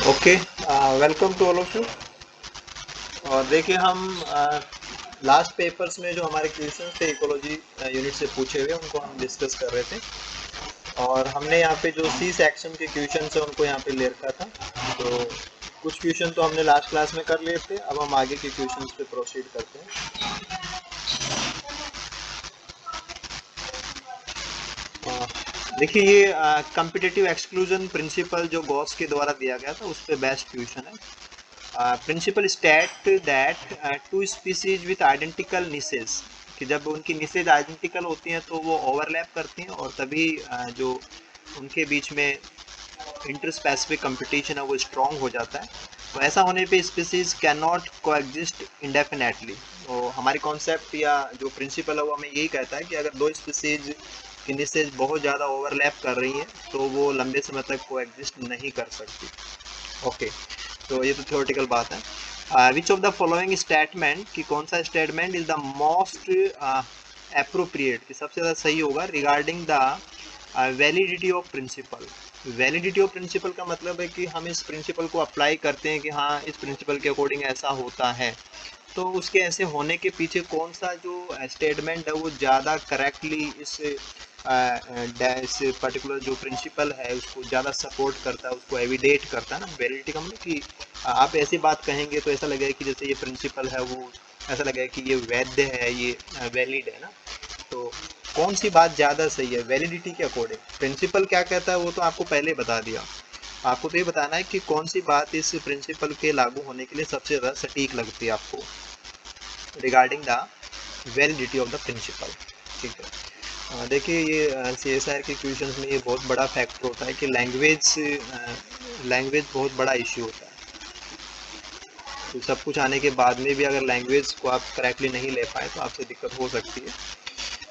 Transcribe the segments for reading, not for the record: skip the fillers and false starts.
Okay, welcome to all of you. और देखिए हम लास्ट पेपर्स में जो हमारे क्वेश्चंस थे इकोलॉजी यूनिट से पूछे हुए उनको हम डिस्कस कर रहे थे। और हमने यहाँ पे जो सी सेक्शन के क्वेश्चन है उनको यहाँ पे ले रखा था। तो कुछ क्वेश्चन तो हमने लास्ट क्लास में कर लिए थे, अब हम आगे के क्वेश्चंस पे प्रोसीड करते हैं। अ, देखिए ये कम्पिटिटिव एक्सक्लूजन प्रिंसिपल जो गॉस के द्वारा दिया गया था उस पे बेस्ट क्वेश्चन है। Principle state that two species with identical niches, कि जब उनकी निसेज आइडेंटिकल होती हैं तो वो ओवरलैप करती हैं और तभी जो उनके बीच में इंटर स्पेसिफिक कंपटीशन है वो स्ट्रॉन्ग हो जाता है। तो ऐसा होने पे species can not coexist indefinitely. तो हमारी कॉन्सेप्ट या जो प्रिंसिपल है वो हमें यही कहता है कि अगर दो स्पीसीज की निसेज बहुत ज़्यादा ओवरलैप कर रही हैं तो वो लंबे समय तक कोएग्जिस्ट नहीं कर सकती। ओके, तो ये तो थ्योरेटिकल बात है। Which of the following statement, कि कौन सा statement is the most appropriate, कि सबसे ज़्यादा सही होगा regarding the validity of principle. Validity of principle का मतलब है कि हम इस प्रिंसिपल को अप्लाई करते हैं कि हाँ इस प्रिंसिपल के अकॉर्डिंग ऐसा होता है। तो उसके ऐसे होने के पीछे कौन सा जो स्टेटमेंट है वो ज़्यादा करेक्टली इस पर्टिकुलर जो प्रिंसिपल है उसको ज़्यादा सपोर्ट करता है, उसको एविडेट करता है ना। वैलिडिटी का मतलब कि आप ऐसी बात कहेंगे तो ऐसा लगेगा कि जैसे ये प्रिंसिपल है वो ऐसा लगेगा कि ये वैध है, ये वैलिड है ना। तो कौन सी बात ज़्यादा सही है वैलिडिटी के अकॉर्डिंग? प्रिंसिपल क्या कहता है वो तो आपको पहले बता दिया। आपको तो ये बताना है कि कौन सी बात इस प्रिंसिपल के लागू होने के लिए सबसे ज़्यादा सटीक लगती है आपको regarding the validity of the principle. ठीक है, देखिए ये सी एस आर के क्वेश्चंस में ये बहुत बड़ा फैक्टर होता है कि लैंग्वेज बहुत बड़ा इश्यू होता है। तो सब कुछ आने के बाद में भी अगर लैंग्वेज को आप करेक्टली नहीं ले पाए तो आपसे दिक्कत हो सकती है।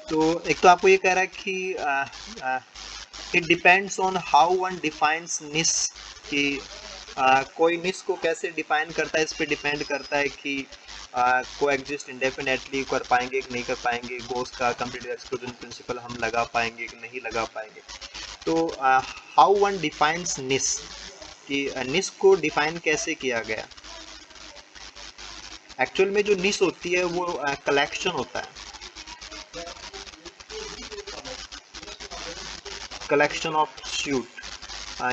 तो एक तो आपको ये कह रहा है कि it depends on how one defines निस, कि कोई निस को कैसे डिफाइन करता है इस पे डिपेंड करता है कि को एग्जिस्ट इंडेफिनेटली कर पाएंगे कि नहीं कर पाएंगे, गोस का कंप्लीट एक्सक्लूजन प्रिंसिपल हम लगा पाएंगे कि नहीं लगा पाएंगे। तो हाउ वन डिफाइंस निस, कि निस को डिफाइन कैसे किया गया। एक्चुअल में जो निस होती है वो कलेक्शन होता है, कलेक्शन ऑफ शूट।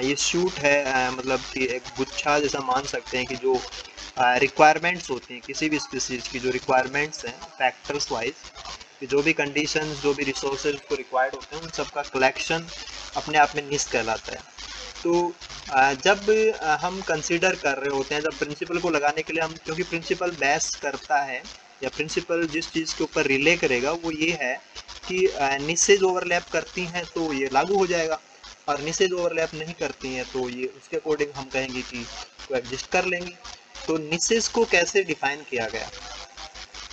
ये शूट है, मतलब कि एक गुच्छा जैसा मान सकते हैं कि जो रिक्वायरमेंट्स होती हैं किसी भी स्पीसीज की, जो रिक्वायरमेंट्स हैं फैक्टर्स वाइज, कि जो भी कंडीशंस जो भी रिसोर्सेज को रिक्वायर्ड होते हैं उन सबका कलेक्शन अपने आप में निस कहलाता है। तो जब हम कंसीडर कर रहे होते हैं, जब प्रिंसिपल को लगाने के लिए हम, क्योंकि प्रिंसिपल बेस करता है या प्रिंसिपल जिस चीज़ के ऊपर रिले करेगा वो ये है कि निसेज ओवरलैप करती हैं तो ये लागू हो जाएगा, और निसेज ओवरलैप नहीं करती हैं तो ये उसके अकॉर्डिंग हम कहेंगे कि को एडजस्ट कर लेंगे। तो निसेज को कैसे डिफाइन किया गया,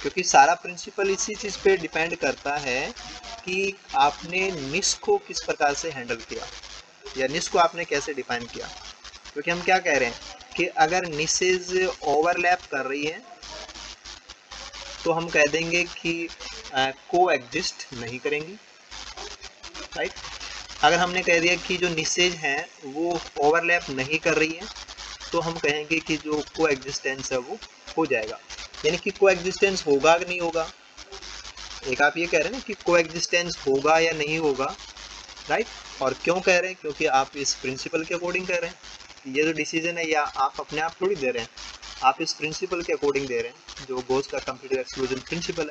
क्योंकि सारा प्रिंसिपल इसी चीज़ पे डिपेंड करता है कि आपने निस को किस प्रकार से हैंडल किया या निस को आपने कैसे डिफाइन किया। क्योंकि हम क्या कह रहे हैं कि अगर निसेज ओवरलैप कर रही है तो हम कह देंगे कि को एग्जिस्ट नहीं करेंगी, राइट। अगर हमने कह दिया कि जो निसेज हैं वो ओवरलैप नहीं कर रही है तो हम कहेंगे कि जो को एग्जिस्टेंस है वो हो जाएगा। यानी कि को एग्जिस्टेंस होगा कि नहीं होगा। एक आप ये कह रहे हैं ना कि को एग्जिस्टेंस होगा या नहीं होगा, राइट। और क्यों कह रहे हैं, क्योंकि आप इस प्रिंसिपल के अकॉर्डिंग कह रहे हैं। ये जो डिसीजन है या आप अपने आप थोड़ी दे रहे हैं, आप इस प्रिंसिपल के अकॉर्डिंग दे रहे हैं जो गोस का कंप्लीट एक्सक्लूजन प्रिंसिपल है।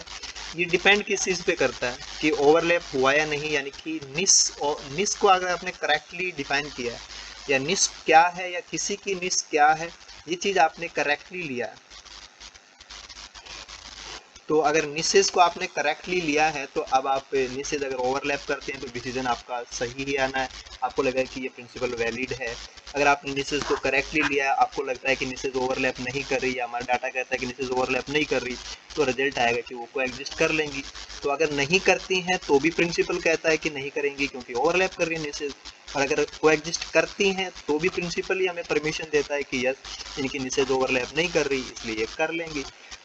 ये डिपेंड किस चीज़ पे करता है कि ओवरलैप हुआ या नहीं, यानी कि निस और निस को अगर आपने करेक्टली डिफाइन किया है या निस क्या है या किसी की निस क्या है, ये चीज़ आपने करेक्टली लिया है। तो अगर निसेस को आपने करेक्टली लिया है तो अब आप निसेस अगर ओवरलैप करते हैं तो डिसीजन आपका सही ही आना है, आपको लगेगा कि ये प्रिंसिपल वैलिड है। अगर आपने निसेस को करेक्टली लिया है, आपको लगता है कि निसेस ओवरलैप नहीं कर रही, हमारा डाटा कहता है कि निसेस ओवरलैप नहीं कर रही, तो रिजल्ट आएगा कि वो को एग्जिस्ट कर लेंगी। तो अगर नहीं करती हैं तो भी प्रिंसिपल कहता है कि नहीं करेंगी क्योंकि ओवरलैप कर रही है निसेस, और अगर को एग्जिस्ट करती हैं तो भी प्रिंसिपल ही हमें परमिशन देता है कि यस इनकी निसेस ओवरलैप नहीं कर रही इसलिए ये कर लेंगी।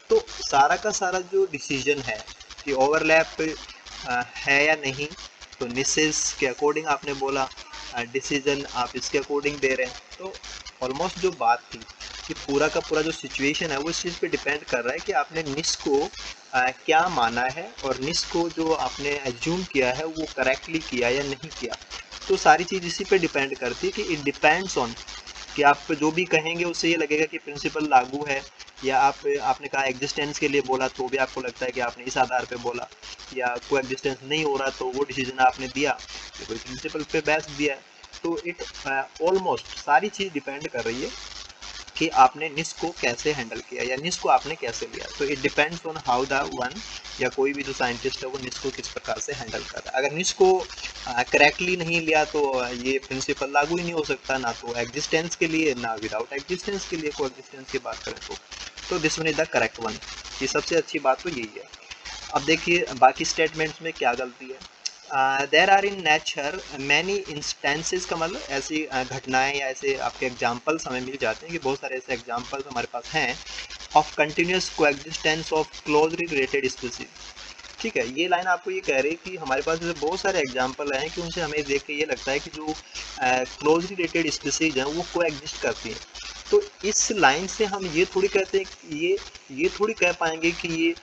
तो सारा का सारा जो डिसीजन है कि ओवरलैप है या नहीं, तो निसेस के अकॉर्डिंग आपने बोला, डिसीजन आप इसके अकॉर्डिंग दे रहे हैं। तो ऑलमोस्ट जो बात थी कि पूरा का पूरा जो सिचुएशन है वो इस चीज़ पे डिपेंड कर रहा है कि आपने निस को क्या माना है और निस को जो आपने एज्यूम किया है वो करेक्टली किया या नहीं किया। तो सारी चीज़ इसी पे डिपेंड करती है कि इट डिपेंड्स ऑन कि आप जो भी कहेंगे उससे ये लगेगा कि प्रिंसिपल लागू है, या आपने कहा एग्जिस्टेंस के लिए बोला तो भी आपको लगता है कि आपने इस आधार पे बोला, या कोई एग्जिस्टेंस नहीं हो रहा तो वो डिसीजन आपने दिया कि कोई प्रिंसिपल पे बेस दिया है। तो इट ऑलमोस्ट सारी चीज़ डिपेंड कर रही है कि आपने निस को कैसे हैंडल किया या निस को आपने कैसे लिया। तो it depends on how the one या कोई भी जो साइंटिस्ट है वो निस को किस प्रकार से हैंडल कर रहा है। अगर निस को करेक्टली नहीं लिया तो ये प्रिंसिपल लागू ही नहीं हो सकता, ना तो एग्जिस्टेंस के लिए ना विदाउट एग्जिस्टेंस के लिए। को एग्जिस्टेंस की बात करें तो this one is the correct one. ये सबसे अच्छी बात तो यही है। अब देखिए बाकी स्टेटमेंट्स में क्या गलती है। There are in nature many instances का मतलब ऐसी घटनाएं या ऐसे आपके एग्जाम्पल्स हमें मिल जाते हैं कि बहुत सारे ऐसे एग्जाम्पल्स हमारे पास हैं of continuous coexistence of closely related species. ठीक है, ये लाइन आपको ये कह रही है कि हमारे पास ऐसे बहुत सारे एग्जाम्पल हैं कि उनसे हमें देख के ये लगता है कि जो क्लोजली रिलेटेड स्पीसीज हैं वो कोएग्जिस्ट करती हैं। तो इस लाइन से हम ये थोड़ी कहते हैं कि ये थोड़ी कह पाएंगे कि ये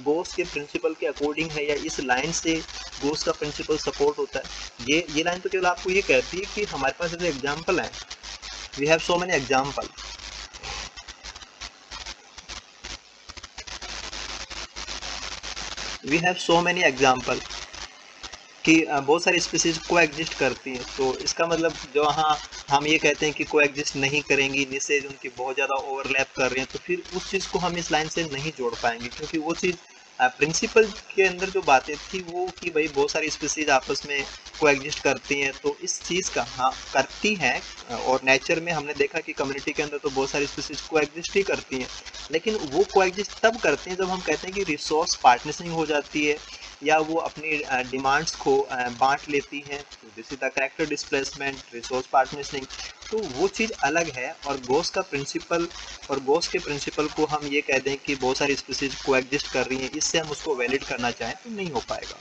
गोस के प्रिंसिपल के अकॉर्डिंग है या इस लाइन से गोस का प्रिंसिपल सपोर्ट होता है। ये लाइन तो केवल आपको ये कहती है कि हमारे पास ऐसे एग्जाम्पल हैं, we have so many example. We have so many example कि बहुत सारी स्पीसीज को एग्जिस्ट करती हैं। तो इसका मतलब जो हाँ हम ये कहते हैं कि को एग्जिस्ट नहीं करेंगी, निसेज उनकी बहुत ज़्यादा ओवरलैप कर रही हैं, तो फिर उस चीज़ को हम इस लाइन से नहीं जोड़ पाएंगे, क्योंकि वो चीज़ प्रिंसिपल के अंदर जो बातें थी वो कि भाई बहुत सारी स्पीसीज आपस में को एग्जिस्ट करती हैं, तो इस चीज़ का हाँ करती हैं। और नेचर में हमने देखा कि कम्युनिटी के अंदर तो बहुत सारी स्पीसीज को एग्जिस्ट ही करती हैं, लेकिन वो को एग्जिस्ट तब करते हैं जब हम कहते हैं कि रिसोर्स पार्टनरिंग हो जाती है या वो अपनी डिमांड्स को बांट लेती हैं। This is the character displacement, resource partnering, तो वो चीज़ अलग है। और गोस का प्रिंसिपल और गोस के प्रिंसिपल को हम ये कह दें कि बहुत सारी स्पीसीज को एग्जिस्ट कर रही हैं, इससे हम उसको वैलिड करना चाहें तो नहीं हो पाएगा।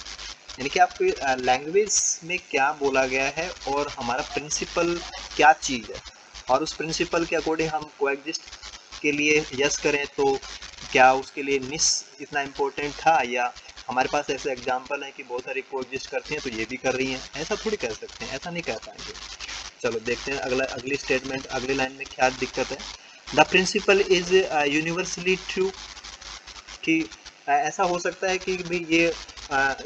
यानी कि आपकी लैंग्वेज में क्या बोला गया है और हमारा प्रिंसिपल क्या चीज़ है, और उस प्रिंसिपल के अकॉर्डिंग हम को एग्जिस्ट के लिए यस करें तो क्या उसके लिए निस इतना इम्पोर्टेंट था, या हमारे पास ऐसे एग्जाम्पल हैं कि बहुत सारी को एग्जिस्ट करती हैं तो ये भी कर रही हैं, ऐसा थोड़ी कह सकते हैं, ऐसा नहीं कह पाएंगे। चलो देखते हैं अगली स्टेटमेंट, अगली लाइन में क्या दिक्कत है। The principle is universally true, कि ऐसा हो सकता है कि भाई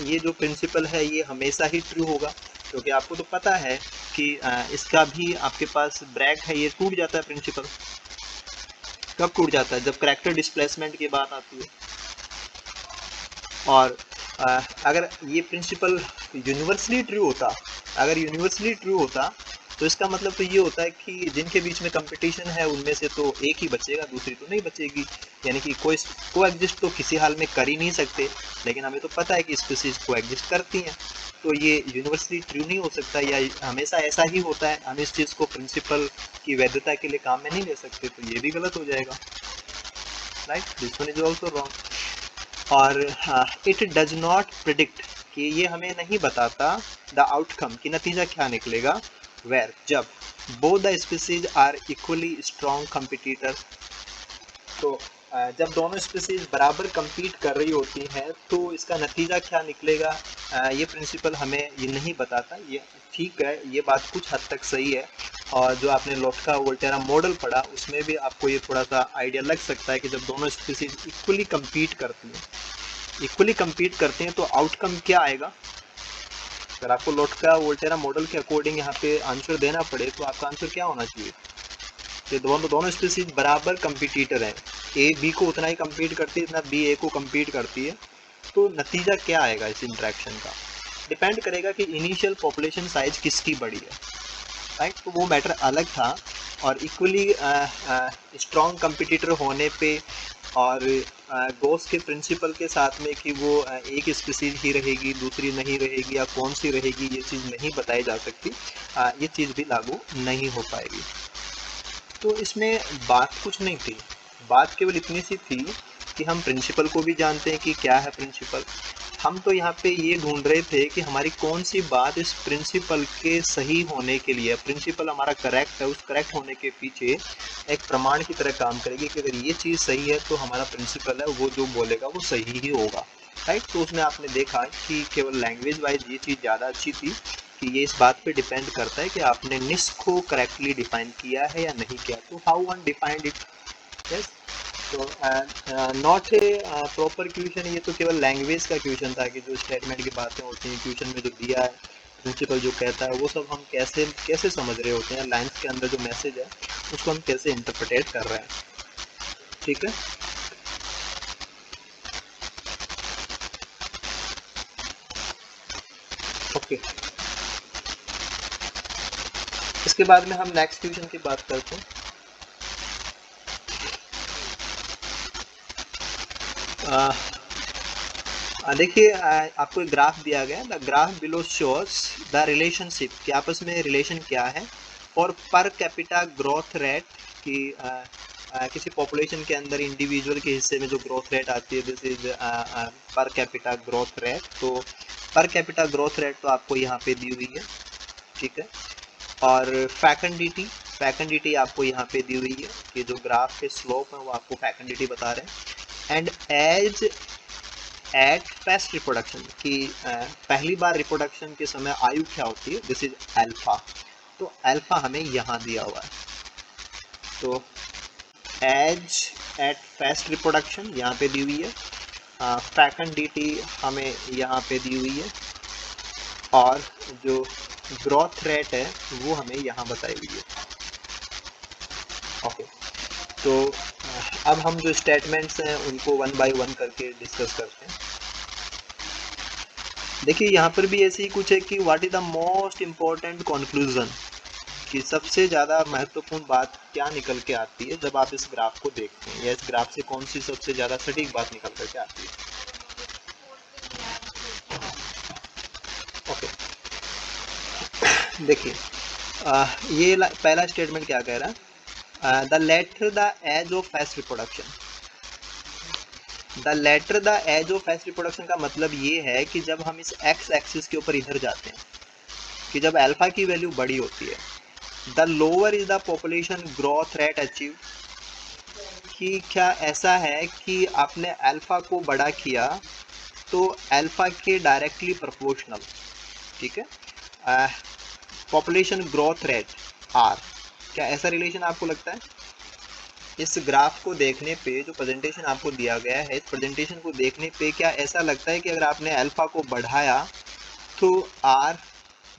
ये जो प्रिंसिपल है ये हमेशा ही ट्रू होगा, क्योंकि आपको तो पता है कि इसका भी आपके पास ब्रैक है, ये टूट जाता है प्रिंसिपल। कब टूट जाता है? जब कैरेक्टर डिस्प्लेसमेंट की बात आती है। और अगर ये प्रिंसिपल यूनिवर्सली ट्रू होता, अगर यूनिवर्सली ट्रू होता तो इसका मतलब तो ये होता है कि जिनके बीच में कंपटीशन है उनमें से तो एक ही बचेगा, दूसरी तो नहीं बचेगी। यानी कि कोई को एग्जिस्ट तो किसी हाल में कर ही नहीं सकते, लेकिन हमें तो पता है कि स्पीसीज को एग्जिस्ट करती हैं, तो ये यूनिवर्सली ट्रू नहीं हो सकता या हमेशा ऐसा ही होता है। हम इस चीज़ को प्रिंसिपल की वैधता के लिए काम में नहीं ले सकते, तो ये भी गलत हो जाएगा, right. This one is also wrong. और इट डज नॉट प्रिडिक्ट, कि ये हमें नहीं बताता द आउटकम, कि नतीजा क्या निकलेगा, वेर जब both the species are equally strong competitors, तो जब दोनों स्पीसीज बराबर compete कर रही होती हैं तो इसका नतीजा क्या निकलेगा, ये प्रिंसिपल हमें ये नहीं बताता। ये ठीक है, ये बात कुछ हद तक सही है। और जो आपने लोटका वोल्टेरा मॉडल पढ़ा उसमें भी आपको ये थोड़ा सा आइडिया लग सकता है कि जब दोनों स्पीसीज इक्वली compete करती हैं तो आउटकम क्या आएगा। अगर आपको लोटका वोल्टेरा मॉडल के अकॉर्डिंग यहाँ पे आंसर देना पड़े तो आपका आंसर क्या होना चाहिए कि दोनों स्पीसीज बराबर कंपिटिटर हैं, ए बी को उतना ही compete करती है जितना बी ए को compete करती है, तो नतीजा क्या आएगा इस इंटरेक्शन का, डिपेंड करेगा कि इनिशियल पॉपुलेशन साइज किसकी बड़ी है, राइट। तो वो मैटर अलग था। और इक्वली स्ट्रॉन्ग कंपिटिटर होने पे और गोस के प्रिंसिपल के साथ में कि वो एक स्पीसीज ही रहेगी दूसरी नहीं रहेगी या कौन सी रहेगी, ये चीज़ नहीं बताई जा सकती, ये चीज़ भी लागू नहीं हो पाएगी। तो इसमें बात कुछ नहीं थी, बात केवल इतनी सी थी कि हम प्रिंसिपल को भी जानते हैं कि क्या है प्रिंसिपल, हम तो यहाँ पे ये ढूंढ रहे थे कि हमारी कौन सी बात इस प्रिंसिपल के सही होने के लिए, प्रिंसिपल हमारा करेक्ट है, उस करेक्ट होने के पीछे एक प्रमाण की तरह काम करेगी कि अगर ये चीज़ सही है तो हमारा प्रिंसिपल है वो जो बोलेगा वो सही ही होगा, राइट। तो उसमें आपने देखा कि केवल लैंग्वेज वाइज ये चीज़ ज़्यादा अच्छी थी कि ये इस बात पे डिपेंड करता है कि आपने निस को करेक्टली डिफाइन किया है या नहीं किया। तो how one defined it, yes. तो नॉट ए प्रॉपर क्वेश्चन, ये तो केवल लैंग्वेज का क्वेश्चन था कि जो स्टेटमेंट की बातें होती हैं क्वेश्चन में जो दिया है, प्रिंसिपल जो कहता है वो सब हम कैसे कैसे समझ रहे होते हैं, लाइन्स के अंदर जो मैसेज है उसको हम कैसे इंटरप्रेट कर रहे हैं, ठीक है। ओके, इसके बाद में हम नेक्स्ट क्वेश्चन की बात करते हैं। देखिए आपको एक ग्राफ दिया गया है, the graph below shows the relationship कि आपस में रिलेशन क्या है और पर कैपिटा ग्रोथ रेट की किसी पॉपुलेशन के अंदर इंडिविजुअल के हिस्से में जो ग्रोथ रेट आती है, this is per capita growth rate. तो पर कैपिटा ग्रोथ रेट तो आपको यहाँ पे दी हुई है, ठीक है। और फैकेंडिटी आपको यहाँ पे दी हुई है कि जो ग्राफ के स्लोप है वो आपको फैकेंडिटी बता रहे हैं। And age at first reproduction की पहली बार रिप्रोडक्शन के समय आयु क्या होती है, दिस इज अल्फा। तो अल्फा हमें यहाँ दिया हुआ है। तो एज एट फर्स्ट रिप्रोडक्शन यहाँ पे दी हुई है, फैकेंडिटी हमें यहाँ पे दी हुई है और जो ग्रोथ रेट है वो हमें यहाँ बताई हुई है। ओके, तो अब हम जो स्टेटमेंट्स हैं उनको वन बाय वन करके डिस्कस करते हैं। देखिए यहाँ पर भी ऐसे ही कुछ है कि what is the most important conclusion, कि सबसे ज़्यादा महत्वपूर्ण बात क्या निकल के आती है जब आप इस ग्राफ को देखते हैं, या इस ग्राफ से कौन सी सबसे ज़्यादा सटीक बात निकल करके आती है। ओके, देखिए ये पहला स्टेटमेंट क्या कह रहा है, the later the age of first reproduction. The later the age of first reproduction का मतलब ये है कि जब हम इस एक्स एक्सिस के ऊपर इधर जाते हैं कि जब अल्फा की वैल्यू बड़ी होती है, the lower is the population growth rate achieve, कि क्या ऐसा है कि आपने अल्फा को बड़ा किया तो अल्फा के डायरेक्टली प्रोपोर्शनल, ठीक है, पॉपुलेशन ग्रोथ रेट आर, क्या ऐसा रिलेशन आपको लगता है? इस ग्राफ को देखने पे जो प्रेजेंटेशन आपको दिया गया है, इस प्रेजेंटेशन को देखने पे क्या ऐसा लगता है कि अगर आपने अल्फा को बढ़ाया तो आर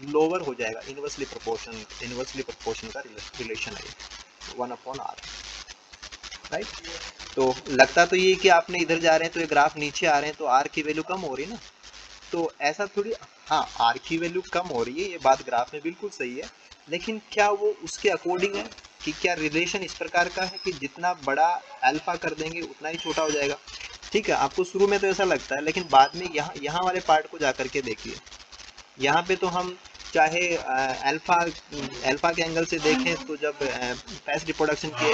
लोअर हो जाएगा? इनवर्सली प्रोपोर्शनल का रिलेशन है 1/r, राइट। तो लगता तो ये कि आपने इधर जा रहे हैं तो ये ग्राफ नीचे आ रहे हैं तो आर की वैल्यू कम हो रही है ना, तो ऐसा थोड़ी। हाँ, आर की वैल्यू कम हो रही है, ये बात ग्राफ में बिल्कुल सही है, लेकिन क्या वो उसके अकॉर्डिंग है कि क्या रिलेशन इस प्रकार का है कि जितना बड़ा अल्फा कर देंगे उतना ही छोटा हो जाएगा? ठीक है, आपको शुरू में तो ऐसा लगता है, लेकिन बाद में यहाँ वाले पार्ट को जा करके देखिए। यहाँ पे तो हम चाहे अल्फा के एंगल से देखें तो जब फर्स्ट रिप्रोडक्शन की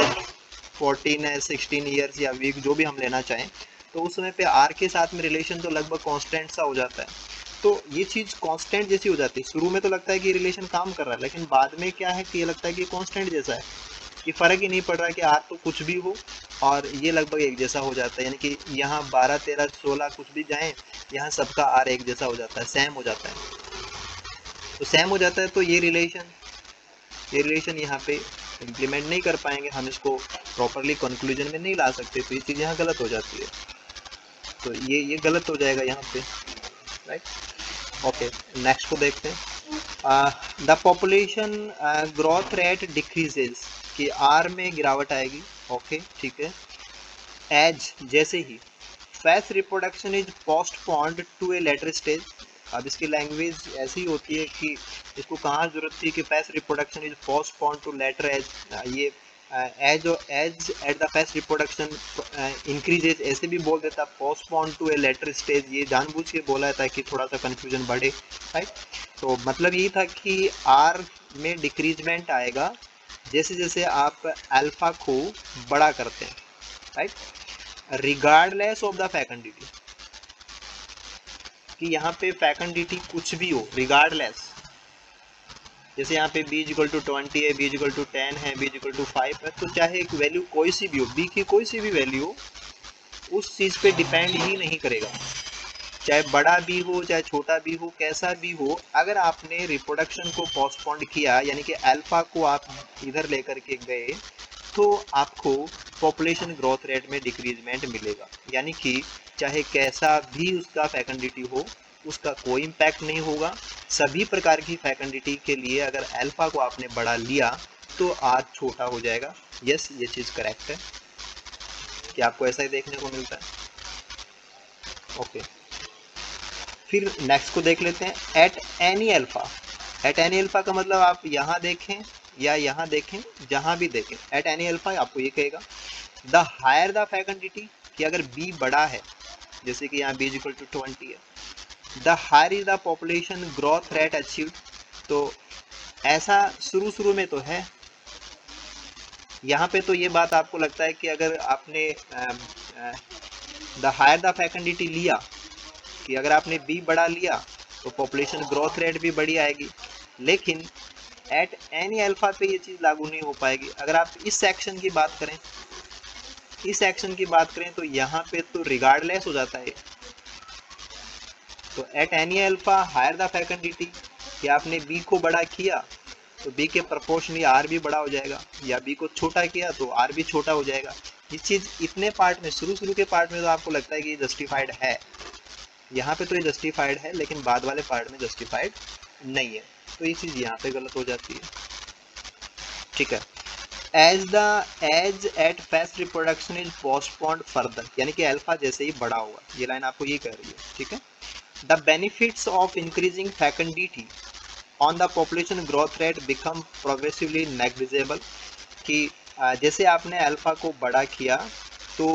14 है, 16 ईयर्स या वीक जो भी हम लेना चाहें, तो उस समय पे आर के साथ में रिलेशन तो लगभग कांस्टेंट सा हो जाता है। तो ये चीज़ कांस्टेंट जैसी हो जाती है, शुरू में तो लगता है कि रिलेशन काम कर रहा है, लेकिन बाद में क्या है कि ये लगता है कि कांस्टेंट जैसा है, कि फ़र्क ही नहीं पड़ रहा कि आर तो कुछ भी हो और ये लगभग एक जैसा हो जाता है, यानी कि यहाँ 12, 13, 16 कुछ भी जाएँ, यहाँ सबका आर एक जैसा हो जाता है, सेम हो जाता है। तो सेम हो जाता है तो ये रिलेशन यहाँ पे इम्प्लीमेंट नहीं कर पाएंगे, हम इसको प्रॉपरली कंक्लूजन में नहीं ला सकते, तो ये चीज़ यहाँ गलत हो जाती है, तो ये गलत हो जाएगा यहाँ पे, राइट। ओके, नेक्स्ट को देखते हैं। The population growth rate decreases, कि आर में गिरावट आएगी, ओके ठीक है। एज जैसे ही first reproduction is postponed to a later stage, अब इसकी लैंग्वेज ऐसी ही होती है कि इसको कहाँ जरूरत थी कि first reproduction is postponed to later age, ये age at the first reproduction increases ऐसे भी बोल देता, postponed to a later stage ये जानबूझ के बोला है ताकि थोड़ा सा कन्फ्यूजन बढ़े, राइट। तो मतलब यही था कि आर में डिक्रीजमेंट आएगा जैसे जैसे आप अल्फा को बड़ा करते हैं, राइट, रिगार्डलेस ऑफ द फैकेंडिटी। कि यहाँ पे फैकल्टी कुछ भी हो रिगार्डलेस, जैसे यहाँ पे b इक्वल टू 20 है, b इक्वल टू 10 है, b इक्वल टू 5 है, तो चाहे एक वैल्यू कोई सी भी हो, b की कोई सी भी वैल्यू हो उस चीज़ पे डिपेंड ही नहीं करेगा, चाहे बड़ा भी हो चाहे छोटा भी हो, कैसा भी हो, अगर आपने रिप्रोडक्शन को पोस्टपोन्ड किया यानी कि अल्फा को आप इधर लेकर के गए तो आपको पॉपुलेशन ग्रोथ रेट में डिक्रीजमेंट मिलेगा, यानी कि चाहे कैसा भी उसका फैकल्टी हो उसका कोई इम्पैक्ट नहीं होगा। सभी प्रकार की फैकल्टी के लिए अगर अल्फा को आपने बड़ा लिया तो आर छोटा हो जाएगा। यस, ये चीज़ करेक्ट है कि आपको ऐसा ही देखने को मिलता है। ओके, फिर नेक्स्ट को देख लेते हैं। Eight any alpha, eight any alpha का मतलब आप यहाँ देखें या यहाँ देखें, जहाँ भी देखें, एट एनी अल्फा आपको ये कहेगा द हायर द फैकल्टी, कि अगर b बड़ा है, जैसे कि यहाँ b इक्वल टू 20 है, the higher is the population growth rate achieved, तो ऐसा शुरू में तो है। यहाँ पे तो ये बात आपको लगता है कि अगर आपने द हायर द फैकल्टी लिया, कि अगर आपने b बड़ा लिया तो पॉपुलेशन ग्रोथ रेट भी बड़ी आएगी, लेकिन एट एनी अल्फा पे ये चीज़ लागू नहीं हो पाएगी। अगर आप इस सेक्शन की बात करें, इस सेक्शन की बात करें तो यहाँ पे तो रिगार्डलेस हो जाता है। तो at any alpha higher the faculty, कि आपने b को बड़ा किया तो b के प्रोपोर्शनली r भी बड़ा हो जाएगा, या b को छोटा किया तो r भी छोटा हो जाएगा। ये चीज़ इतने पार्ट में, शुरू के पार्ट में तो आपको लगता है कि ये जस्टिफाइड है, यहाँ पे तो ये जस्टिफाइड है, लेकिन बाद वाले पार्ट में जस्टिफाइड नहीं है, तो ये चीज़ यहाँ पे गलत हो जाती है। ठीक है, age at first reproduction is postponed further, यानी कि अल्फा जैसे ही बड़ा हुआ, ये लाइन आपको ये कह रही है। ठीक है, the benefits of increasing faculty on the population growth rate become progressively negligible, कि जैसे आपने अल्फा को बड़ा किया तो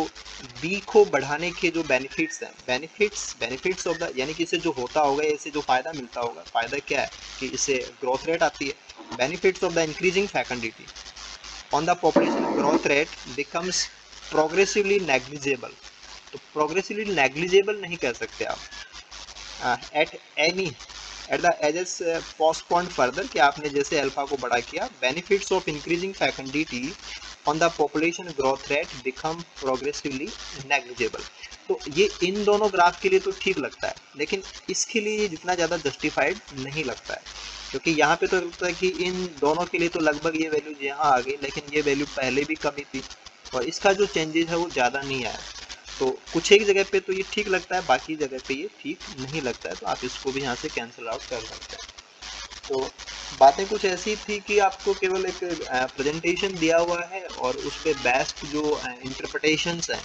b को बढ़ाने के जो बेनिफिट्स हैं, बेनिफिट्स ऑफ द, यानी कि इससे जो होता होगा, इससे जो फ़ायदा मिलता होगा, फ़ायदा क्या है कि इससे ग्रोथ रेट आती है। Benefits of the increasing faculty on the population growth rate becomes progressively negligible, तो प्रोग्रेसिवली नेग्लिजिबल नहीं कह सकते आप। At the ages postponed further, कि आपने जैसे अल्फा को बड़ा किया, benefits of increasing faculty on the population growth rate become progressively negligible. तो ये इन दोनों ग्राफ के लिए तो ठीक लगता है, लेकिन इसके लिए जितना ज़्यादा जस्टिफाइड नहीं लगता है, क्योंकि यहाँ पे तो लगता है कि इन दोनों के लिए तो लगभग ये वैल्यू यहाँ आ गई, लेकिन ये वैल्यू पहले भी कम ही थी और इसका जो चेंजेस है वो ज़्यादा नहीं आया। तो कुछ एक जगह पे तो ये ठीक लगता है, बाकी जगह पे ये ठीक नहीं लगता है, तो आप इसको भी यहाँ से कैंसिल आउट कर सकते हैं। तो बातें कुछ ऐसी थी कि आपको केवल एक प्रेजेंटेशन दिया हुआ है और उस पर बेस्ट जो इंटरप्रिटेशंस हैं,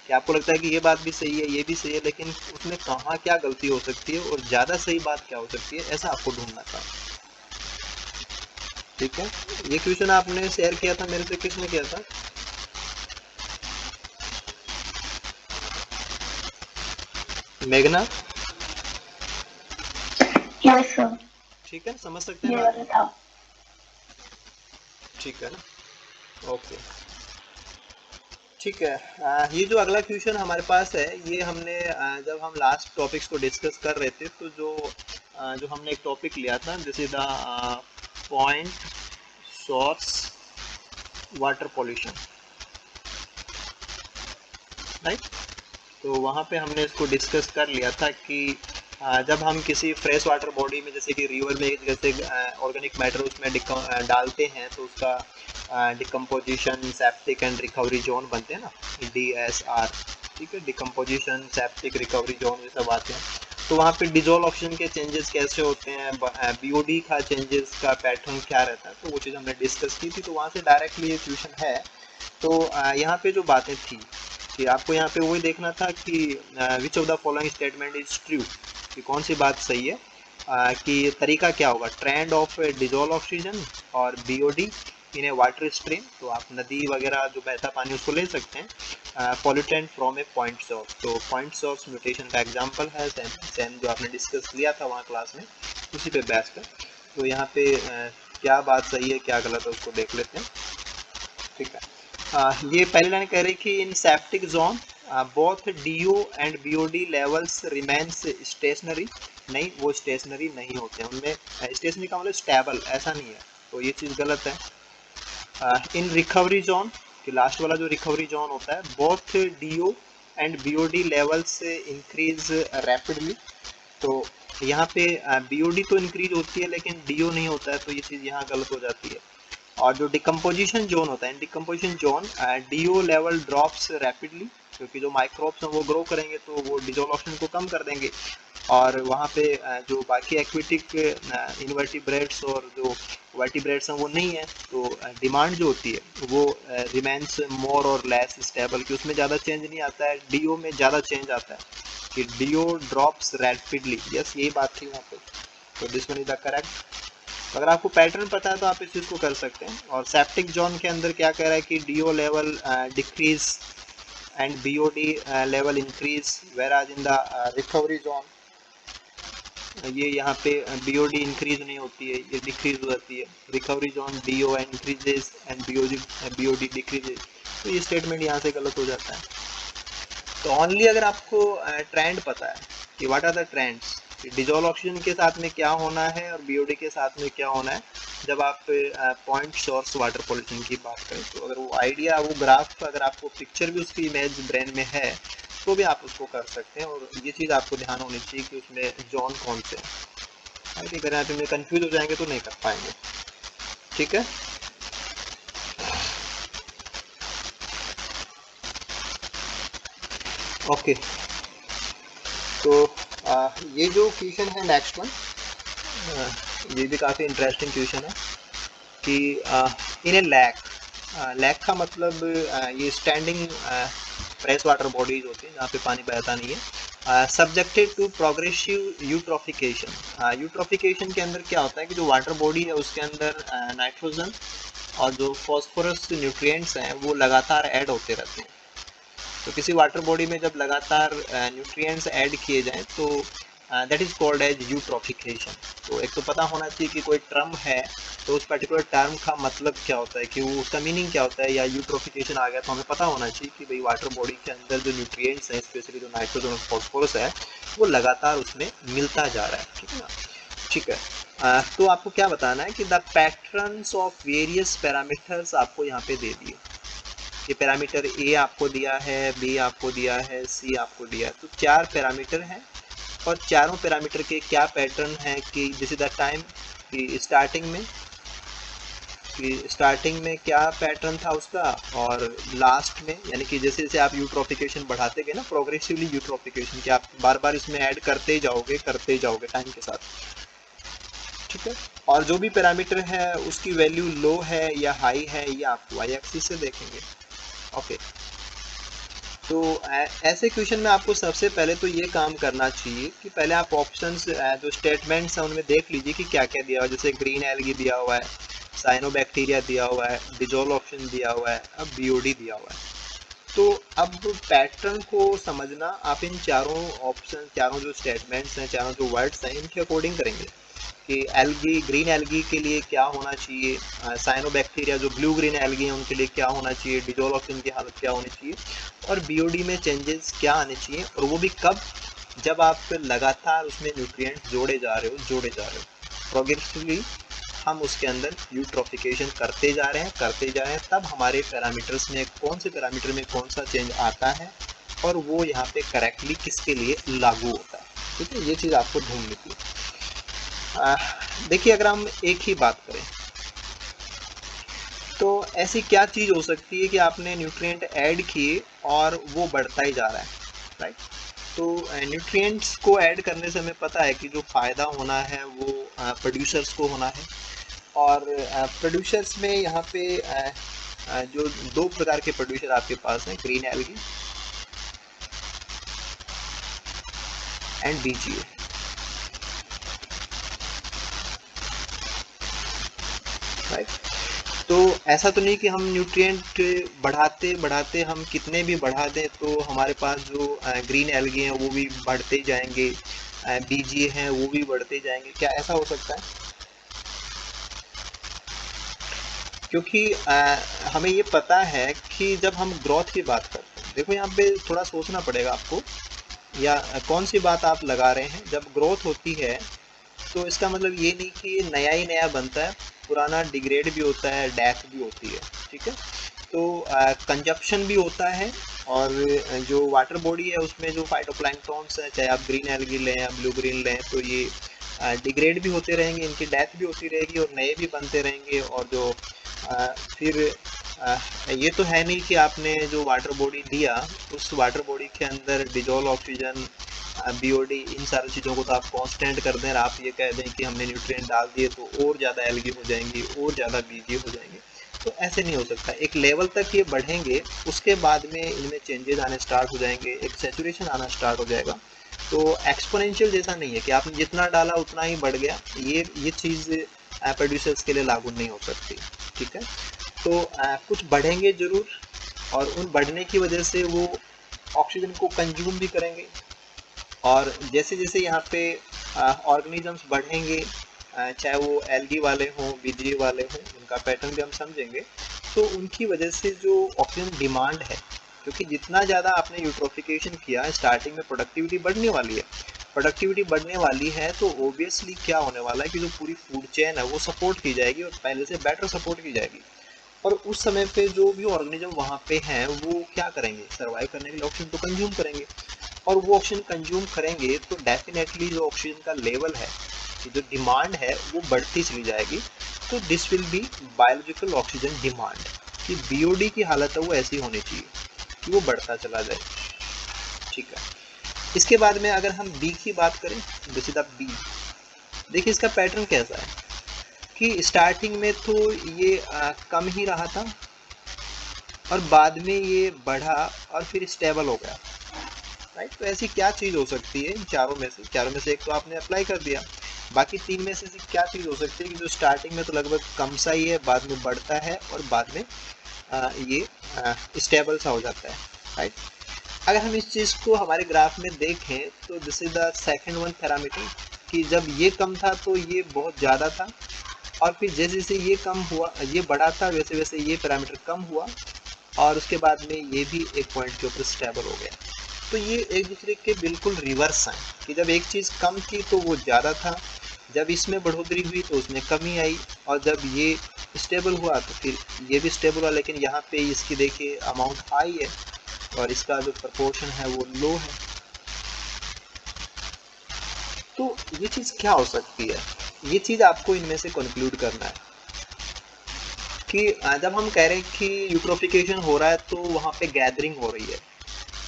कि आपको लगता है कि ये बात भी सही है, ये भी सही है, लेकिन उसमें कहाँ क्या गलती हो सकती है और ज़्यादा सही बात क्या हो सकती है, ऐसा आपको ढूंढना था। ठीक है, ये क्वेश्चन आपने शेयर किया था मेरे से, किसने किया था? मेघना? Yes sir. ठीक है, समझ सकते हैं ना? ठीक है ना, ओके ठीक है। ये जो अगला क्वेश्चन हमारे पास है, ये हमने जब हम लास्ट टॉपिक्स को डिस्कस कर रहे थे तो जो हमने एक टॉपिक लिया था, this is the point source water pollution, right. तो वहाँ पे हमने इसको डिस्कस कर लिया था कि जब हम किसी फ्रेश वाटर बॉडी में, जैसे कि रिवर में, जैसे ऑर्गेनिक मैटर उसमें डालते हैं तो उसका decomposition, septic and recovery zone बनते हैं ना, DSR। ठीक है, डिकम्पोजिशन, सेप्टिक, रिकवरी जोन, ये सब आते हैं। तो वहाँ पे डिजोल्व ऑक्सीजन के चेंजेस कैसे होते हैं, BOD का चेंजेस का पैटर्न क्या रहता है, तो वो चीज़ हमने डिस्कस की थी। तो वहाँ से डायरेक्टली ये क्वेश्चन है। तो यहाँ पे जो बातें थी कि आपको यहाँ पे वही देखना था कि which of the following statement is true, कि कौन सी बात सही है, कि तरीका क्या होगा, ट्रेंड ऑफ डिजोल्व ऑक्सीजन और BOD इन ए वाटर स्ट्रीम, तो आप नदी वगैरह जो बहता पानी उसको ले सकते हैं, pollutant from A point source, तो पॉइंट सोर्स म्यूटेशन का एग्जांपल है सेम जो आपने डिस्कस किया था वहाँ क्लास में, उसी पे बेस्ड है। तो यहाँ पे क्या बात सही है क्या गलत है उसको देख लेते हैं। ठीक है, ये पहली लाइन कह रही कि in septic zone both DO and BOD levels remains stationary, नहीं वो स्टेशनरी नहीं होते हैं, उनमें स्टेशनरी का मतलब स्टेबल ऐसा नहीं है, तो ये चीज़ गलत है। इन रिकवरी जोन, कि लास्ट वाला जो रिकवरी जोन होता है, both DO and BOD levels increase rapidly, तो यहाँ पे बीओडी तो इंक्रीज होती है लेकिन डीओ नहीं होता है, तो ये चीज़ यहाँ गलत हो जाती है। और जो डिकम्पोजिशन जोन होता है, decomposition zone DO level drops rapidly, क्योंकि जो माइक्रोब्स हैं वो ग्रो करेंगे तो वो डिसोल्यूशन को कम कर देंगे, और वहाँ पे जो बाकी एक्वेटिक इनवर्टिब्रेट्स और जो वर्टिब्रेट्स हैं वो नहीं है, तो डिमांड जो होती है वो रिमेन्स मोर और लेस स्टेबल, कि उसमें ज़्यादा चेंज नहीं आता है, डीओ में ज़्यादा चेंज आता है, कि डीओ ड्रॉप्स रैपिडली। यस, यही बात थी वहाँ पे, तो this one is the correct. अगर आपको पैटर्न पता है तो आप इस चीज़ को कर सकते हैं। और सेप्टिक जोन के अंदर क्या कह रहा है कि DO level decrease and BOD level increase, whereas in the recovery zone ये यहाँ पे बीओडी इंक्रीज नहीं होती है, ये डिक्रीज हो जाती है। Recovery zone DO increases and BOD decreases, तो ये स्टेटमेंट यहाँ से गलत हो जाता है। तो ओनली अगर आपको ट्रेंड पता है कि what are the trends, dissolved oxygen के साथ में क्या होना है और बीओडी के साथ में क्या होना है, जब आप पॉइंट सोर्स वाटर पॉल्यूशन की बात करें, तो अगर वो आइडिया, वो ग्राफ, अगर आपको पिक्चर भी उसकी इमेज ब्रेन में है तो भी आप उसको कर सकते हैं। और ये चीज़ आपको ध्यान होनी चाहिए कि उसमें जोन कौन से हैं, अगर आप इनमें कंफ्यूज हो जाएंगे तो नहीं कर पाएंगे। ठीक है, ओके। तो ये जो क्वेश्चन है नेक्स्ट वन, ये भी काफ़ी इंटरेस्टिंग क्वेश्चन है कि इन ए लैक, लैक का मतलब ये स्टैंडिंग फ्रेश वाटर बॉडीज होती है जहाँ पे पानी बहता नहीं है, subjected to progressive eutrophication. Eutrophication के अंदर क्या होता है कि जो वाटर बॉडी है उसके अंदर नाइट्रोजन और जो फॉस्फोरस न्यूट्रिएंट्स हैं वो लगातार ऐड होते रहते हैं। तो किसी वाटर बॉडी में जब लगातार न्यूट्रिएंट्स ऐड किए जाएं तो that is called as eutrophication. तो एक तो पता होना चाहिए कि कोई टर्म है तो उस पर्टिकुलर टर्म का मतलब क्या होता है, कि वो उसका मीनिंग क्या होता है, या यूट्रोफिकेशन आ गया तो हमें पता होना चाहिए कि भाई वाटर बॉडी के अंदर जो न्यूट्रिएंट्स हैं, स्पेशली जो नाइट्रोजन और फॉस्फोरस है, वो लगातार उसमें मिलता जा रहा है। ठीक है ना, ठीक है। तो आपको क्या बताना है कि the patterns of various parameters आपको यहाँ पे दे दिए, कि पैरामीटर ए आपको दिया है, बी आपको दिया है, सी आपको दिया है, तो 4 पैरामीटर हैं और चारों पैरामीटर के क्या पैटर्न है, कि दिस इज द टाइम, कि स्टार्टिंग में क्या पैटर्न था उसका, और लास्ट में, यानी कि जैसे जैसे आप यूट्रोफिकेशन बढ़ाते गए ना, प्रोग्रेसिवली यूट्रोफिकेशन, कि आप बार बार इसमें ऐड करते ही जाओगे टाइम के साथ। ठीक है, और जो भी पैरामीटर है उसकी वैल्यू लो है या हाई है, ये आप वाई एक्सिस से देखेंगे। ओके, तो ऐसे क्वेश्चन में आपको सबसे पहले तो ये काम करना चाहिए कि पहले आप ऑप्शंस, जो स्टेटमेंट्स हैं उनमें देख लीजिए कि क्या क्या दिया हुआ है। जैसे ग्रीन एल्गी दिया हुआ है, साइनोबैक्टीरिया दिया हुआ है, डिजोल्व ऑप्शन दिया हुआ है, अब बीओडी दिया हुआ है। तो अब पैटर्न को समझना आप इन चारों ऑप्शन, चारों जो स्टेटमेंट्स हैं, चारों जो वर्ड्स हैं, इनके अकॉर्डिंग करेंगे कि एल्गी, ग्रीन एल्गी के लिए क्या होना चाहिए, साइनोबैक्टीरिया जो ब्लू ग्रीन एल्गी हैं उनके लिए क्या होना चाहिए, डिजोल्व ऑक्सीजन की हालत क्या होनी चाहिए, और बीओडी में चेंजेस क्या आने चाहिए, और वो भी कब, जब आप लगातार उसमें न्यूट्रिएंट्स जोड़े जा रहे हो प्रोग्रेसिवली हम उसके अंदर यूट्रोफिकेशन करते जा रहे हैं, तब हमारे पैरामीटर्स में कौन से पैरामीटर में कौन सा चेंज आता है और वो यहाँ पे करेक्टली किसके लिए लागू होता है। ठीक है, ये चीज़ आपको ढूंढनी थी। देखिए, अगर हम एक ही बात करें तो ऐसी क्या चीज़ हो सकती है कि आपने न्यूट्रिएंट ऐड किए और वो बढ़ता ही जा रहा है, राइट। तो न्यूट्रिएंट्स को ऐड करने से हमें पता है कि जो फ़ायदा होना है वो प्रोड्यूसर्स को होना है, और प्रोड्यूसर्स में यहाँ पे जो 2 प्रकार के प्रोड्यूसर आपके पास हैं, green algae and BGA, right. तो ऐसा तो नहीं कि हम न्यूट्रिएंट बढ़ाते बढ़ाते हम कितने भी बढ़ा दें तो हमारे पास जो ग्रीन एल्गी हैं वो भी बढ़ते जाएंगे, बीजीए हैं वो भी बढ़ते जाएंगे, क्या ऐसा हो सकता है? क्योंकि हमें ये पता है कि जब हम ग्रोथ की बात करते हैं देखो यहाँ पे थोड़ा सोचना पड़ेगा आपको, या कौन सी बात आप लगा रहे हैं। जब ग्रोथ होती है तो इसका मतलब ये नहीं कि नया ही नया बनता है, पुराना डिग्रेड भी होता है, डेथ भी होती है, ठीक है। तो कंजप्शन भी होता है, और जो वाटर बॉडी है उसमें जो फाइटोप्लैंक्टन्स है, चाहे आप ग्रीन एल्गी लें या ब्लू ग्रीन लें, तो ये डिग्रेड भी होते रहेंगे, इनकी डेथ भी होती रहेगी और नए भी बनते रहेंगे। और जो फिर ये तो है नहीं कि आपने जो वाटर बॉडी दिया उस वाटर बॉडी के अंदर डिजोल्व ऑक्सीजन, बीओडी, इन सारी चीज़ों को तो आप कांस्टेंट कर दें और आप ये कह दें कि हमने न्यूट्रिएंट डाल दिए तो और ज़्यादा एल्गी हो जाएंगी, और ज़्यादा बीजी हो जाएंगे। तो ऐसे नहीं हो सकता। एक लेवल तक ये बढ़ेंगे, उसके बाद में इनमें चेंजेस आने स्टार्ट हो जाएंगे, एक सैचुरेशन आना स्टार्ट हो जाएगा। तो एक्सपोनेंशियल जैसा नहीं है कि आपने जितना डाला उतना ही बढ़ गया, ये चीज़ प्रोड्यूसर्स के लिए लागू नहीं हो सकती, ठीक है। तो कुछ बढ़ेंगे ज़रूर, और उन बढ़ने की वजह से वो ऑक्सीजन को कंज्यूम भी करेंगे, और जैसे जैसे यहाँ पे ऑर्गेनिजम्स बढ़ेंगे, चाहे वो एल्गी वाले हों, बीजीए वाले हों, उनका पैटर्न भी हम समझेंगे, तो उनकी वजह से जो ऑक्सीजन डिमांड है, क्योंकि जितना ज़्यादा आपने यूट्रोफिकेशन किया स्टार्टिंग में, प्रोडक्टिविटी बढ़ने वाली है। प्रोडक्टिविटी बढ़ने वाली है तो ओबियसली क्या होने वाला है कि जो पूरी फूड चेन है वो सपोर्ट की जाएगी, और पहले से बेटर सपोर्ट की जाएगी। और उस समय पे जो भी ऑर्गेनिज्म वहाँ पे हैं वो क्या करेंगे, सर्वाइव करने के लिए ऑक्सीजन तो कंज्यूम करेंगे, और वो ऑक्सीजन कंज्यूम करेंगे तो डेफिनेटली जो ऑक्सीजन का लेवल है, जो डिमांड है वो बढ़ती चली जाएगी। तो this will B biological oxygen demand, कि बीओडी की हालत है वो ऐसी होनी चाहिए कि वो बढ़ता चला जाए, ठीक है। इसके बाद में अगर हम बी की बात करें, दिस इज द बी। देखिए इसका पैटर्न कैसा है कि स्टार्टिंग में तो ये कम ही रहा था, और बाद में ये बढ़ा और फिर स्टेबल हो गया, राइट। तो ऐसी क्या चीज़ हो सकती है इन चारों में से एक तो आपने अप्लाई कर दिया, बाकी तीन में से क्या चीज़ हो सकती है कि जो स्टार्टिंग में तो लगभग कम सा ही है, बाद में बढ़ता है, और बाद में ये स्टेबल सा हो जाता है, राइट। अगर हम इस चीज़ को हमारे ग्राफ में देखें तो this is the second one parameter, कि जब ये कम था तो ये बहुत ज़्यादा था, और फिर जैसे जैसे ये कम हुआ, ये बढ़ा था, वैसे वैसे ये पैरामीटर कम हुआ, और उसके बाद में ये भी एक पॉइंट के ऊपर स्टेबल हो गया। तो ये एक दूसरे के बिल्कुल रिवर्स हैं, कि जब एक चीज़ कम थी तो वो ज़्यादा था, जब इसमें बढ़ोतरी हुई तो उसमें कमी आई, और जब ये स्टेबल हुआ तो फिर ये भी स्टेबल हुआ। लेकिन यहाँ पे इसकी देखिए अमाउंट हाई है, और इसका जो प्रपोर्शन है वो लो है। तो ये चीज़ क्या हो सकती है, ये चीज़ आपको इनमें से कंक्लूड करना है कि जब हम कह रहे हैं कि यूट्रोफिकेशन हो रहा है तो वहाँ पे गैदरिंग हो रही है,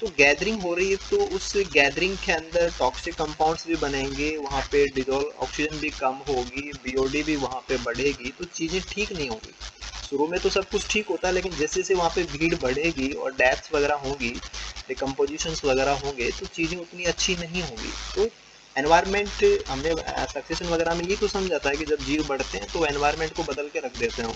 तो गैदरिंग हो रही है तो उस गैदरिंग के अंदर टॉक्सिक कंपाउंड्स भी बनेंगे, वहाँ पे डिजोल्व ऑक्सीजन भी कम होगी, बीओडी भी वहाँ पे बढ़ेगी, तो चीज़ें ठीक नहीं होगी। शुरू में तो सब कुछ ठीक होता है, लेकिन जैसे जैसे वहाँ पे भीड़ बढ़ेगी और डेथ्स वगैरह होंगी, डिकम्पोजिशंस वगैरह होंगे, तो चीज़ें उतनी अच्छी नहीं होंगी। तो एनवायरनमेंट, हमने सक्सेशन वगैरह में ये तो समझा था कि जब जीव बढ़ते हैं तो एनवायरनमेंट को बदल के रख देते हैं,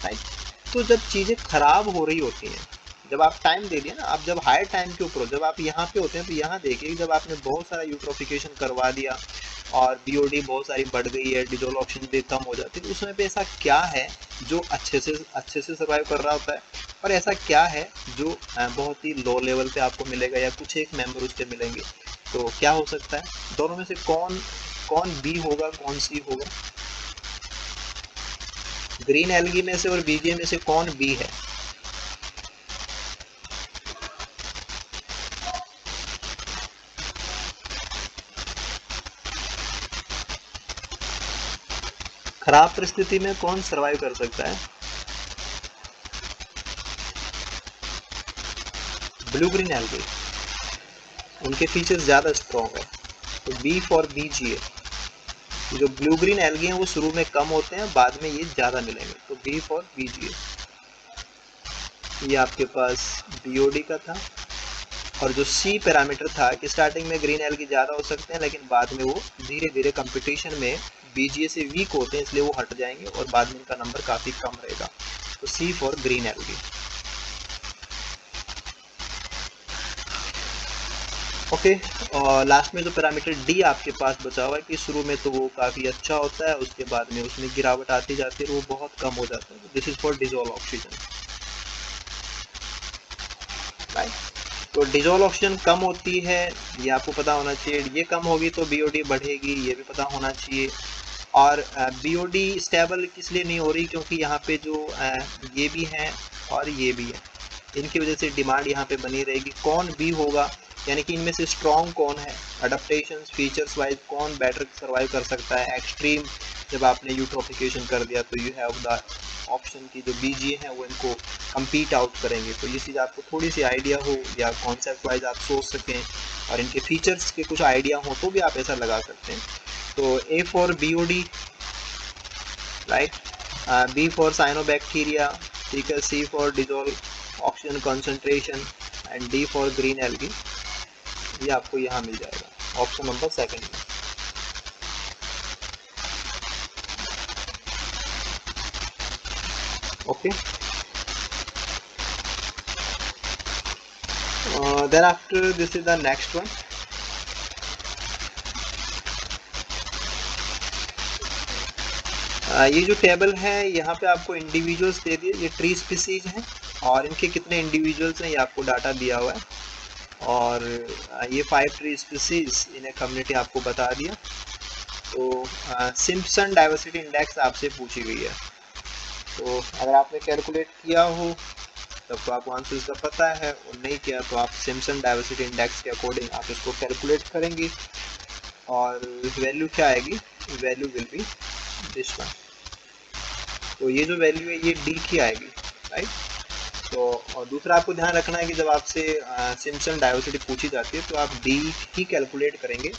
राइट। तो जब चीज़ें खराब हो रही होती हैं, जब आप टाइम दे दिए ना, आप जब हायर टाइम के ऊपर हो, जब आप यहाँ पे होते हैं, तो यहाँ देखिए जब आपने बहुत सारा यूट्रोफिकेशन करवा दिया और बीओडी बहुत सारी बढ़ गई है, डिजोल्व ऑक्सीजन भी कम हो जाती है, तो उस समय पे ऐसा क्या है जो अच्छे से सर्वाइव कर रहा होता है, और ऐसा क्या है जो बहुत ही लो लेवल पे आपको मिलेगा, या कुछ एक मेंबर उससे मिलेंगे। तो क्या हो सकता है, दोनों में से कौन कौन बी होगा, कौन सी होगा? ग्रीन एल्गी में से और बीजीए में से कौन बी है? खराब परिस्थिति में कौन सरवाइव कर सकता है? ब्लू ग्रीन एल्गी, उनके फीचर्स ज़्यादा स्ट्रॉन्ग है, तो बी फॉर बीजीए। जो ब्लू ग्रीन एल्गी हैं वो शुरू में कम होते हैं, बाद में ये ज़्यादा मिलेंगे, तो बी फॉर बीजीए। ये आपके पास बीओडी का था, और जो सी पैरामीटर था कि स्टार्टिंग में ग्रीन एल्गी ज़्यादा हो सकते हैं, लेकिन बाद में वो धीरे धीरे कंपटीशन में बीजीए से वीक होते हैं, इसलिए वो हट जाएंगे और बाद में इनका नंबर काफ़ी कम रहेगा। तो सी फॉर ग्रीन एल्गी। ओके, और लास्ट में जो पैरामीटर डी आपके पास बचा हुआ है कि शुरू में तो वो काफ़ी अच्छा होता है, उसके बाद में उसमें गिरावट आती जाती है, वो बहुत कम हो जाता है। This is for dissolved oxygen, right. तो डिजोल्व ऑक्सीजन कम होती है, ये आपको पता होना चाहिए। ये कम होगी तो बीओडी बढ़ेगी, ये भी पता होना चाहिए। और बीओडी स्टेबल किस लिए नहीं हो रही, क्योंकि यहाँ पे जो ये भी है और ये भी है, इनकी वजह से डिमांड यहाँ पे बनी रहेगी। कौन बी होगा, यानी कि इनमें से स्ट्रॉन्ग कौन है, अडेप्टेशन फीचर्स वाइज कौन बेटर सर्वाइव कर सकता है। एक्सट्रीम जब आपने यूट्रोफिकेशन कर दिया तो यू हैव द ऑप्शन की जो बीजीए हैं वो इनको कम्पीट आउट करेंगे। तो ये चीज़ आपको थोड़ी सी आइडिया हो या कॉन्सेप्ट वाइज आप सोच सकें और इनके फीचर्स के कुछ आइडिया हो तो भी आप ऐसा लगा सकते हैं। तो A for BOD, right, B for cyanobacteria, ठीक है, C for dissolved oxygen concentration and D for green algae. ये आपको यहाँ मिल जाएगा ऑप्शन नंबर सेकंड में। Okay, then after this is the next one. ये जो टेबल है यहाँ पे आपको इंडिविजुअल्स दे दिए, ये ट्री स्पीसीज हैं और इनके कितने इंडिविजुअल्स हैं ये आपको डाटा दिया हुआ है। और ये 5 ट्री स्पीसीज इन्हें कम्युनिटी आपको बता दिया। तो सिम्पसन डाइवर्सिटी इंडेक्स आपसे पूछी गई है, तो अगर आपने कैलकुलेट किया हो तब तो आपको आंसर इसका पता है, और नहीं किया तो आप सिम्पसन डाइवर्सिटी इंडेक्स के अकॉर्डिंग आप इसको कैलकुलेट करेंगे और वैल्यू क्या आएगी, value will be this one. तो ये जो वैल्यू है ये डी की आएगी, राइट। तो और दूसरा आपको ध्यान रखना है कि जब आपसे सिम्पसन डाइवर्सिटी पूछी जाती है तो आप डी ही कैलकुलेट करेंगे,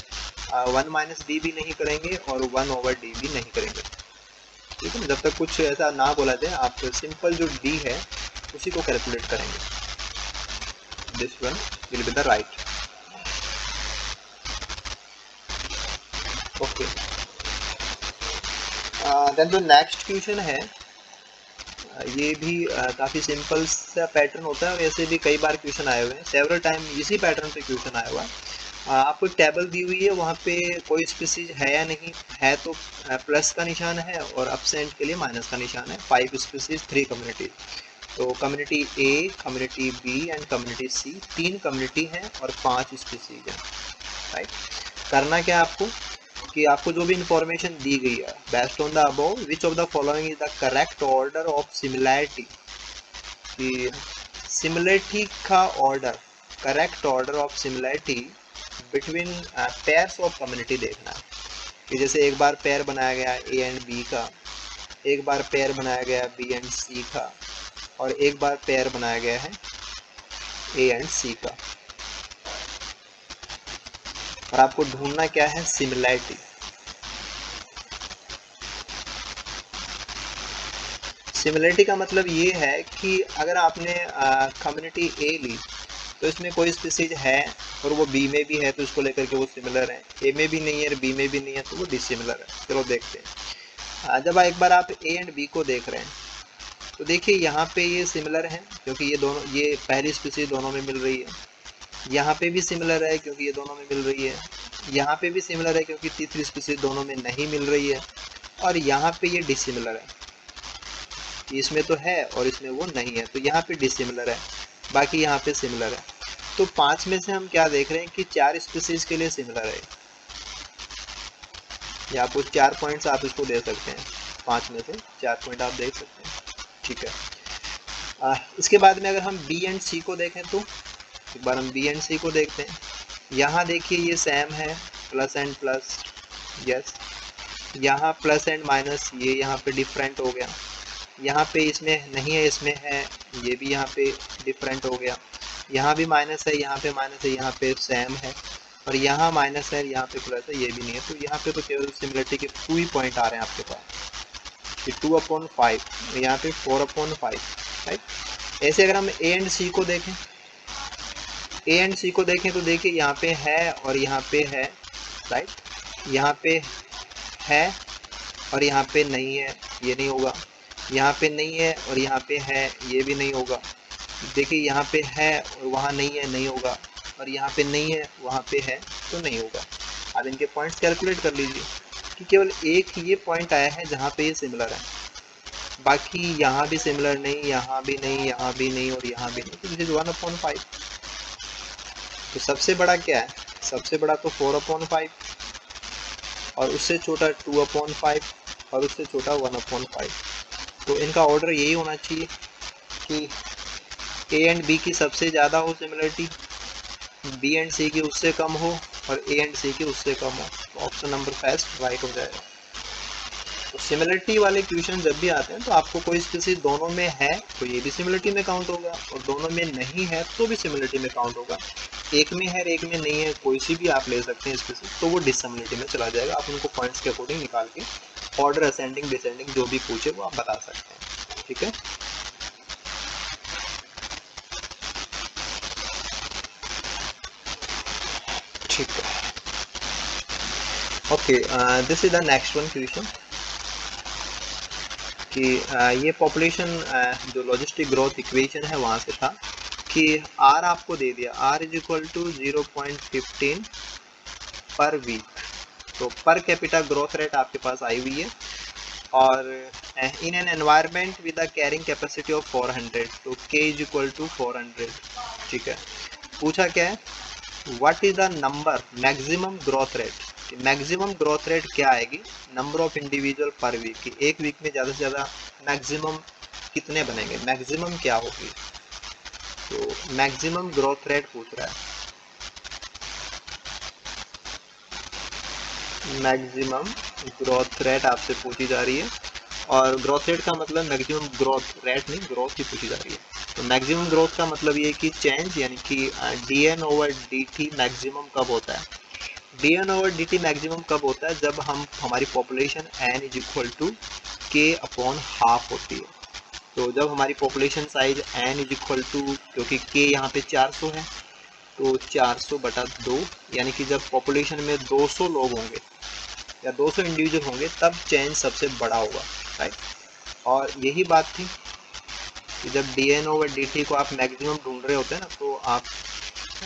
1 माइनस डी भी नहीं करेंगे और 1 ओवर डी भी नहीं करेंगे, ठीक है ना। जब तक कुछ ऐसा ना बोला जाए आप सिंपल जो डी है उसी को कैलकुलेट करेंगे। This one will be the right. Okay, then जो नेक्स्ट क्वेश्चन है ये भी काफ़ी सिंपल सा पैटर्न होता है और ऐसे भी कई बार क्वेश्चन आए हुए हैं, सेवरल टाइम इसी पैटर्न पे क्वेश्चन आया हुआ है। आपको एक टेबल दी हुई है, वहाँ पे कोई स्पीसीज है या नहीं है तो प्लस का निशान है और एब्सेंट के लिए माइनस का निशान है। 5 स्पीसीज 3 कम्युनिटी, तो community A, community B and community C, 3 community हैं और 5 स्पीसीज हैं, राइट। करना क्या आपको कि आपको जो भी इंफॉर्मेशन दी गई है, based on the above which of the following is the correct order of similarity, कि सिमिलरिटी का order, correct order of similarity between pairs of community देखना है। कि जैसे एक बार पेयर बनाया गया ए एंड बी का, एक बार पेयर बनाया गया बी एंड सी का, और एक बार पेयर बनाया गया है ए एंड सी का, और आपको ढूंढना क्या है, सिमिलैरिटी। सिमिलरिटी का मतलब ये है कि अगर आपने कम्युनिटी ए ली तो इसमें कोई स्पीसीज है और वो बी में भी है तो इसको लेकर के वो सिमिलर है, ए में भी नहीं है बी में भी नहीं है तो वो डिसिमिलर है। चलो देखते हैं। जब एक बार आप ए एंड बी को देख रहे हैं तो देखिए यहाँ पे ये सिमिलर है क्योंकि ये दोनों, ये पहली स्पीसीज दोनों में मिल रही है, यहाँ पे भी सिमिलर है क्योंकि ये दोनों में मिल रही है, यहाँ पे भी सिमिलर है क्योंकि तीसरी स्पीसीज दोनों में नहीं मिल रही है, और यहाँ पे ये डिसिमिलर है, इसमें तो है और इसमें वो नहीं है, तो यहाँ पे डिसिमिलर है, बाकी यहाँ पे सिमिलर है। तो 5 में से हम क्या देख रहे हैं कि 4 स्पीसीज के लिए सिमिलर है, या आपको 4 पॉइंट्स आप इसको दे सकते हैं, 5 में से 4 पॉइंट आप देख सकते हैं, ठीक है। इसके बाद में अगर हम बी एंड सी को देखें तो एक बार हम बी एंड सी को देखते हैं। यहाँ देखिए ये सेम है, प्लस एंड प्लस, यस। यहाँ प्लस एंड माइनस, ये यहाँ पे डिफरेंट हो गया, यहाँ पे इसमें नहीं है इसमें है, ये भी यहाँ पे डिफरेंट हो गया, यहाँ भी माइनस है यहाँ पे माइनस है, यहाँ पे सेम है, और यहाँ माइनस है यहाँ पे प्लस है, ये भी नहीं है। तो यहाँ पे तो केवल सिमिलरिटी के 2 ही पॉइंट आ रहे हैं आपके पास, 2/5, यहाँ पे 4/5, राइट। ऐसे अगर हम ए एंड सी को देखें, ए एंड सी को देखें तो देखिए यहाँ पे है और यहाँ पे है, राइट। यहाँ पे है और यहाँ पे नहीं है, ये नहीं होगा। यहाँ पे नहीं है और यहाँ पे है, ये भी नहीं होगा। देखिए यहाँ पे है और वहाँ नहीं है, नहीं होगा, और यहाँ पे नहीं है वहाँ पे है, तो नहीं होगा। अब इनके पॉइंट्स कैलकुलेट कर लीजिए कि केवल एक ये पॉइंट आया है जहाँ पे ये सिमिलर है, बाकी यहाँ भी सिमिलर नहीं, यहाँ भी नहीं, यहाँ भी नहीं और यहाँ भी नहीं, तो दिस इज 1/5। तो सबसे बड़ा क्या है, सबसे बड़ा तो 4/5 और उससे छोटा 2/5 और उससे छोटा 1/5। तो इनका ऑर्डर यही होना चाहिए कि ए एंड बी की सबसे ज़्यादा हो सिमिलरिटी, बी एंड सी की उससे कम हो और ए एंड सी की उससे कम हो। तो ऑप्शन नंबर फर्स्ट राइट हो जाएगा। तो सिमिलरिटी वाले क्वेश्चन जब भी आते हैं तो आपको कोई स्पीसीज दोनों में है तो ये भी सिमिलरिटी में काउंट होगा, और दोनों में नहीं है तो भी सिमिलरिटी में काउंट होगा। एक में है एक में नहीं है, कोई सी भी आप ले सकते हैं स्पीसीज, तो वो डिससिमिलरिटी में चला जाएगा। आप उनको पॉइंट्स के अकॉर्डिंग निकाल के ऑर्डर असेंडिंग डिसेंडिंग जो भी पूछे वो आप बता सकते हैं। ठीक है, ठीक है। Okay, this is the next one question कि ये पॉपुलेशन जो लॉजिस्टिक ग्रोथ इक्वेशन है वहाँ से था कि आर आपको दे दिया, आर इज इक्वल टू 0.15 पर वीक। तो पर कैपिटा ग्रोथ रेट आपके पास आई हुई है, और in an environment with a carrying capacity of 400, तो के इज इक्वल टू 400। ठीक है, पूछा क्या है, what is the number maximum growth rate, maximum growth rate क्या आएगी number of individual per week की, एक वीक में ज़्यादा से ज़्यादा मैक्सिमम कितने बनेंगे, मैक्सिमम क्या होगी। तो मैक्सिमम ग्रोथ रेट पूछ रहा है, मैक्सिमम ग्रोथ रेट आपसे पूछी जा रही है, और ग्रोथ रेट का मतलब मैक्सिमम ग्रोथ रेट नहीं, ग्रोथ ही पूछी जा रही है। तो मैक्सिमम ग्रोथ का मतलब ये कि चेंज, यानी कि D N over D T maximum कब होता है। D N over D T maximum कब होता है, जब हमारी population N is equal to K upon half होती है। तो जब हमारी population size N is equal to, क्योंकि के यहाँ पे 400 है, तो 400/2, यानी कि जब पॉपुलेशन में 200 लोग होंगे या 200 इंडिविजुअल होंगे तब चेंज सबसे बड़ा होगा, राइट। और यही बात थी कि जब D N over D T को आप मैक्सिमम ढूंढ रहे होते हैं ना, तो आप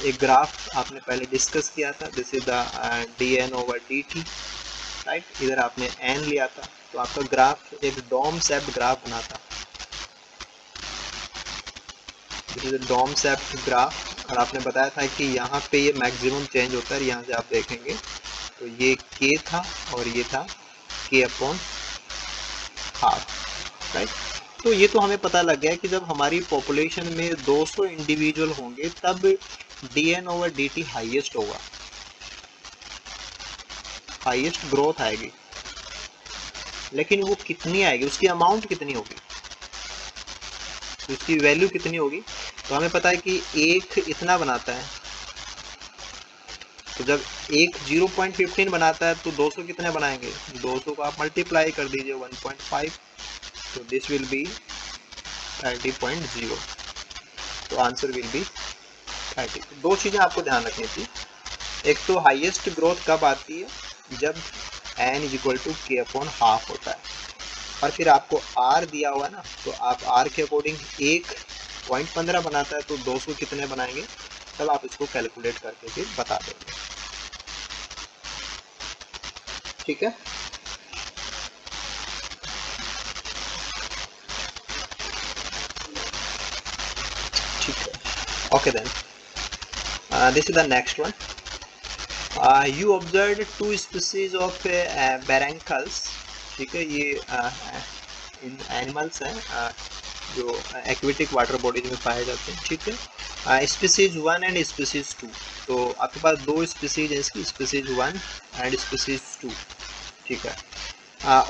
एक ग्राफ आपने पहले डिस्कस किया था, this is the D N over D T, right. इधर आपने एन लिया था, तो आपका ग्राफ एक डॉम सेप्ट ग्राफ बना था, दिस इज डॉम सेप्ट ग्राफ, और आपने बताया था कि यहाँ पे ये मैक्सिमम चेंज होता है। यहाँ से आप देखेंगे तो ये के था और ये था के अपॉन हाफ, राइट। तो ये तो हमें पता लग गया कि जब हमारी पॉपुलेशन में 200 इंडिविजुअल होंगे तब D N over D T highest होगा, हाइएस्ट ग्रोथ आएगी। लेकिन वो कितनी आएगी, उसकी अमाउंट कितनी होगी, तो उसकी वैल्यू कितनी होगी। तो हमें पता है कि एक इतना बनाता है, तो जब एक 0.15 बनाता है तो 200 कितने बनाएंगे, 200 को आप मल्टीप्लाई कर दीजिए 1.5, तो दिस विल बी 30.0, तो आंसर विल बी 30। दो चीज़ें आपको ध्यान रखनी थी, एक तो हाईएस्ट ग्रोथ कब आती है जब n is equal to K upon half होता है, और फिर आपको r दिया हुआ है ना, तो आप r के अकॉर्डिंग 1.15 बनाता है तो 200 कितने बनाएंगे, तब आप इसको कैलकुलेट करके फिर बता देंगे। ठीक है, ठीक है, okay then this is the next one. You observed two species of barnacle, ठीक है, ये इन एनिमल्स हैं जो एक्वेटिक वाटर बॉडीज में पाए जाते हैं। ठीक है, स्पीसीज 1 एंड स्पीसीज 2, तो आपके पास दो स्पीसीज हैं इसकी, स्पीसीज 1 एंड स्पीसीज 2। ठीक है,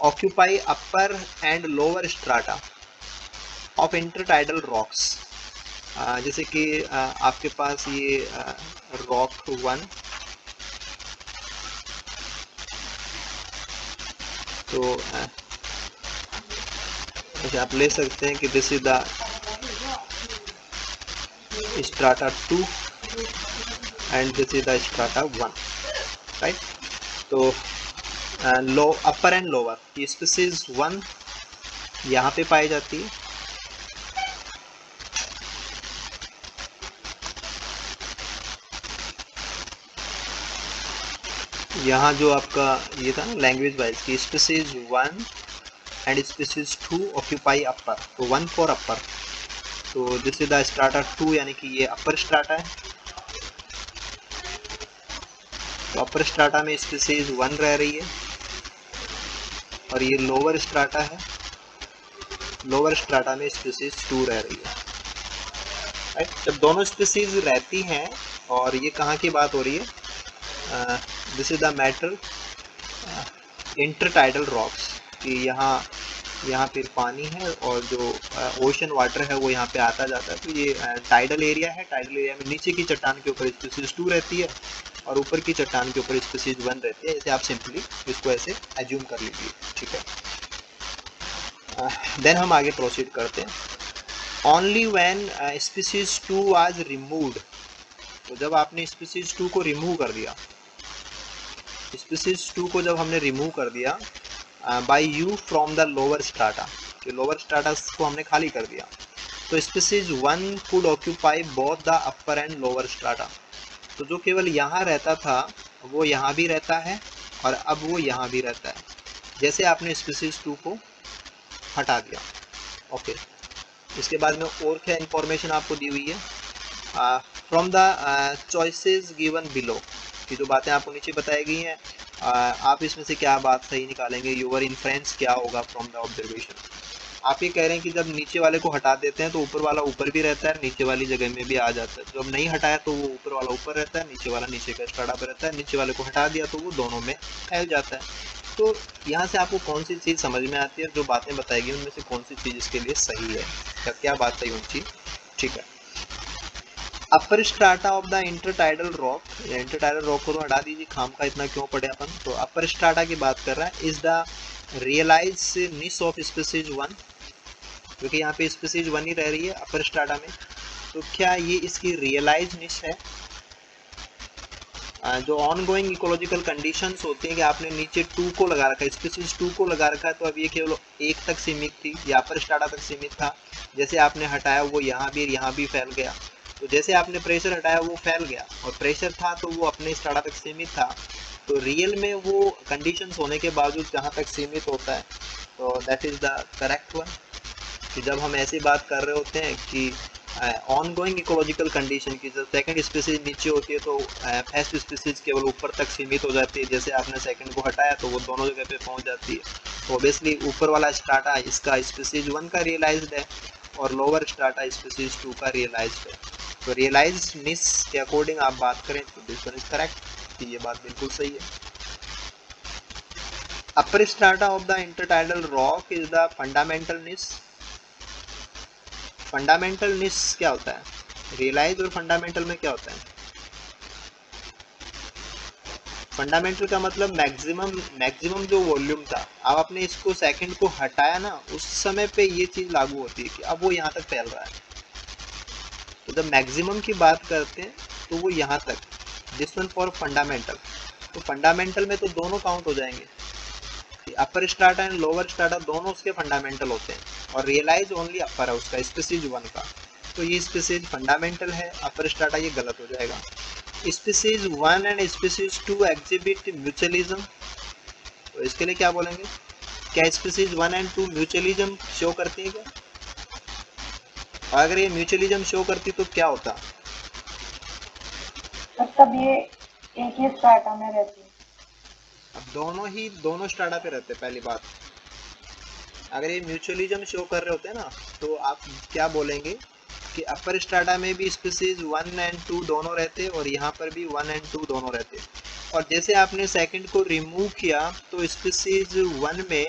occupy upper and lower strata of intertidal rocks, जैसे कि आपके पास ये रॉक 1, तो अच्छा आप ले सकते हैं कि this is the strata 2 and this is the strata 1, right. तो लो अपर एंड लोअर की स्पीसीज 1 यहाँ पे पाई जाती है, यहाँ जो आपका ये था ना लैंग्वेज वाइज की स्पीसीज 1 एंड स्पीसीज 2 ऑक्यूपाई अपर, तो 1 फॉर अपर, तो दिस इज द स्ट्राटा 2, यानी कि ये अपर स्ट्राटा है, तो अपर स्ट्राटा में स्पीसीज 1 रह रही है और ये लोअर स्ट्राटा है, लोअर स्ट्राटा में स्पीसीज 2 रह रही है। राइट, जब दोनों स्पीसीज रहती हैं और ये कहाँ की बात हो रही है, this is the matter intertidal rocks, कि यहाँ फिर पानी है और जो ओशन वाटर है वो यहाँ पे आता जाता है। तो ये टाइडल एरिया है, टाइडल एरिया में नीचे की चट्टान के ऊपर स्पीसीज 2 रहती है और ऊपर की चट्टान के ऊपर स्पीसीज 1 रहती है। ऐसे आप सिंपली इसको ऐसे एज्यूम कर लीजिए, ठीक है। देन हम आगे प्रोसीड करते हैं। Only when species 2 was removed, तो जब आपने स्पीसीज 2 को रिमूव कर दिया, स्पीसीज 2 को जब हमने रिमूव कर दिया by you from the lower strata, कि लोअर स्ट्राटा को हमने खाली कर दिया, तो species 1 could occupy both the upper and lower strata. तो जो केवल यहाँ रहता था वो यहाँ भी रहता है और अब वो यहाँ भी रहता है, जैसे आपने स्पीसीज 2 को हटा दिया। ओके, इसके बाद में और क्या इंफॉर्मेशन आपको दी हुई है, from the choices given below, की जो बातें आपको नीचे बताई गई हैं, आप इसमें से क्या बात सही निकालेंगे, योर इन्फ्रेंस क्या होगा फ्रॉम द ऑब्जर्वेशन। आप ये कह रहे हैं कि जब नीचे वाले को हटा देते हैं तो ऊपर वाला ऊपर भी रहता है, नीचे वाली जगह में भी आ जाता है। जब नहीं हटाया तो वो ऊपर वाला ऊपर रहता है, नीचे वाला नीचे का स्ट्राटा पर रहता है, नीचे वाले को हटा दिया तो वो दोनों में फैल जाता है। तो यहाँ से आपको कौन सी चीज़ समझ में आती है, जो बातें बताई गई उनमें से कौन सी चीज़ इसके लिए सही है, क्या बात सही होनी, ठीक है। Upper strata of the intertidal rock, intertidal rock को तो हटा दीजिए, खाम का इतना क्यों पढ़े अपन। तो अपर स्ट्राटा की बात कर रहा है, इज द रियलाइज निस ऑफ स्पीसीज 1, क्योंकि यहाँ पे स्पीसीज 1 ही रह रही है अपर स्ट्राटा में। तो क्या ये इसकी रियलाइज निश है। जो ऑन गोइंग इकोलॉजिकल कंडीशंस होती हैं कि आपने नीचे 2 को लगा रखा है, स्पीसीज 2 को लगा रखा है, तो अब ये केवल 1 तक सीमित थी या अपर स्ट्राटा तक सीमित था, जैसे आपने हटाया वो यहाँ भी फैल गया। तो जैसे आपने प्रेशर हटाया वो फैल गया, और प्रेशर था तो वो अपने स्ट्राटा तक सीमित था। तो रियल में वो कंडीशंस होने के बावजूद जहाँ तक सीमित होता है, तो that is the correct one. कि जब हम ऐसी बात कर रहे होते हैं कि ऑन गोइंग इकोलॉजिकल कंडीशन की, जब सेकंड स्पीसीज नीचे होती है तो फर्स्ट स्पीसीज केवल ऊपर तक सीमित हो जाती है, जैसे आपने सेकंड को हटाया तो वो दोनों जगह पे पहुंच जाती है। तो ऑब्वियसली ऊपर वाला स्ट्राटा इसका स्पीसीज 1 का रियलाइज्ड है और लोअर स्ट्राटा स्पीसीज 2 का रियलाइज्ड है। तो रियलाइज्ड निस के अकॉर्डिंग आप बात करें तो दिस वन इज करेक्ट, कि ये बात बिल्कुल सही है। Upper strata of the intertidal rock is the fundamental niche. Fundamental niche क्या होता है, रियलाइज और फंडामेंटल में क्या होता है। फंडामेंटल का मतलब मैक्सिमम जो वॉल्यूम था, अब आपने इसको सेकंड को हटाया ना, उस समय पे ये चीज लागू होती है कि अब वो यहाँ तक फैल रहा है। तो जब मैक्सिमम की बात करते हैं तो वो यहाँ तक, दिस वन फॉर फंडामेंटल। तो फंडामेंटल में तो दोनों काउंट हो जाएंगे, अपर स्ट्राटा एंड लोअर स्ट्राटा दोनों उसके फंडामेंटल होते हैं, और रियलाइज ओनली अपर है उसका, स्पीसीज 1 का। तो ये स्पीसीज फंडामेंटल है, अपर स्ट्राटा, ये गलत हो जाएगा। Species 1 and species 2 exhibit mutualism, तो इसके लिए क्या बोलेंगे, क्या स्पीसीज 1 एंड 2 म्यूचुअलिज्म शो करती है क्या। और अगर ये म्यूचुअलिज्म शो करती तो क्या होता, मतलब ये एक ही स्ट्राटा में रहती है। अब दोनों स्ट्राटा पे रहते हैं। पहली बात, अगर ये म्यूचुअलिज्म शो कर रहे होते हैं ना, तो आप क्या बोलेंगे कि अपर स्ट्राटा में भी स्पीसीज 1 एंड 2 दोनों रहते और यहाँ पर भी 1 एंड 2 दोनों रहते, और जैसे आपने सेकंड को रिमूव किया तो स्पीसीज 1 में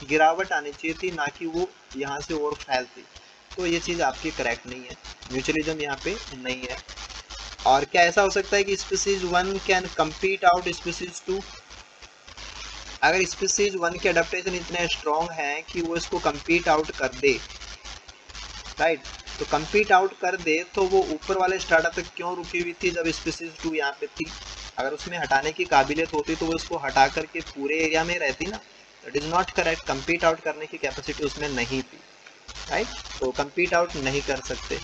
गिरावट आनी चाहिए थी, ना कि वो यहाँ से और फैलती। तो ये चीज़ आपकी करेक्ट नहीं है, म्यूचुअलिज्म यहाँ पे नहीं है। और क्या ऐसा हो सकता है कि species 1 can compete out species 2, अगर स्पीसीज 1 के अडेप्टेशन इतने स्ट्रॉन्ग हैं कि वो इसको कम्पीट आउट कर दे, राइट, तो कम्पीट आउट कर दे तो वो ऊपर वाले स्ट्राटा तक क्यों रुकी हुई थी जब स्पीसीज 2 यहाँ पे थी। अगर उसमें हटाने की काबिलियत होती तो वो इसको हटा करके पूरे एरिया में रहती ना। That is not correct, compete out करने की कैपेसिटी उसमें नहीं थी, राइट। तो कम्पीट आउट नहीं कर सकते,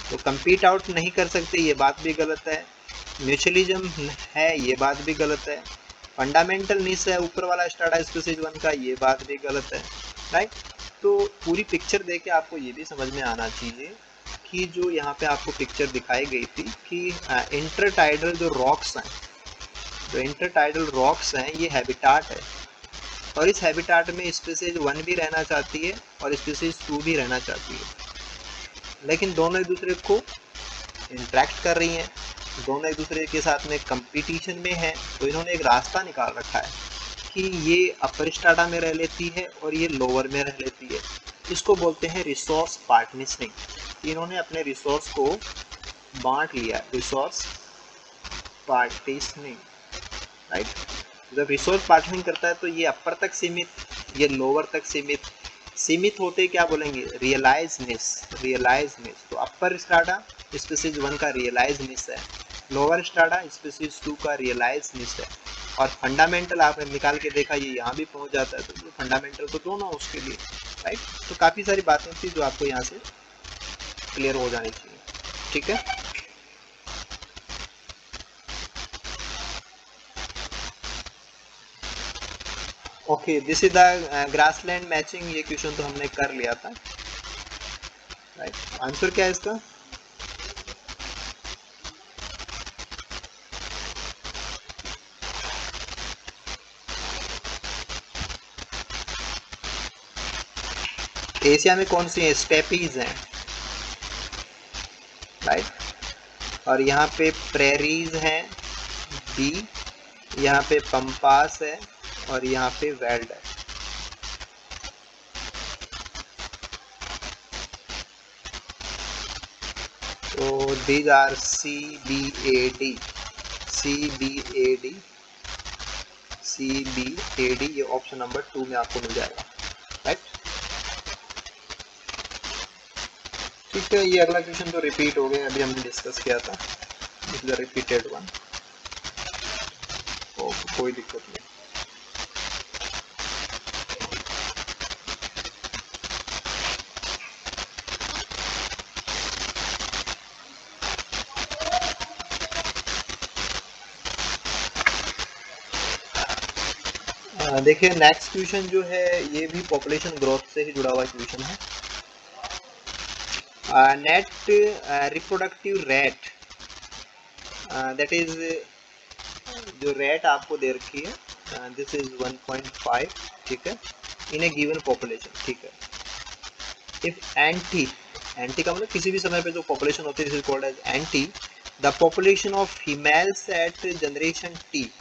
तो कम्पीट आउट नहीं कर सकते ये बात भी गलत है, म्यूचुअलिज्म है ये बात भी गलत है, फंडामेंटल निस है ऊपर वाला स्ट्राटा स्पीसीज 1 का, ये बात भी गलत है, राइट। तो पूरी पिक्चर देख के आपको ये भी समझ में आना चाहिए कि जो यहाँ पे आपको पिक्चर दिखाई गई थी कि इंटरटाइडल जो रॉक्स हैं जो इंटरटाइडल रॉक्स हैं ये हैबिटाट है, और इस हैबिटाट में स्पीसीज 1 भी रहना चाहती है और स्पीसीज 2 भी रहना चाहती है, लेकिन दोनों एक दूसरे को इंटरेक्ट कर रही हैं, दोनों एक दूसरे के साथ में कंपटीशन में हैं। तो इन्होंने एक रास्ता निकाल रखा है कि ये अपर स्ट्राटा में रह लेती है और ये लोअर में रह लेती है। इसको बोलते हैं रिसोर्स पार्टनरिंग। इन्होंने अपने रिसोर्स को बांट लिया, रिसोर्स पार्टीशनिंग, राइट। जब रिसोर्स पार्टनरिंग करता है तो ये अपर तक सीमित, ये लोअर तक सीमित। सीमित होते क्या बोलेंगे, रियलाइजनेस। तो अपर स्ट्राटा स्पीसीज 1 का रियलाइजनेस है, लोअर स्ट्राटा स्पीसीज 2 का रियलाइजनेस है। और फंडामेंटल आपने निकाल के देखा ये यहाँ भी पहुँच जाता है, तो ये फंडामेंटल तो दोनों उसके लिए, राइट। तो काफ़ी सारी बातें थी जो आपको यहाँ से क्लियर हो जानी चाहिए, ठीक है। Okay, this is the grassland matching. ये क्वेश्चन तो हमने कर लिया था, राइट। आंसर क्या है इसका? एशिया में कौन सी है? स्टेपीज हैं, राइट। और यहाँ पे प्रेरीज हैं, बी। यहाँ पे पंपास है और यहाँ पे वेल्ड है। तो these are CBAD, CBAD, CBAD। ये ऑप्शन नंबर 2 में आपको मिल जाएगा, राइट। ठीक है, ये अगला क्वेश्चन तो रिपीट हो गया, अभी हमने डिस्कस किया था, this is the repeated one. कोई दिक्कत नहीं। देखिए नेक्स्ट क्वेश्चन जो है ये भी पॉपुलेशन ग्रोथ से ही जुड़ा हुआ क्वेश्चन है। Net reproductive rate, that is जो रेट आपको दे रखी है, दिस इज 1.5, ठीक है, इन ए गिवन पॉपुलेशन, ठीक है। इफ एंटी का मतलब किसी भी समय पे जो पॉपुलेशन होती है this is called as N T, the population of females at generation T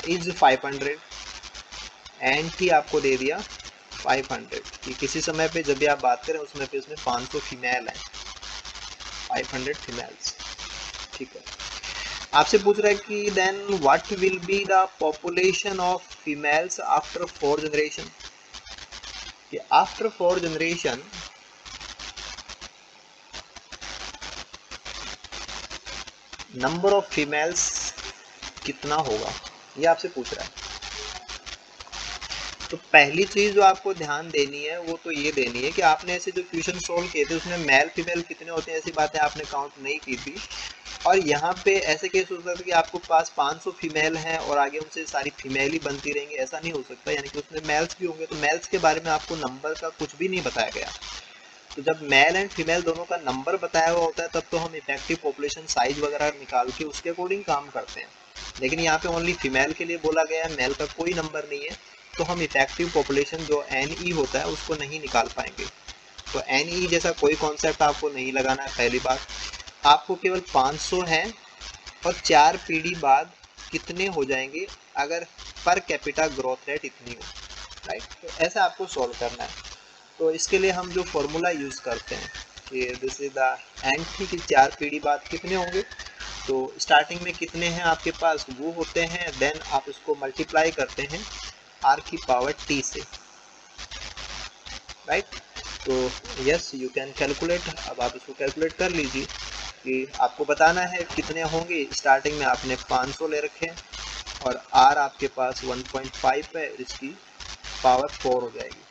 is 500। N T आपको दे दिया 500 कि किसी समय पे जब भी आप बात करें उस समय पे इसमें 500 फीमेल हैं, 500 फीमेल्स, ठीक है। आपसे पूछ रहा है कि then what will be the population of females after 4 generation. कि after 4 generation number of females कितना होगा, ये आपसे पूछ रहा है। तो पहली चीज जो आपको ध्यान देनी है वो तो ये देनी है कि आपने ऐसे जो क्वेश्चन सोल्व किए थे उसमें मेल फीमेल कितने होते हैं ऐसी बातें आपने काउंट नहीं की थी। और यहाँ पे ऐसे केस हो सकता है कि आपको पास 500 फीमेल हैं और आगे उनसे सारी फीमेल ही बनती रहेंगी, ऐसा नहीं हो सकता, यानी कि उसमें मेल्स भी होंगे। तो मेल्स के बारे में आपको नंबर का कुछ भी नहीं बताया गया। तो जब मेल एंड फीमेल दोनों का नंबर बताया हुआ होता है तब तो हम इफेक्टिव पॉपुलेशन साइज वगैरह निकाल के उसके अकॉर्डिंग काम करते हैं, लेकिन यहाँ पे ओनली फीमेल के लिए बोला गया है, मेल का कोई नंबर नहीं है, तो हम इफेक्टिव पॉपुलेशन जो NE होता है उसको नहीं निकाल पाएंगे। तो NE जैसा कोई कॉन्सेप्ट आपको नहीं लगाना है। पहली बात, आपको केवल 500 हैं और 4 पीढ़ी बाद कितने हो जाएंगे अगर पर कैपिटा ग्रोथ रेट इतनी हो, राइट। तो ऐसा आपको सॉल्व करना है। तो इसके लिए हम जो फॉर्मूला यूज़ करते हैं कि दिस इज द एंटी की 4 पीढ़ी बाद कितने होंगे, तो स्टार्टिंग में कितने हैं आपके पास वो होते हैं, देन आप इसको मल्टीप्लाई करते हैं r की पावर t से, राइट। तो यस यू कैन कैलकुलेट। अब आप इसको कैलकुलेट कर लीजिए कि आपको बताना है कितने होंगे। स्टार्टिंग में आपने 500 ले रखे हैं और r आपके पास 1.5 है, इसकी पावर 4 हो जाएगी।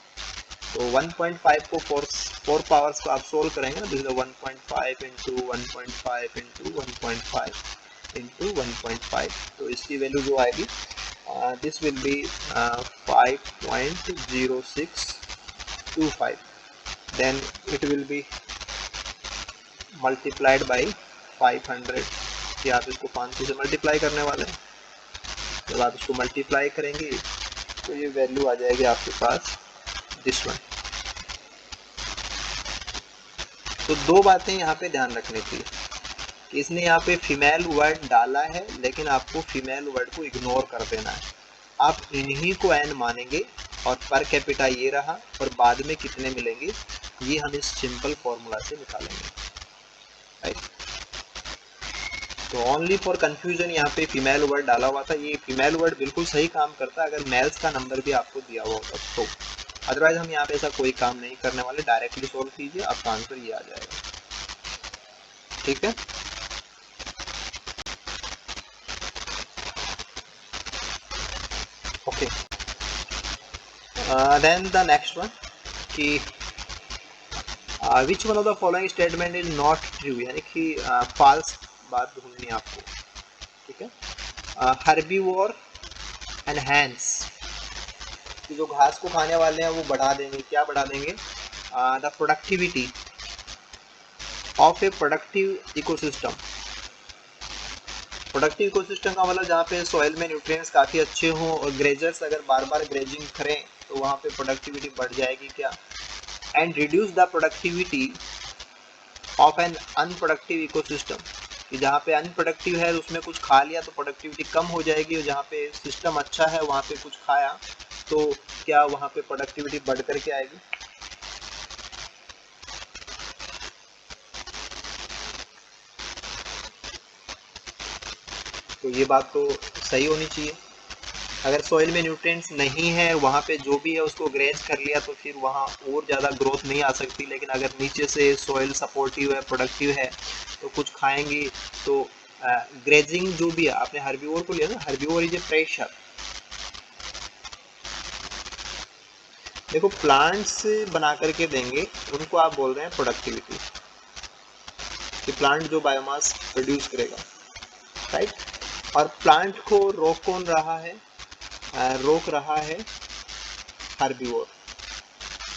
तो 1.5 को 4 पावर्स को आप सोल्व करेंगे ना, this is 1.5 into 1.5 into 1.5 into 1.5, तो इसकी वैल्यू जो आएगी this will be 5.0625, then it will be multiplied by 500 कि आप इसको 500 से मल्टीप्लाई करने वाले हैं, जब आप इसको मल्टीप्लाई करेंगे तो ये वैल्यू आ जाएगी आपके पास दिस वन। तो दो बातें यहाँ पे ध्यान रखनी थी कि इसने यहाँ पे फीमेल वर्ड डाला है, लेकिन आपको फीमेल वर्ड को इग्नोर कर देना है। आप इन्हीं को एन मानेंगे और पर कैपिटा ये रहा और बाद में कितने मिलेंगे ये हम इस सिंपल फॉर्मूला से निकालेंगे, राइट। तो ओनली फॉर कंफ्यूजन यहाँ पे फीमेल वर्ड डाला हुआ था। ये फीमेल वर्ड बिल्कुल सही काम करता है अगर मेल्स का नंबर भी आपको दिया हुआ होता तो, अदरवाइज हम यहाँ पे ऐसा कोई काम नहीं करने वाले। डायरेक्टली सोल्व कीजिए, आपका आंसर ये आ जाएगा, ठीक है। Okay, then the next one कि which one of the following statement is not true, यानी कि फॉल्स बात ढूंढनी है आपको, ठीक है। हर्बीवोर एनहांस, कि जो घास को खाने वाले हैं वो बढ़ा देंगे, क्या बढ़ा देंगे, the productivity of A productive ecosystem. Productive ecosystem का मतलब जहाँ पे सॉइल में न्यूट्रिएंट्स काफ़ी अच्छे हों और ग्रेजर्स अगर बार बार ग्रेजिंग करें तो वहाँ पे प्रोडक्टिविटी बढ़ जाएगी क्या। And reduce the productivity of an unproductive ecosystem, कि जहाँ पे अनप्रोडक्टिव है उसमें कुछ खा लिया तो प्रोडक्टिविटी कम हो जाएगी, और जहाँ पे सिस्टम अच्छा है वहाँ पे कुछ खाया तो क्या वहाँ पे प्रोडक्टिविटी बढ़ करके आएगी। तो ये बात तो सही होनी चाहिए। अगर सॉइल में न्यूट्रिएंट्स नहीं है वहाँ पे जो भी है उसको ग्रेज कर लिया तो फिर वहाँ और ज़्यादा ग्रोथ नहीं आ सकती। लेकिन अगर नीचे से सॉइल सपोर्टिव है, प्रोडक्टिव है तो कुछ खाएंगे तो ग्रेजिंग जो भी है, आपने हर्बीवोर को लिया ना, हर्बीवोर इज ए प्रेशर। देखो प्लांट्स बना करके देंगे उनको आप बोल रहे हैं प्रोडक्टिविटी, कि प्लांट जो बायोमास प्रोड्यूस करेगा, राइट। और प्लांट को रोक कौन रहा है, रोक रहा है हर्बीवोर,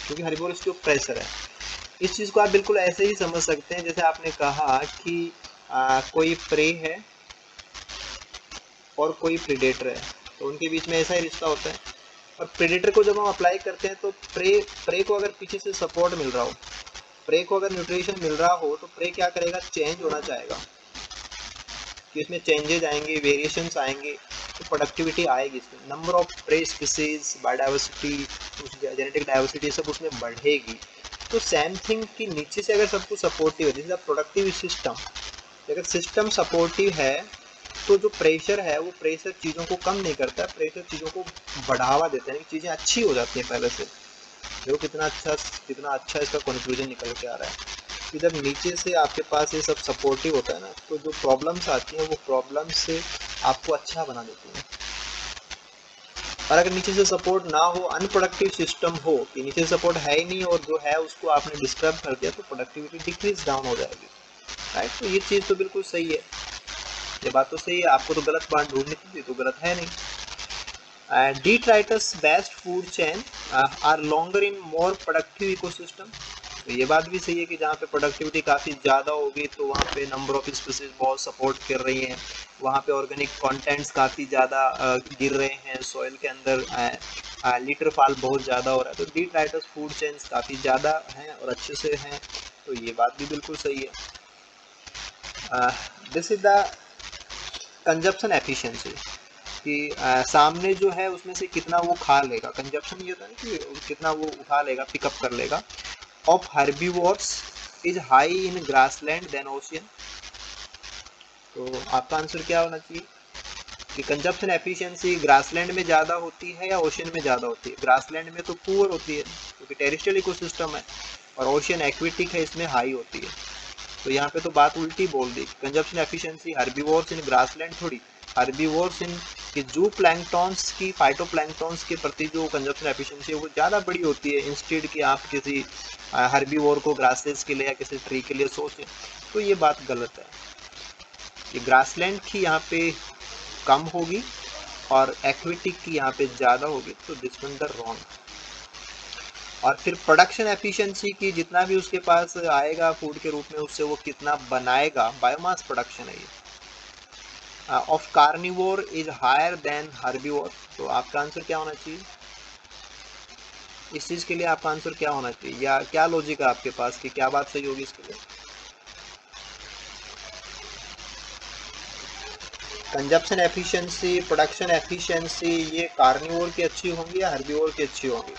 क्योंकि हर्बीवोर इसके ऊपर प्रेशर है। इस चीज़ को आप बिल्कुल ऐसे ही समझ सकते हैं जैसे आपने कहा कि कोई प्रे है और कोई प्रीडेटर है, तो उनके बीच में ऐसा ही रिश्ता होता है। और प्रीडेटर को जब हम अप्लाई करते हैं तो प्रे को अगर पीछे से सपोर्ट मिल रहा हो, प्रे को अगर न्यूट्रिशन मिल रहा हो तो प्रे क्या करेगा, चेंज होना चाहेगा, कि इसमें चेंजेज आएंगे, वेरिएशंस आएंगे तो प्रोडक्टिविटी आएगी इसमें। Number of prey species, biodiversity, genetic diversity सब उसमें बढ़ेगी। तो सेम थिंग कि नीचे से अगर सब कुछ सपोर्टिव है, जैसे प्रोडक्टिव सिस्टम, अगर सिस्टम सपोर्टिव है तो जो प्रेशर है वो प्रेशर चीज़ों को कम नहीं करता, प्रेशर चीज़ों को बढ़ावा देता है, चीज़ें अच्छी हो जाती हैं पहले से। देखो कितना अच्छा इसका कंक्लूजन निकल के आ रहा है कि जब नीचे से आपके पास ये सब सपोर्टिव होता है ना तो जो प्रॉब्लम्स आती हैं वो प्रॉब्लम्स से आपको अच्छा बना देती हैं। और अगर नीचे से सपोर्ट ना हो, अनप्रोडक्टिव सिस्टम हो कि नीचे से सपोर्ट है ही नहीं और जो है उसको आपने डिस्टर्ब कर दिया तो प्रोडक्टिविटी डिक्रीज डाउन हो जाएगी, राइट। तो ये चीज़ तो बिल्कुल सही है, ये बात तो सही है। आपको तो गलत बात ढूंढनी थी, तो गलत है नहीं। Detritus based food chain are longer in more productive ecosystem। तो ये बात भी सही है कि जहाँ पे प्रोडक्टिविटी काफ़ी ज़्यादा होगी तो वहाँ पे नंबर ऑफ स्पीसीज बहुत सपोर्ट कर रही हैं, वहाँ पे ऑर्गेनिक कंटेंट्स काफ़ी ज़्यादा गिर रहे हैं सॉइल के अंदर, लीटर फॉल बहुत ज़्यादा हो रहा है। तो डिट्राइटस फूड चेन्स काफ़ी ज़्यादा हैं और अच्छे से हैं, तो ये बात भी बिल्कुल सही है। This is the consumption efficiency, कि सामने जो है उसमें से कितना वो खा लेगा, कंजप्शन ये होता है कि कितना वो उठा लेगा, पिकअप कर लेगा। Of herbivores is high in grassland than ocean. तो आपका आंसर क्या होना चाहिए कि कंजप्शन एफिशिएंसी ग्रासलैंड में ज़्यादा होती है या ओशियन में ज़्यादा होती है। ग्रासलैंड में तो पुअर होती है क्योंकि टेरिस्ट्रियल इकोसिस्टम है, और ओशियन एक्वेटिक है, इसमें हाई होती है। तो यहाँ पे तो बात उल्टी बोल दी, consumption efficiency herbivores in grassland थोड़ी, हर्बीवोर्स इन कि जू प्लैंक्टॉन्स की, फाइटोप्लैंक्टॉन्स के प्रति जो कंजप्शन एफिशिएंसी है वो ज़्यादा बड़ी होती है, इंस्टेड कि आप किसी हर्बीवोर को ग्रासेस के लिए या किसी ट्री के लिए सोचें। तो ये बात गलत है, कि ग्रासलैंड की यहाँ पे कम होगी और एक्वेटिक की यहाँ पे ज़्यादा होगी, तो दिस वन द रॉन्ग। और फिर प्रोडक्शन एफिशिएंसी की जितना भी उसके पास आएगा फूड के रूप में उससे वो कितना बनाएगा, बायोमास प्रोडक्शन है ये। Of carnivore is higher than herbivore. तो आपका आंसर क्या होना चाहिए? इस चीज़ के लिए आपका आंसर क्या होना चाहिए, या क्या लॉजिक है आपके पास कि क्या बात सही होगी इसके लिए? कंजप्शन एफिशिएंसी, प्रोडक्शन एफिशिएंसी, ये कार्निवोर की अच्छी होंगी या हर्बीवोर की अच्छी होंगी?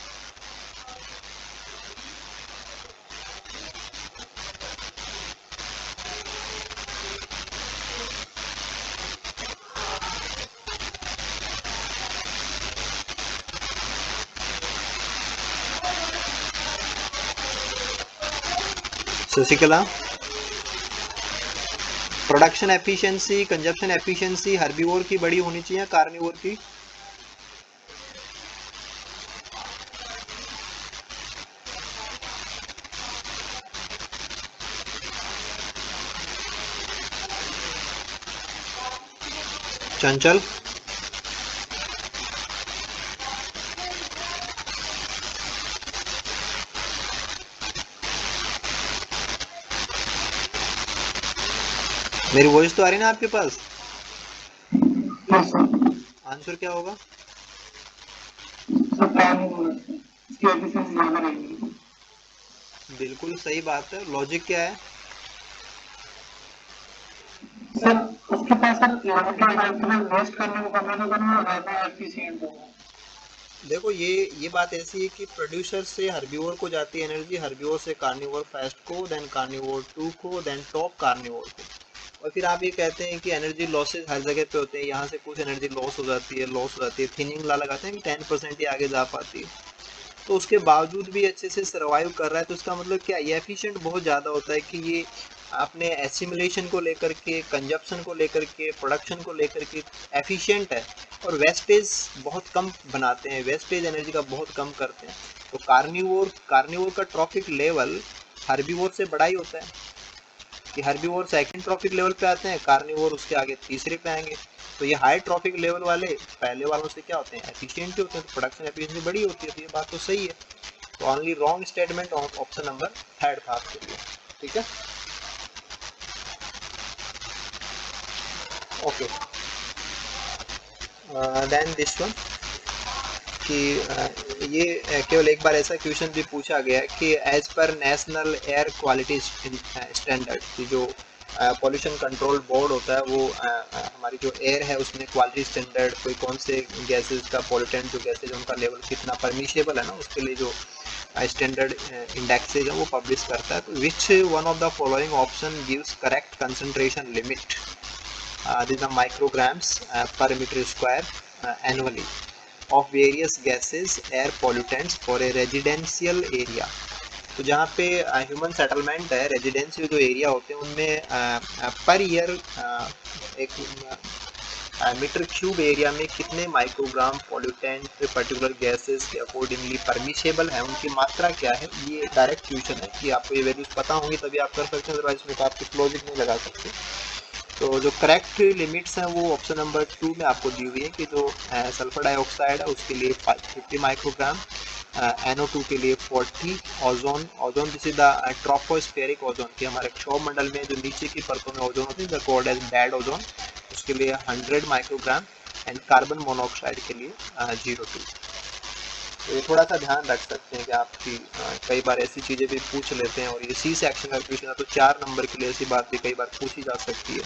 Shashikala, production efficiency, consumption efficiency herbivore की बड़ी होनी चाहिए या कार्निवोर की? चंचल, मेरी वॉइस तो आ रही है ना आपके पास? Yes sir. आंसर क्या होगा? सर कार्निवोर इसकी एफिशिएंसी ज़्यादा रहेगी। बिल्कुल सही बात है। लॉजिक क्या है? सर उसके पास सर वेस्ट करने को कम तो करना ज़्यादा एफिशिएंट होगा। देखो ये बात ऐसी है कि प्रोड्यूसर से हर्बीवोर को जाती है एनर्जी, हर्बीवोर से कार्निवोर फर्स्ट को, देन कार्निवोर 2 को, देन टॉप कार्निवोर को। और फिर आप ये कहते हैं कि एनर्जी लॉसेस हर जगह पे होते हैं, यहाँ से कुछ एनर्जी लॉस हो जाती है, थिनिंग ला लगाते हैं कि 10% ही आगे जा पाती है। तो उसके बावजूद भी अच्छे से सर्वाइव कर रहा है, तो इसका मतलब क्या, ये एफिशिएंट बहुत ज़्यादा होता है कि ये अपने एसिमुलेशन को लेकर के, कंजप्शन को लेकर के, प्रोडक्शन को लेकर के एफिशिएंट है, और वेस्टेज बहुत कम बनाते हैं, वेस्टेज एनर्जी का बहुत कम करते हैं। तो कार्निवोर का ट्रॉफिक लेवल हर्बीवोर से बड़ा ही होता है, कि हर्बीवोर सेकंड ट्रॉफिक लेवल पे आते हैं, कार्निवोर उसके आगे तीसरे पे आएंगे। तो ये हाई ट्रॉफिक लेवल वाले पहले वालों से क्या होते हैं, एफिशिएंट होते हैं, तो प्रोडक्शन एफिशिएंसी बड़ी होती है। तो ये बात तो सही है। तो only wrong statement option number 3 था आपके लिए। ठीक है, ओके। देन दिस वन, कि ये केवल एक बार ऐसा क्वेश्चन भी पूछा गया कि as per national air quality standard, की जो पॉल्यूशन कंट्रोल बोर्ड होता है, वो हमारी जो एयर है उसमें क्वालिटी स्टैंडर्ड, कोई कौन से गैसेस का, पॉल्यूटेंट जो गैसेज उनका लेवल कितना परमिशेबल है ना, उसके लिए जो स्टैंडर्ड इंडेक्सेज है वो पब्लिश करता है। तो विच one of the following option gives correct concentration limit, these are micrograms per meter square annually of various gases air pollutants for a residential area। तो जहाँ पे ह्यूमन सेटलमेंट है, रेजिडेंशियल जो एरिया होते हैं उनमें पर ईयर एक metre cube area में कितने माइक्रोग्राम पॉल्यूटेंट पर्टिकुलर गैसेस के अकॉर्डिंगली परमिशेबल है, उनकी मात्रा क्या है। ये डायरेक्ट क्वेश्चन है कि आपको ये वैल्यूज पता होंगी तभी आप कर सकते हैं, अदरवाइज इसमें तो आप कुछ लॉजिक नहीं लगा सकते। तो जो करेक्ट लिमिट्स हैं वो ऑप्शन नंबर 2 में आपको दी हुई है, कि जो सल्फर डाइऑक्साइड है उसके लिए 50 माइक्रोग्राम, NO2 के लिए 40, ozone this is the tropospheric ozone, की हमारे क्षोभ मंडल में जो नीचे की परतों में ओजोन होती है, कॉल्ड एज बैड ओजोन, उसके लिए 100 माइक्रोग्राम, एंड कार्बन मोनोऑक्साइड के लिए 0.2। तो ये थोड़ा सा ध्यान रख सकते हैं कि आपकी कई बार ऐसी चीज़ें भी पूछ लेते हैं, और ये सी सेक्शन का क्वेश्चन है तो 4 नंबर के लिए ऐसी बात भी कई बार पूछी जा सकती है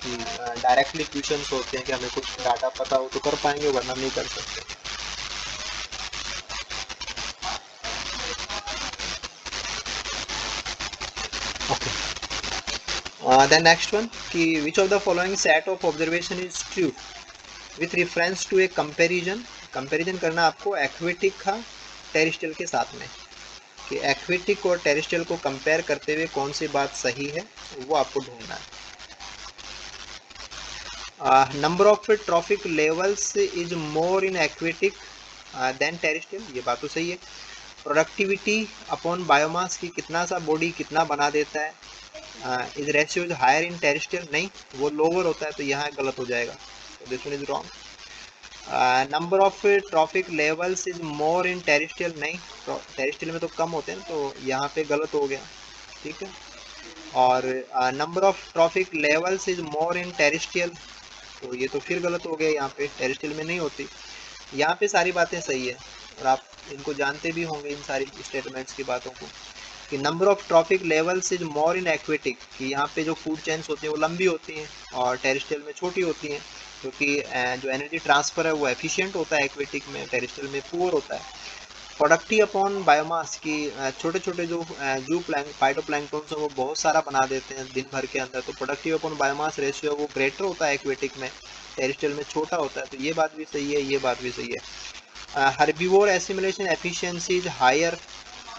कि डायरेक्टली क्वेश्चन होते हैं कि हमें कुछ डाटा पता हो तो कर पाएंगे, वरना नहीं कर सकते। ओके, देन नेक्स्ट वन, कि which of the following set of observation is true with reference to a comparison. Comparison करना आपको एक्वेटिक का टेरिस्ट्रियल के साथ में, कि एक्वेटिक और टेरिस्ट्रियल को कंपेयर करते हुए कौन सी बात सही है वो आपको ढूंढना है। Number of trophic levels is more in aquatic than terrestrial, ये बात तो सही है। प्रोडक्टिविटी अपॉन बायोमास, की कितना सा बॉडी कितना बना देता है, is ratio is higher in terrestrial, नहीं वो लोअर होता है, तो यहाँ गलत हो जाएगा, तो this one is wrong. Number of trophic levels is more in terrestrial, नहीं टेरिस्ट्रियल में तो कम होते हैं, तो यहाँ पे गलत हो गया। ठीक है, और number of trophic levels is more in terrestrial, तो ये तो फिर गलत हो गया, यहाँ पे टेरेस्ट्रियल में नहीं होती। यहाँ पे सारी बातें सही है और आप इनको जानते भी होंगे इन सारी स्टेटमेंट्स की बातों को, कि number of trophic levels is more in aquatic, कि यहाँ पे जो फूड चेन्स होती हैं वो लंबी होती हैं और टेरेस्ट्रियल में छोटी होती हैं, क्योंकि जो एनर्जी ट्रांसफर है वो एफिशिएंट होता है एक्वेटिक में, टेरेस्ट्रियल में पुअर होता है। प्रोडक्टिव अपॉन बायोमास की छोटे छोटे जो जू फाइटोप्लैंक्टन्स हैं वो बहुत सारा बना देते हैं दिन भर के अंदर, तो प्रोडक्टिव अपॉन बायोमास रेशियो वो ग्रेटर होता है एक्वेटिक में, टेरेस्ट्रियल में छोटा होता है, तो ये बात भी सही है, ये बात भी सही है। Herbivore assimilation efficiency is higher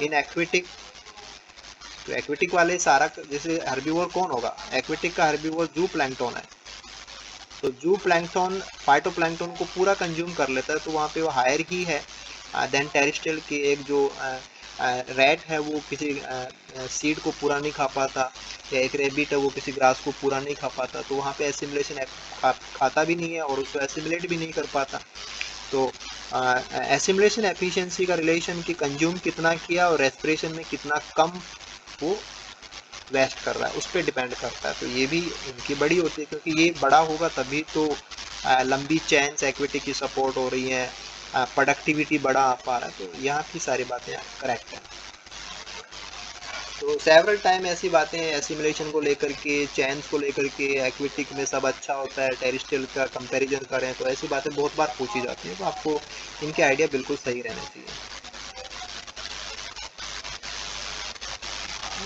in aquatic, तो एक्वेटिक वाले सारा, जैसे हर्बीवोर कौन होगा, एक्वेटिक का हर्बीवोर जू प्लैंक्टन है, तो जू प्लैंक्टन फाइटोप्लैंक्टन को पूरा कंज्यूम कर लेता है, तो वहाँ पे वो हायर ही है देन टेरेस्ट्रियल की। एक जो रैट है वो किसी सीड को पूरा नहीं खा पाता, या एक रेबिट है वो किसी ग्रास को पूरा नहीं खा पाता, तो वहाँ पे एसिमिलेशन खाता भी नहीं है और उसको एसिमिलेट भी नहीं कर पाता। तो एसिमिलेशन एफिशिएंसी का रिलेशन कि कंज्यूम कितना किया और रेस्पिरेशन में कितना कम वो वेस्ट कर रहा है, उस पर डिपेंड करता है। तो ये भी इनकी बड़ी होती है, क्योंकि ये बड़ा होगा तभी तो लंबी चेन्स एक्विटी की सपोर्ट हो रही है, प्रोडक्टिविटी बड़ा आ पा रहा है, तो यहाँ की सारी बातें करेक्ट हैं। तो सेवरल टाइम ऐसी बातें एसिमिलेशन को लेकर के, चेन्स को लेकर के, एक्विटिक में सब अच्छा होता है, टेरेस्ट्रियल का कंपैरिजन करें, तो ऐसी बातें बहुत बार पूछी जाती हैं, तो आपको इनके आइडिया बिल्कुल सही रहने चाहिए।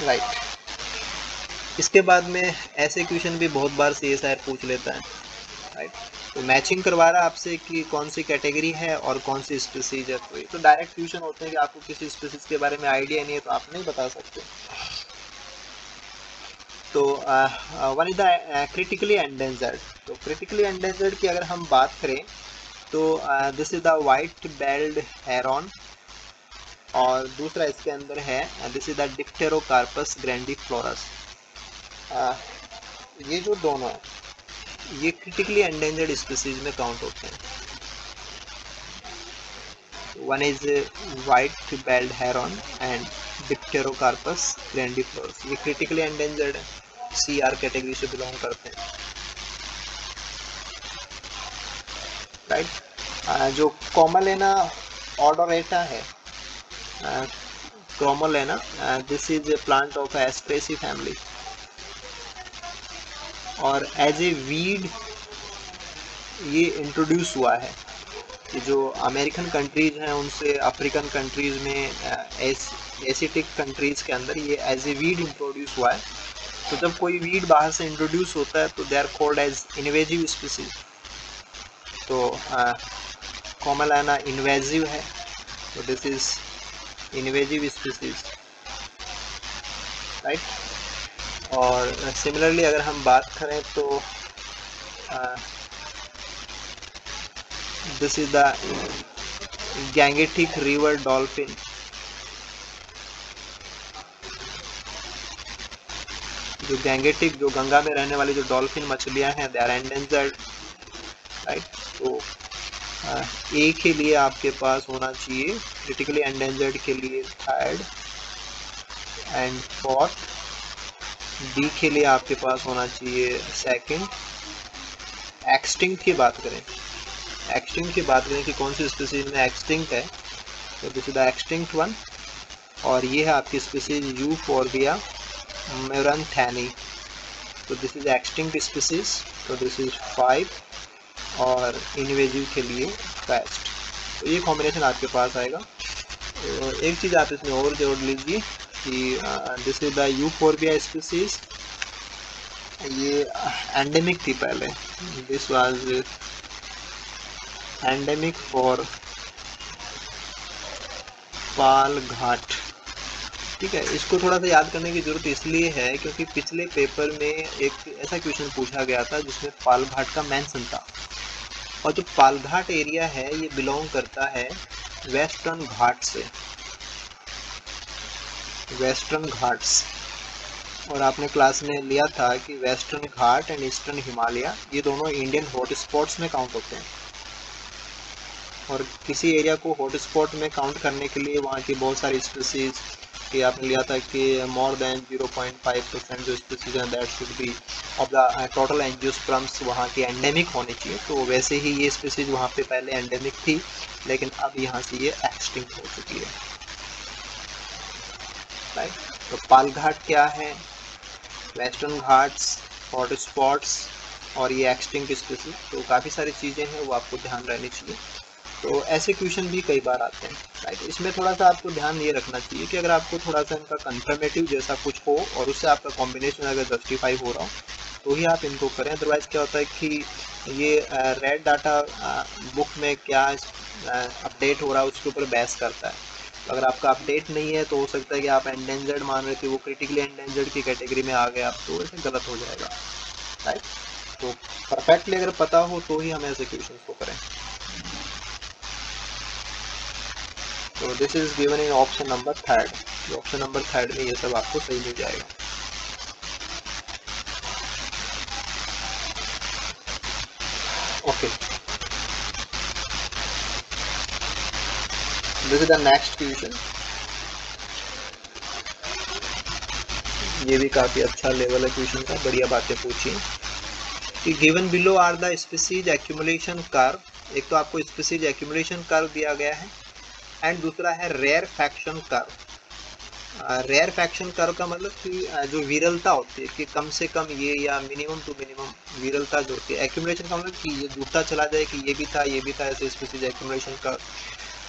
राइट, इसके बाद में ऐसे क्वेश्चन भी बहुत बार CSIR पूछ लेता है, राइट, तो मैचिंग करवा रहा है आपसे कि कौन सी कैटेगरी है और कौन सी स्पीसीज है, तो ये तो डायरेक्ट क्वेश्चन होते हैं कि आपको किसी स्पीसीज के बारे में आइडिया नहीं है तो आप नहीं बता सकते। तो one is the critically endangered, तो क्रिटिकली एंडेंजर्ड की अगर हम बात करें तो this is the white bellied heron, और दूसरा इसके अंदर है this is the dipterocarpus grandiflorus. ये जो दोनों है ये क्रिटिकली एंडेंजर्ड स्पीसीज में काउंट होते हैं। One is white bellied heron and dipterocarpus grandiflorus, ये क्रिटिकली एंडेंजर्ड है, CR कैटेगरी से बिलोंग करते हैं, राइट। जो कॉमलेना ऑडोरेटा है, क्रोमोलेना, this is a plant of asteraceae family, और एज ए वीड ये इंट्रोड्यूस हुआ है कि जो अमेरिकन कंट्रीज हैं उनसे अफ्रीकन कंट्रीज में, एसिटिक कंट्रीज के अंदर ये एज ए वीड इंट्रोड्यूस हुआ है। तो जब कोई वीड बाहर से इंट्रोड्यूस होता है तो they are called as invasive species, तो कॉमलेना इन्वेजिव है, तो this is invasive species, right. और सिमिलरली अगर हम बात करें तो this is the Gangetic river dolphin, जो गैंगेटिक, जो गंगा में रहने वाली जो डॉल्फिन मछलियां हैं, दे आर एंडेंजर्ड, राइट। तो ए के लिए आपके पास होना चाहिए क्रिटिकली एंडेंजर्ड के लिए थर्ड एंड फोर्थ, डी के लिए आपके पास होना चाहिए सेकंड। एक्सटिंक्ट की बात करें, एक्सटिंक्ट की बात करें कि कौन सी स्पीसीज में एक्सटिंक्ट है, तो this is the extinct one, और ये है आपकी स्पीसीज यूफोर्बिया मेरंथैनी, तो दिस इज एक्सटिंक्ट स्पीसीज, तो दिस इज 5, और इन्वेजिव के लिए फर्स्ट, तो ये कॉम्बिनेशन आपके पास आएगा। तो एक चीज़ आप इसमें और जोड़ लीजिए कि this is the euphorbia species, ये एंडेमिक थी पहले, दिस वाज एंडेमिक फॉर पाल घाट, ठीक है। इसको थोड़ा सा याद करने की जरूरत इसलिए है क्योंकि पिछले पेपर में एक ऐसा क्वेश्चन पूछा गया था जिसमें पाल घाट का मेंशन था, और जो पालघाट एरिया है ये बिलोंग करता है वेस्टर्न घाट से, वेस्टर्न घाट्स, और आपने क्लास में लिया था कि western Ghat and eastern Himalaya ये दोनों इंडियन हॉट स्पॉट्स में काउंट होते हैं, और किसी एरिया को हॉट स्पॉट में काउंट करने के लिए वहाँ की बहुत सारी स्पीसीज कि आपने लिया था कि मोर देन 0.5% जो स्पीसीज हैं that should be of the total angiosperms वहाँ की एंडेमिक होनी चाहिए। तो वैसे ही ये स्पीसीज वहाँ पे पहले एंडेमिक थी, लेकिन अब यहाँ से ये एक्सटिंक्ट हो चुकी है, राइट। तो पालघाट क्या है, वेस्टर्न घाट्स, हॉट स्पॉट्स और ये एक्सटिंक्ट स्पीसीज, तो काफ़ी सारी चीज़ें हैं वो आपको ध्यान रहनी चाहिए। तो ऐसे क्वेश्चन भी कई बार आते हैं, राइट। इसमें थोड़ा सा आपको ध्यान ये रखना चाहिए कि अगर आपको थोड़ा सा इनका कंफर्मेटिव जैसा कुछ हो और उससे आपका कॉम्बिनेशन अगर जस्टिफाई हो रहा हो तो ही आप इनको करें। अदरवाइज क्या होता है कि ये रेड डाटा बुक में क्या अपडेट हो रहा है उसके ऊपर बेस करता है। तो अगर आपका अपडेट नहीं है तो हो सकता है कि आप एंडेंजर्ड मान रहे थे, वो क्रिटिकली एंडेंजर्ड की कैटेगरी में आ गए आप, तो ऐसे गलत हो जाएगा, राइट। तो परफेक्टली अगर पता हो तो ही हम ऐसे क्वेश्चन को करें। तो this is given in option number 3। Option number 3 में ये सब आपको सही मिल जाएगा। Okay, this is the next question. ये भी काफी अच्छा लेवल है क्वेश्चन का, बढ़िया बातें पूछी कि given below are the species accumulation curve. एक तो आपको स्पीसीज एक्यूमुलेशन कर्व दिया गया है एंड दूसरा है rarefaction curve. Rarefaction curve का मतलब कि जो विरलता होती है कि कम से कम ये या मिनिमम टू मिनिमम विरलता जो होती है। एक्यूमुलेशन का मतलब कि ये जुड़ता चला जाए कि ये भी था ये भी था, ऐसे स्पीसीज एक्यूमुलेशन कर्व।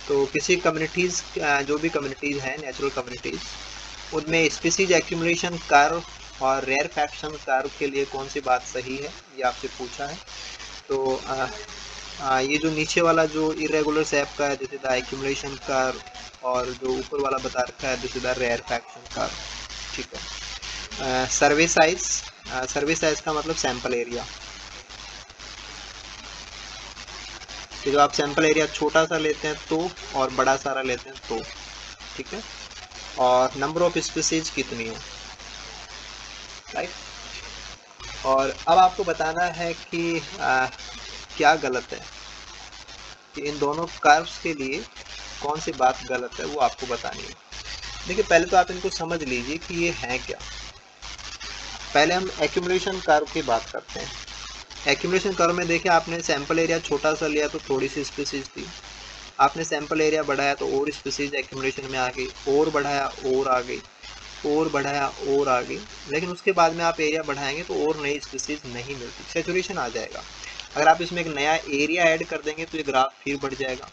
तो किसी कम्युनिटीज़, जो भी कम्युनिटीज़ हैं नेचुरल कम्युनिटीज़, उनमें स्पीसीज एक्यूमुलेशन कर्व और रेयर फैक्शन कर्व के लिए कौन सी बात सही है, ये आपसे पूछा है। तो ये जो नीचे वाला जो इरेगुलर शेप का है this is the accumulation curve, और जो ऊपर वाला बता रखा है this is the rarefaction curve, ठीक है। सर्वे साइज, सर्वे साइज का मतलब सैंपल एरिया, कि जो आप सैंपल एरिया छोटा सा लेते हैं तो और बड़ा सारा लेते हैं तो, ठीक है। और नंबर ऑफ स्पीसीज कितनी है, राइट। और अब आपको बताना है कि क्या गलत है, कि इन दोनों कर्व्स के लिए कौन सी बात गलत है वो आपको बतानी है। देखिए पहले तो आप इनको समझ लीजिए कि ये है क्या। पहले हम एक्यूमुलेशन कर्व की बात करते हैं। एक्यूमुलेशन कर्व में देखिए आपने सैंपल एरिया छोटा सा लिया तो थोड़ी सी स्पीसीज थी, आपने सैंपल एरिया बढ़ाया तो और स्पीसीज एक्यूमुलेशन में आ गई, और बढ़ाया और आ गई, और बढ़ाया और आ गई, लेकिन उसके बाद में आप एरिया बढ़ाएंगे तो और नई स्पीसीज नहीं मिलती, सेचुरेशन आ जाएगा। अगर आप इसमें एक नया एरिया ऐड कर देंगे तो ये ग्राफ फिर बढ़ जाएगा।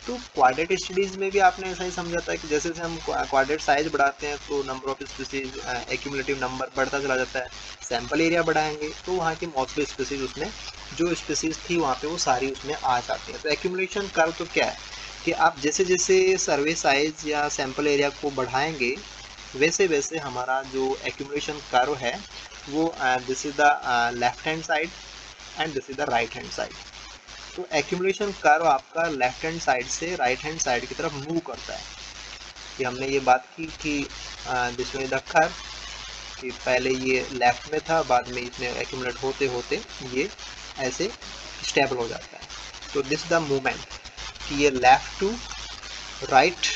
तो क्वाड्रेट स्टडीज में भी आपने ऐसा ही समझा था कि जैसे जैसे हम क्वाड्रेट साइज बढ़ाते हैं तो number of species accumulative number बढ़ता चला जाता है। सैंपल एरिया बढ़ाएंगे तो वहाँ की मोस्टली स्पीसीज उसमें जो स्पीसीज थी वहाँ पे वो सारी उसमें आ जाती है। तो एक्यूमुलेशन कर्व तो क्या है कि आप जैसे जैसे सर्वे साइज या सैंपल एरिया को बढ़ाएंगे वैसे वैसे हमारा जो एक्यूमुलेशन कर्व है वो this is the left hand side and this is the right hand side. तो एक्यूमुलेशन कर्व आपका लेफ्ट हैंड साइड से राइट हैंड साइड की तरफ मूव करता है। कि हमने ये बात की कि दिस में द कर्व कि पहले ये लेफ्ट में था, बाद में इसमें एक्यूमुलेट होते होते ये ऐसे स्टेबल हो जाता है। तो दिस द मूवमेंट कि ये लेफ्ट टू राइट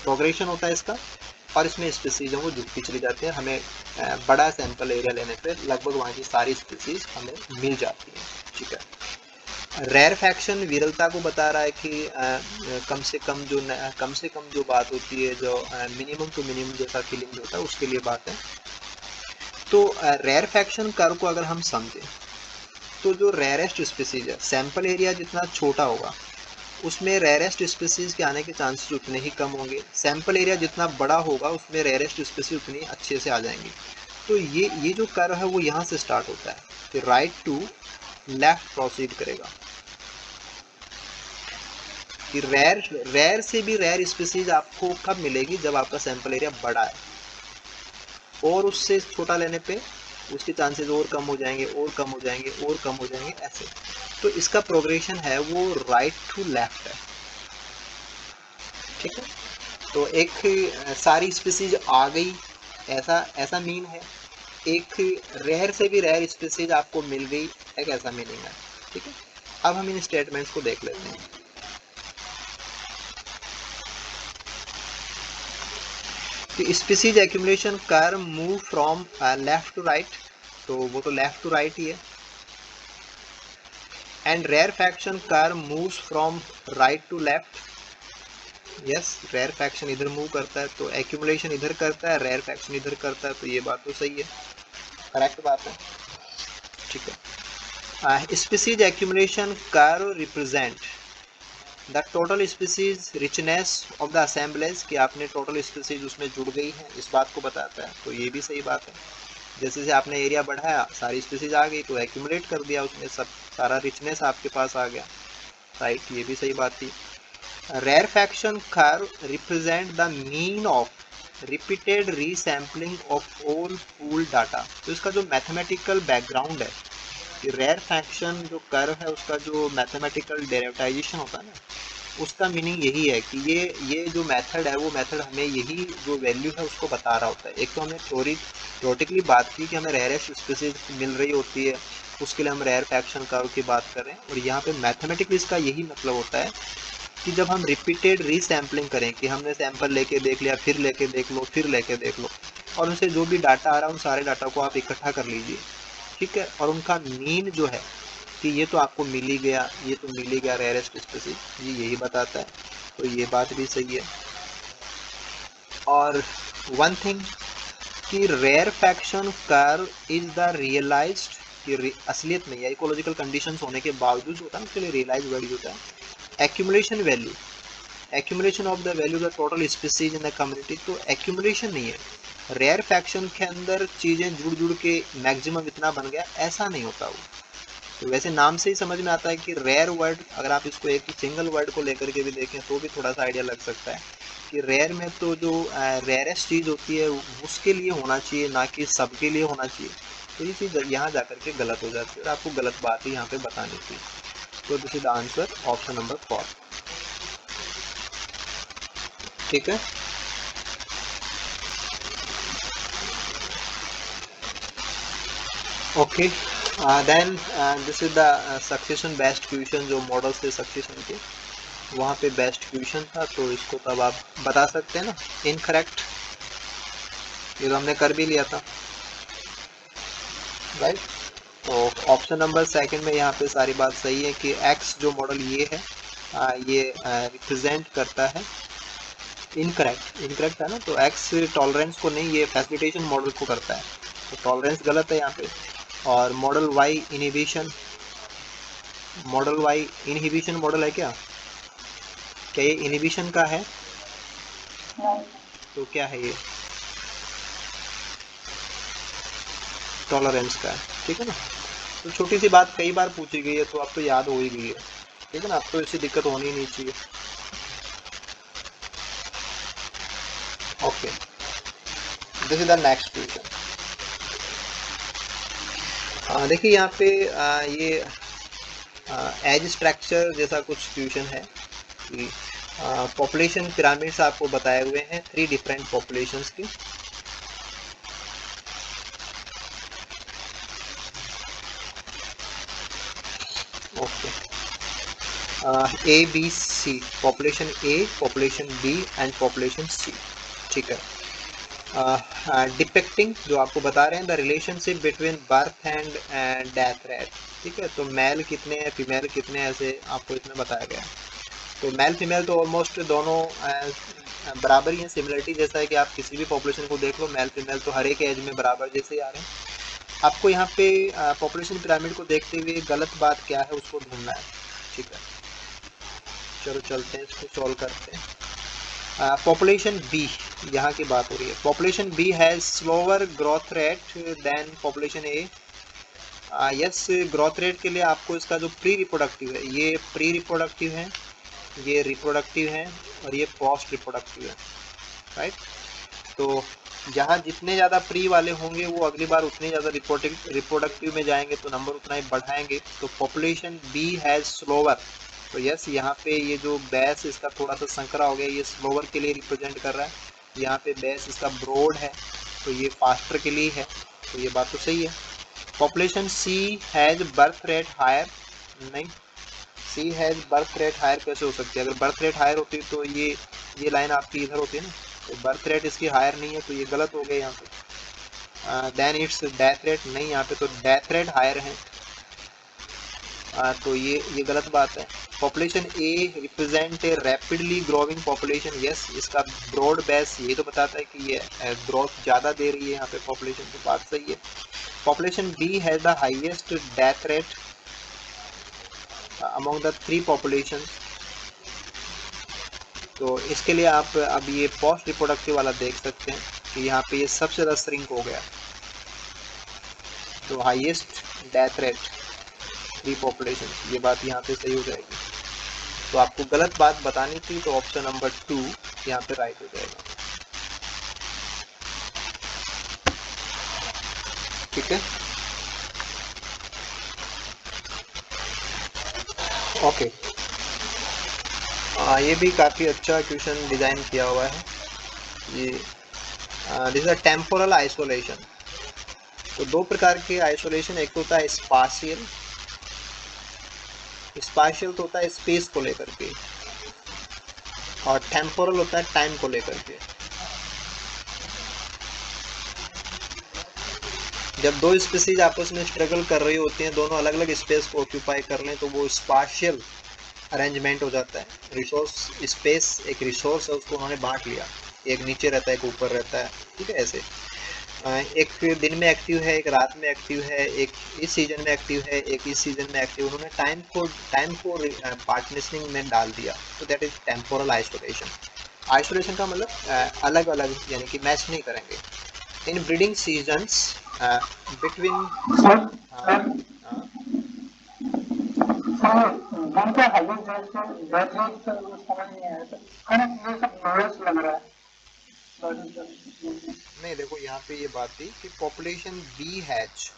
प्रोग्रेशन होता है इसका, और इसमें स्पीसीज वो जुड़ती चली जाती है। हमें बड़ा सैंपल एरिया लेने पे लगभग वहाँ की सारी स्पीसीज हमें मिल जाती है, ठीक है। रेयर फैक्शन विरलता को बता रहा है कि कम से कम जो बात होती है, जो मिनिमम टू मिनिमम जैसा फीलिंग होता है उसके लिए बात है। तो रेयर फैक्शन कर्व को अगर हम समझें तो जो रेयरेस्ट स्पीसीज है, सैंपल एरिया जितना छोटा होगा उसमें रेयरेस्ट स्पीसीज के आने के चांसेस उतने ही कम होंगे। सैंपल एरिया जितना बड़ा होगा उसमें रेयरेस्ट स्पीसीज उतनी अच्छे से आ जाएंगी। तो ये जो कर्व है वो यहाँ से स्टार्ट होता है कि राइट टू लेफ्ट प्रोसीड करेगा, कि रेयर से भी रेयर स्पीसीज आपको कब मिलेगी, जब आपका सैंपल एरिया बड़ा है, और उससे छोटा लेने पे उसके चांसेस और कम हो जाएंगे और कम हो जाएंगे और कम हो जाएंगे ऐसे। तो इसका प्रोग्रेशन है वो राइट टू लेफ्ट है, ठीक है। तो एक सारी स्पीसीज आ गई ऐसा ऐसा मीन है, एक रेयर से भी रेयर स्पीसीज आपको मिल गई एक ऐसा मीनिंग है, ठीक है। अब हम इन स्टेटमेंट्स को देख लेते हैं। कि species accumulation curve move from left to right, तो वो तो लेफ्ट टू राइट ही है, and rarefaction curve moves from right to left, yes rarefaction इधर मूव करता है, तो एक्यूमुलेशन इधर करता है, रेयरफैक्शन इधर करता है, तो ये बात तो सही है, करेक्ट बात है, ठीक है। Species accumulation curve represent the total species richness of the assemblage, कि आपने टोटल स्पीसीज उसमें जुड़ गई है, इस बात को बताता है, तो ये भी सही बात है। जैसे जैसे आपने एरिया बढ़ाया सारी स्पीसीज आ गई, तो एक्यूमुलेट कर दिया उसमें, सब सारा रिचनेस आपके पास आ गया, राइट, ये भी सही बात थी। Rarefaction curve represent the mean of repeated resampling of all pool data, तो इसका जो मैथमेटिकल बैकग्राउंड है, रेयरफैक्शन जो कर्व है उसका जो मैथमेटिकल डेरिवेटाइजेशन होता है ना, उसका मीनिंग यही है कि ये जो मेथड है वो मेथड हमें यही जो वैल्यू है उसको बता रहा होता है। एक तो हमने थ्योरेटिकली बात की कि हमें रेयरेस्ट स्पीसीज मिल रही होती है, उसके लिए हम रेयरफैक्शन कर्व की बात कर रहे हैं, और यहाँ पे मैथमेटिकली इसका यही मतलब होता है कि जब हम रिपीटेड रीसैम्पलिंग करें, कि हमने सैंपल लेके देख लिया, फिर लेके देख लो, फिर लेके देख लो, और उनसे जो भी डाटा आ रहा है उन सारे डाटा को आप इकट्ठा कर लीजिए, ठीक है, और उनका मीन जो है कि ये तो आपको मिल ही गया, ये तो मिल ही गया रेयरेस्ट स्पीसीज, ये यही बताता है, तो ये बात भी सही है। और वन थिंग कि rarefaction curve is the realized, कि असलियत में या इकोलॉजिकल कंडीशंस होने के बावजूद होता है, उसके लिए रियलाइज वैल्यू होता है। Accumulation value, accumulation of the value the total species in the community, तो एक्यूमुलेशन नहीं है, रेयर फैक्शन के अंदर चीज़ें जुड़ जुड़ के मैक्सिमम इतना बन गया, ऐसा नहीं होता वो। तो वैसे नाम से ही समझ में आता है कि रेयर वर्ड, अगर आप इसको एक सिंगल वर्ड को लेकर के भी देखें तो भी थोड़ा सा आइडिया लग सकता है कि रेयर में तो जो रेयरेस्ट चीज़ होती है उसके लिए होना चाहिए, ना कि सबके लिए होना चाहिए, तो ये चीज़ यहाँ जा करके गलत हो जाती है और आपको गलत बात ही यहाँ पे बतानी थी। तो this is the answer, option number 4, ठीक है। Okay, then this is the succession based question, जो मॉडल से सक्सेशन के वहाँ पे बेस्ट क्वेश्चन था, तो इसको तब आप बता सकते हैं ना, इनकरेक्ट, ये तो हमने कर भी लिया था, राइट। तो ऑप्शन नंबर सेकंड में यहाँ पे सारी बात सही है कि एक्स जो मॉडल ये है ये रिप्रेजेंट करता है, इनकरेक्ट, इनकरेक्ट है ना, तो एक्स टॉलरेंस को नहीं, ये फैसिलिटेशन मॉडल को करता है, तो टॉलरेंस गलत है यहाँ पे। और model Y inhibition, model Y inhibition model है क्या ये इनहिबिशन का है, तो क्या है ये, टॉलरेंस का है, ठीक है ना। तो छोटी सी बात कई बार पूछी गई है तो अब तो याद हो ही गई है, ठीक है ना, अब तो इससे दिक्कत होनी ही नहीं चाहिए। Okay, this is the next question. देखिए यहाँ पे ये एज स्ट्रक्चर जैसा कुछ क्वेश्चन है कि पॉपुलेशन पिरामिड्स आपको बताए हुए हैं 3 डिफरेंट पॉपुलेशंस की, okay, A B C, population A, population B and population C, ठीक है। डिपेक्टिंग जो आपको बता रहे हैं the relationship between birth and death rate, ठीक है, तो मेल कितने हैं, फीमेल कितने हैं, ऐसे आपको इसमें बताया गया है। तो मेल फीमेल तो ऑलमोस्ट दोनों बराबर ही है, सिमिलरिटी जैसा है कि आप किसी भी पॉपुलेशन को देख लो, मेल फीमेल तो हर एक एज में बराबर जैसे ही आ रहे हैं। आपको यहाँ पे पॉपुलेशन पिरामिड को देखते हुए गलत बात क्या है उसको ढूंढना है, ठीक है। चलो चलते हैं, इसको सॉल्व करते हैं। पॉपुलेशन बी, यहाँ की बात हो रही है, population B has slower growth rate than population A. Yes, growth rate के लिए आपको इसका जो प्री रिप्रोडक्टिव है, ये प्री रिप्रोडक्टिव है, ये रिप्रोडक्टिव है, और ये पोस्ट रिप्रोडक्टिव है, राइट। तो जहाँ जितने ज़्यादा प्री वाले होंगे वो अगली बार उतने ज़्यादा रिप्रोडक्टिव में जाएंगे, तो नंबर उतना ही बढ़ाएंगे, तो पॉपुलेशन बी हैज़ स्लोअर, तो यस यहाँ पे ये जो बेस इसका थोड़ा सा संकरा हो गया, ये स्लोअर के लिए रिप्रेजेंट कर रहा है, यहाँ पे बेस इसका ब्रॉड है तो ये फास्टर के लिए है, तो ये बात तो सही है। Population C has birth rate higher, नहीं, C has birth rate higher कैसे हो सकती है, अगर बर्थ रेट हायर होती तो ये लाइन आपकी इधर होती है ना, तो बर्थ रेट इसकी हायर नहीं है, तो ये गलत हो गया यहाँ पे। देन इट्स डेथ रेट, नहीं यहाँ पे तो डेथ रेट हायर है, तो ये गलत बात है। Population A represent a rapidly growing population, yes, इसका ब्रॉड बेस यही तो बताता है कि ये ग्रोथ ज़्यादा दे रही है यहाँ पे पॉपुलेशन, तो बात सही है। Population B has the highest death rate among the 3 population, तो इसके लिए आप अब ये पोस्ट रिप्रोडक्टिव वाला देख सकते हैं कि यहाँ पे ये सबसे ज़्यादा श्रिंक हो गया, तो हाईएस्ट डेथ रेट 3 पॉपुलेशन, ये बात यहाँ पे सही हो जाएगी। तो आपको गलत बात बतानी थी, तो ऑप्शन नंबर 2 यहाँ पे राइट हो जाएगा। ठीक है, ओके। ये भी काफ़ी अच्छा क्वेश्चन डिज़ाइन किया हुआ है ये। This is temporal isolation. तो दो प्रकार के आइसोलेशन, एक तो होता है स्पाशियल, स्पाशियल तो होता है स्पेस को लेकर के, और टेम्पोरल होता है टाइम को लेकर के। जब दो स्पीसीज आपस में स्ट्रगल कर रही होती हैं, दोनों अलग अलग स्पेस को ऑक्यूपाई कर लें, तो वो स्पाशियल अरेंजमेंट हो जाता है। रिसोर्स स्पेस एक रिसोर्स है, उसको उन्होंने बांट लिया, एक नीचे रहता है, एक ऊपर रहता है, ठीक है। ऐसे एक दिन में एक्टिव है, एक रात में एक्टिव है, एक इस सीजन में एक्टिव है, एक इस सीजन में एक्टिव, उन्होंने टाइम को पार्टनरिंग में डाल दिया, तो that is temporal isolation. Isolation का मतलब अलग अलग, यानी कि मैच नहीं करेंगे। इन ब्रीडिंग सीजन्स बिटवीन नहीं, देखो यहाँ पे ये बात थी कि population B has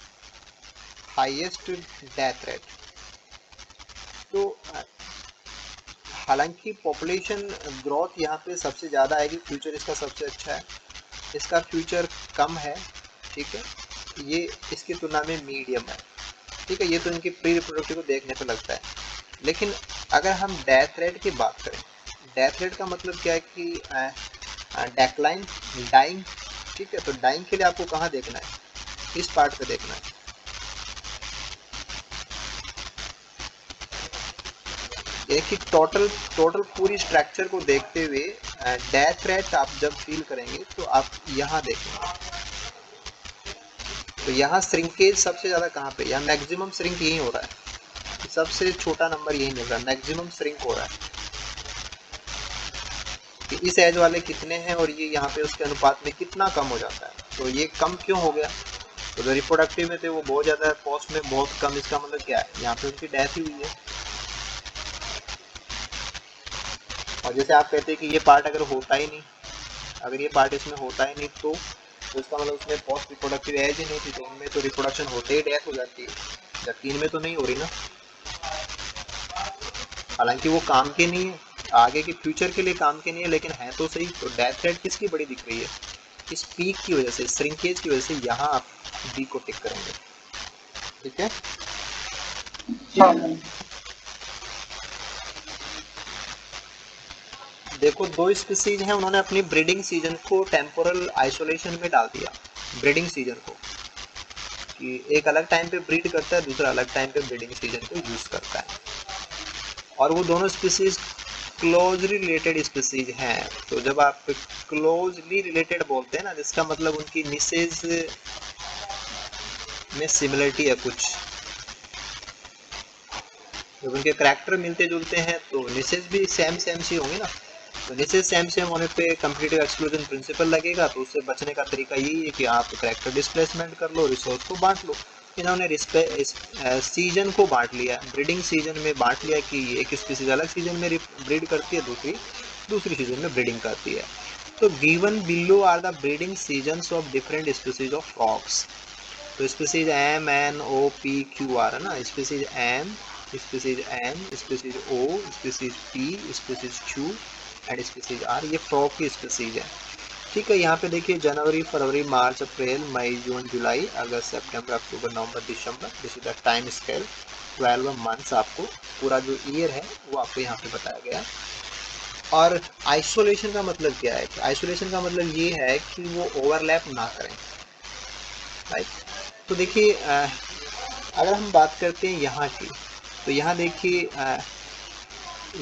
highest death rate, तो हालांकि पॉपुलेशन ग्रोथ यहाँ पे सबसे ज़्यादा आएगी, फ्यूचर इसका सबसे अच्छा है, इसका फ्यूचर कम है, ठीक है, ये इसकी तुलना में मीडियम है, ठीक है। ये तो इनकी प्री रिप्रोडक्टिव को देखने पे लगता है। लेकिन अगर हम डेथ रेट की बात करें, डेथ रेट का मतलब क्या है कि डेक्लाइन, डाइंग, ठीक है। तो डाइंग के लिए आपको कहाँ देखना है, इस पार्ट पे देखना है। कि टोटल पूरी स्ट्रक्चर को देखते हुए डेथ रेट आप जब फील करेंगे तो आप यहाँ देखेंगे, तो यहाँ श्रिंकेज सबसे ज़्यादा कहाँ पे, यहाँ मैक्सिमम श्रिंक यही हो रहा है, सबसे छोटा नंबर यही मिल रहा है, मैक्सिमम श्रिंक हो रहा है कि इस एज वाले कितने हैं और ये यहाँ पे उसके अनुपात में कितना कम हो जाता है। तो ये कम क्यों हो गया, तो जो रिप्रोडक्टिव में थे वो बहुत ज़्यादा है, पोस्ट में बहुत कम, इसका मतलब क्या है, यहाँ पे उनकी डेथ ही हुई है। और जैसे आप कहते हैं कि ये पार्ट अगर होता ही नहीं, अगर ये पार्ट इसमें होता ही नहीं, तो इसका मतलब उसमें पोस्ट रिप्रोडक्टिव एज ही नहीं थी, तो उनमें तो रिप्रोडक्शन होते ही डेथ हो जाती है, जबकि इनमें तो नहीं हो रही ना। हालांकि वो काम के नहीं है, आगे के फ्यूचर के लिए काम के नहीं है, लेकिन है तो सही। तो डेथ रेट किसकी बड़ी दिख रही है, इस पीक की वजह से, श्रिंकेज की वजह से, यहाँ आप बी को टिक करेंगे, ठीक है। देखो दो स्पीसीज हैं, उन्होंने अपनी ब्रीडिंग सीजन को टेम्पोरल आइसोलेशन में डाल दिया, ब्रीडिंग सीजन को, कि एक अलग टाइम पे ब्रीड करता है, दूसरा अलग टाइम पे ब्रीडिंग सीजन को यूज करता है, और वो दोनों स्पीसीज क्लोजली रिलेटेड स्पीसीज हैं। तो जब आप क्लोजली रिलेटेड बोलते हैं ना, जिसका मतलब उनकी निसेज में सिमिलरिटी है कुछ, जब उनके करैक्टर मिलते जुलते हैं तो निसेज भी सेम सी होंगी ना। तो निसेज सेम होने पे कंप्लीटिव एक्सक्लूजन प्रिंसिपल लगेगा, तो उससे बचने का तरीका यही है कि आप करैक्टर डिस्प्लेसमेंट कर लो, रिसोर्स को बांट लो। इन्होंने सीजन को बांट लिया, ब्रीडिंग सीजन में बांट लिया कि एक स्पीसीज अलग सीजन में ब्रीड करती है, दूसरी सीजन में ब्रीडिंग करती है। तो given below are the breeding seasons of different species of frogs. तो species M N O P Q R है ना, species M, species N, species O, species P, species Q and species R, ये frog की species है, ठीक है। यहाँ पे देखिए जनवरी, फरवरी, मार्च, अप्रैल, मई, जून, जुलाई, अगस्त, सितंबर, अक्टूबर, नवंबर, दिसंबर, this is the time scale, 12 months आपको पूरा जो ईयर है वो आपको यहाँ पे बताया गया है। और आइसोलेशन का मतलब क्या है? आइसोलेशन का मतलब ये है कि वो ओवरलैप ना करें, राइट। तो देखिए अगर हम बात करते हैं यहाँ की, तो यहाँ देखिए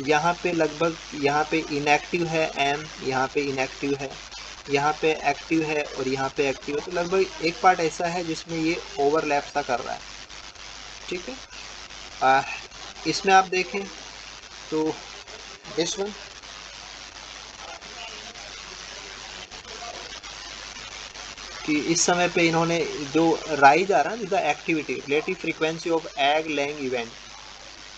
यहाँ पे लगभग, यहाँ पे इनएक्टिव है एम, यहाँ पे इनएक्टिव है, यहाँ पे एक्टिव है और यहाँ पे एक्टिव है। तो लगभग एक पार्ट ऐसा है जिसमें ये ओवरलैप सा कर रहा है, ठीक है। इसमें आप देखें तो दिस वन, कि इस समय पे इन्होंने जो राइज आ रहा है the activity relative frequency of egg laying event,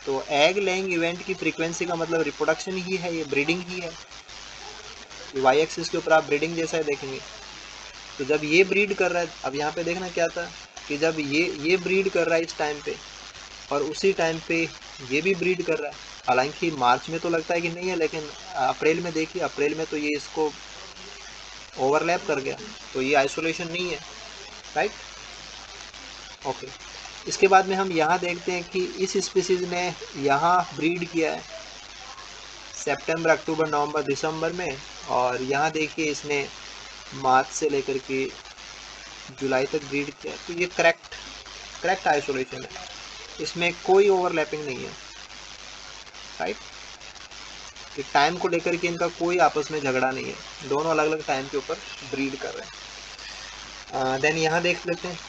तो एग लेइंग इवेंट की फ्रीक्वेंसी का मतलब रिप्रोडक्शन ही है, ये ब्रीडिंग ही है। वाई एक्सिस के ऊपर आप ब्रीडिंग जैसा है देखेंगे। तो जब ये ब्रीड कर रहा है, अब यहाँ पे देखना क्या था कि जब ये ब्रीड कर रहा है इस टाइम पे, और उसी टाइम पे ये भी ब्रीड कर रहा है। हालांकि मार्च में तो लगता है कि नहीं है, लेकिन अप्रैल में देखिए, अप्रैल में तो ये इसको ओवरलैप कर गया, तो ये आइसोलेशन नहीं है, राइट। ओके, इसके बाद में हम यहाँ देखते हैं कि इस स्पीसीज ने यहाँ ब्रीड किया है सितंबर, अक्टूबर, नवंबर, दिसंबर में, और यहाँ देखिए इसने मार्च से लेकर के जुलाई तक ब्रीड किया। तो ये करेक्ट आइसोलेशन है, इसमें कोई ओवरलैपिंग नहीं है, राइट। कि टाइम को लेकर के इनका कोई आपस में झगड़ा नहीं है, दोनों अलग अलग टाइम के ऊपर ब्रीड कर रहे हैं। देन यहाँ देख लेते हैं,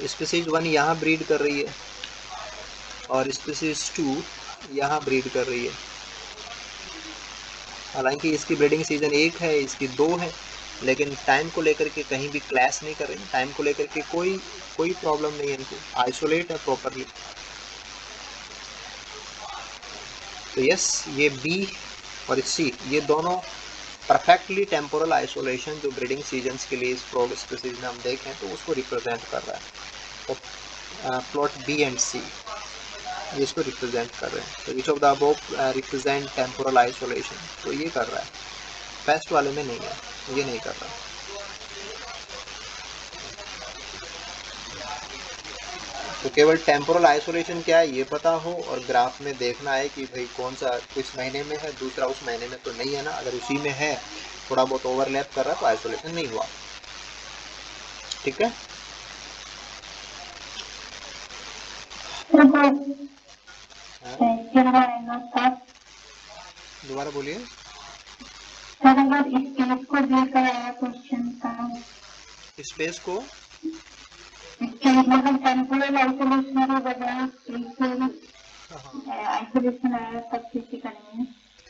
स्पीसीज 1 यहाँ ब्रीड कर रही है और स्पीसीज 2 यहाँ ब्रीड कर रही है। हालांकि इसकी ब्रीडिंग सीजन 1 है, इसकी 2 है, लेकिन टाइम को लेकर के कहीं भी क्लैश नहीं कर रही, टाइम को लेकर के कोई प्रॉब्लम नहीं है, इनको आइसोलेट है प्रॉपरली। तो यस, ये बी और सी ये दोनों परफेक्टली टेम्पोरल आइसोलेशन जो ब्रीडिंग सीजन्स के लिए इस फ्रॉग स्पीसीज में हम देखें तो उसको रिप्रेजेंट कर रहा है। तो प्लॉट बी एंड सी ये इसको रिप्रेजेंट कर रहे हैं। तो विच of the above represent temporal isolation, तो ये कर रहा है, फेस्ट वाले में नहीं है, ये नहीं कर रहा। तो केवल टेम्पोरल आइसोलेशन क्या है ये पता हो, और ग्राफ में देखना है कि भाई कौन सा किस महीने में है, दूसरा उस महीने में तो नहीं है ना। अगर उसी में है, थोड़ा बहुत ओवरलैप कर रहा है, तो आइसोलेशन नहीं हुआ, ठीक है। दोबारा बोलिए। स्पेस को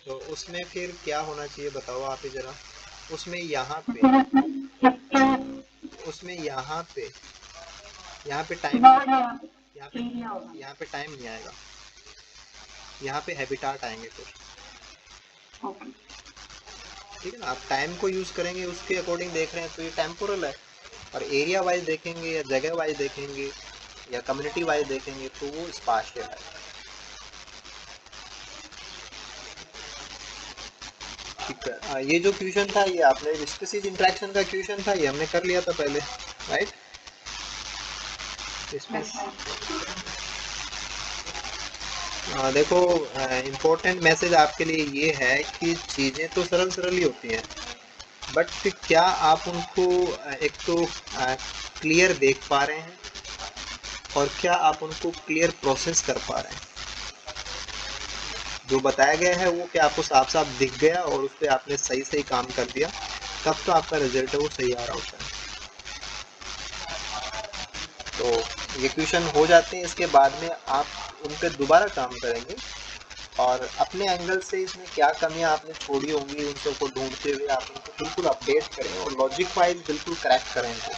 तो उसमें फिर क्या होना चाहिए बताओ आप ही जरा। उसमें यहाँ पे टाइम, यहाँ पे टाइम नहीं आएगा, यहाँ पे हैबिटाट आएंगे फिर, ठीक है ना। आप टाइम को यूज करेंगे उसके अकॉर्डिंग देख रहे हैं तो ये टेम्पोरल है, और एरिया वाइज देखेंगे या जगह वाइज देखेंगे या कम्युनिटी वाइज देखेंगे तो वो स्पाशियल है, ठीक है। ये जो क्वेश्चन था ये आपने स्पीसीज इंटरेक्शन का क्वेश्चन था, ये हमने कर लिया था पहले, राइट। इसमें देखो इम्पोर्टेंट मैसेज आपके लिए ये है कि चीज़ें तो सरल सरल ही होती हैं, बट क्या आप उनको एक तो क्लियर देख पा रहे हैं, और क्या आप उनको क्लियर प्रोसेस कर पा रहे हैं। जो बताया गया है वो क्या आपको साफ साफ दिख गया और उस पर आपने सही सही काम कर दिया, तब तो आपका रिजल्ट है वो सही आ रहा होता है। तो ये क्वेश्चन हो जाते हैं, इसके बाद में आप उन पर दोबारा काम करेंगे और अपने एंगल से इसमें क्या कमियां आपने छोड़ी होंगी उन सबको ढूंढते हुए आप उनको बिल्कुल अपडेट करें और लॉजिक वाइज बिल्कुल करेक्ट करें इनको,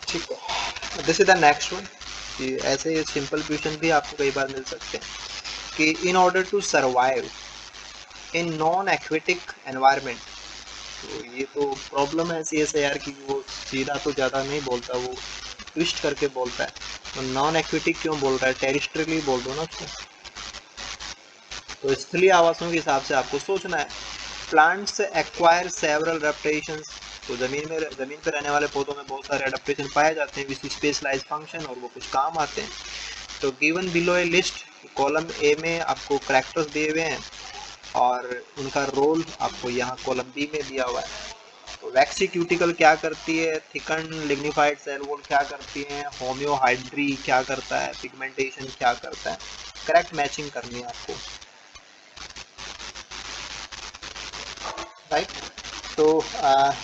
ठीक है। This is the next one, कि ऐसे सिंपल क्वेश्चन भी आपको कई बार मिल सकते हैं कि in order to survive in non aquatic environment. तो ये तो प्रॉब्लम है CSIR की, वो सीधा तो ज़्यादा नहीं बोलता, वो ट्विस्ट करके बोलता है। तो नॉन एक्वेटिक क्यों बोल रहा है, टेरिस्ट्रियली बोल दो ना उसको। तो स्थलीय आवासों के हिसाब से आपको सोचना है। प्लांट्स एक्वायर सेवरल एडेप्टेशंस, तो जमीन पर रहने वाले पौधों में बहुत सारे एडेप्टेशन पाए जाते हैं विच स्पेशलाइज फंक्शन, और वो कुछ काम आते हैं। तो given below A list, column A में आपको करैक्टर्स दिए हुए हैं और उनका रोल आपको यहाँ कॉलम बी में दिया हुआ है। तो वैक्सी क्यूटिकल क्या करती है, थिकन लिग्निफाइड सेल वॉल क्या करती है, होम्योहाइड्री क्या करता है, पिगमेंटेशन क्या करता है, करेक्ट मैचिंग करनी है आपको, राइट। तो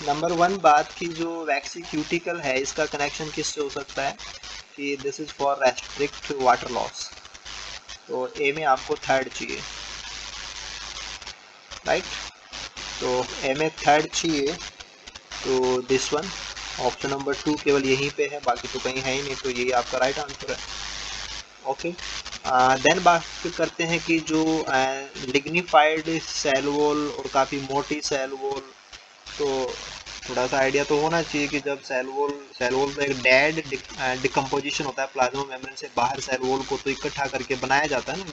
नंबर 1 बात की जो वैक्सी क्यूटिकल है इसका कनेक्शन किससे हो सकता है कि this is for restrict water loss. तो ए में आपको थर्ड चाहिए, राइट। तो ए में थर्ड चाहिए, तो दिस वन ऑप्शन नंबर 2 केवल यहीं पे है, बाकी तो कहीं है ही नहीं, तो ये आपका राइट आंसर है। ओके, देन बात करते हैं कि जो लिग्निफाइड सेल वॉल और काफ़ी मोटी सेल वॉल, तो थोड़ा सा आइडिया तो होना चाहिए कि जब सेल वॉल में एक डेड डिकम्पोजिशन होता है प्लाज्मा मेम्ब्रेन से बाहर, सेल वॉल को तो इकट्ठा करके बनाया जाता है ना,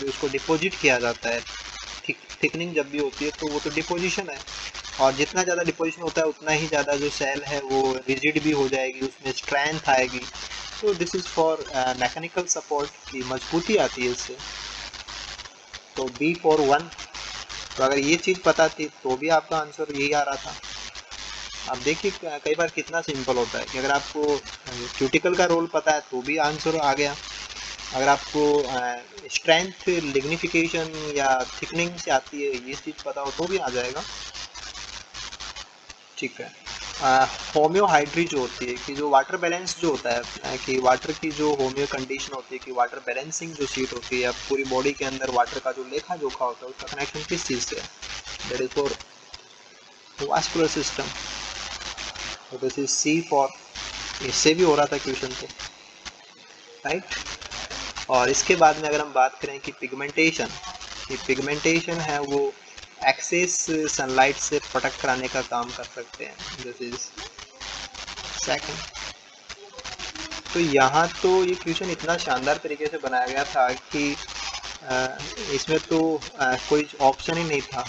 उसको डिपोजिट किया जाता है। थिकनिंग जब भी होती है तो वो तो डिपोजिशन है, और जितना ज़्यादा डिपोजिशन होता है उतना ही ज़्यादा जो सेल है वो रिजिड भी हो जाएगी, उसमें स्ट्रेंथ आएगी। तो this is for mechanical support की मजबूती आती है इससे। तो बी फॉर 1। तो अगर ये चीज़ पता थी तो भी आपका आंसर यही आ रहा था। अब देखिए कई बार कितना सिंपल होता है कि अगर आपको क्यूटिकल का रोल पता है तो भी आंसर आ गया, अगर आपको स्ट्रेंथ लिग्निफिकेशन या थिकनिंग से आती है ये चीज़ पता हो तो भी आ जाएगा, ठीक है। होम्योहाइड्री जो होती है कि जो वाटर बैलेंस जो होता है कि वाटर की जो होम्यो कंडीशन होती है कि वाटर बैलेंसिंग जो सीट होती है पूरी बॉडी के अंदर वाटर का जो लेखा जोखा होता है उसका कनेक्शन किस चीज़ से है, that is for vascular system. तो दिस इज सी फॉर, इससे भी हो रहा था क्वेश्चन पे, राइट। और इसके बाद में अगर हम बात करें कि पिगमेंटेशन है वो एक्सेस सनलाइट से प्रोटेक्ट कराने का काम कर सकते हैं, दिस इज सेकंड। तो यहाँ तो ये क्वेश्चन इतना शानदार तरीके से बनाया गया था कि इसमें तो कोई ऑप्शन ही नहीं था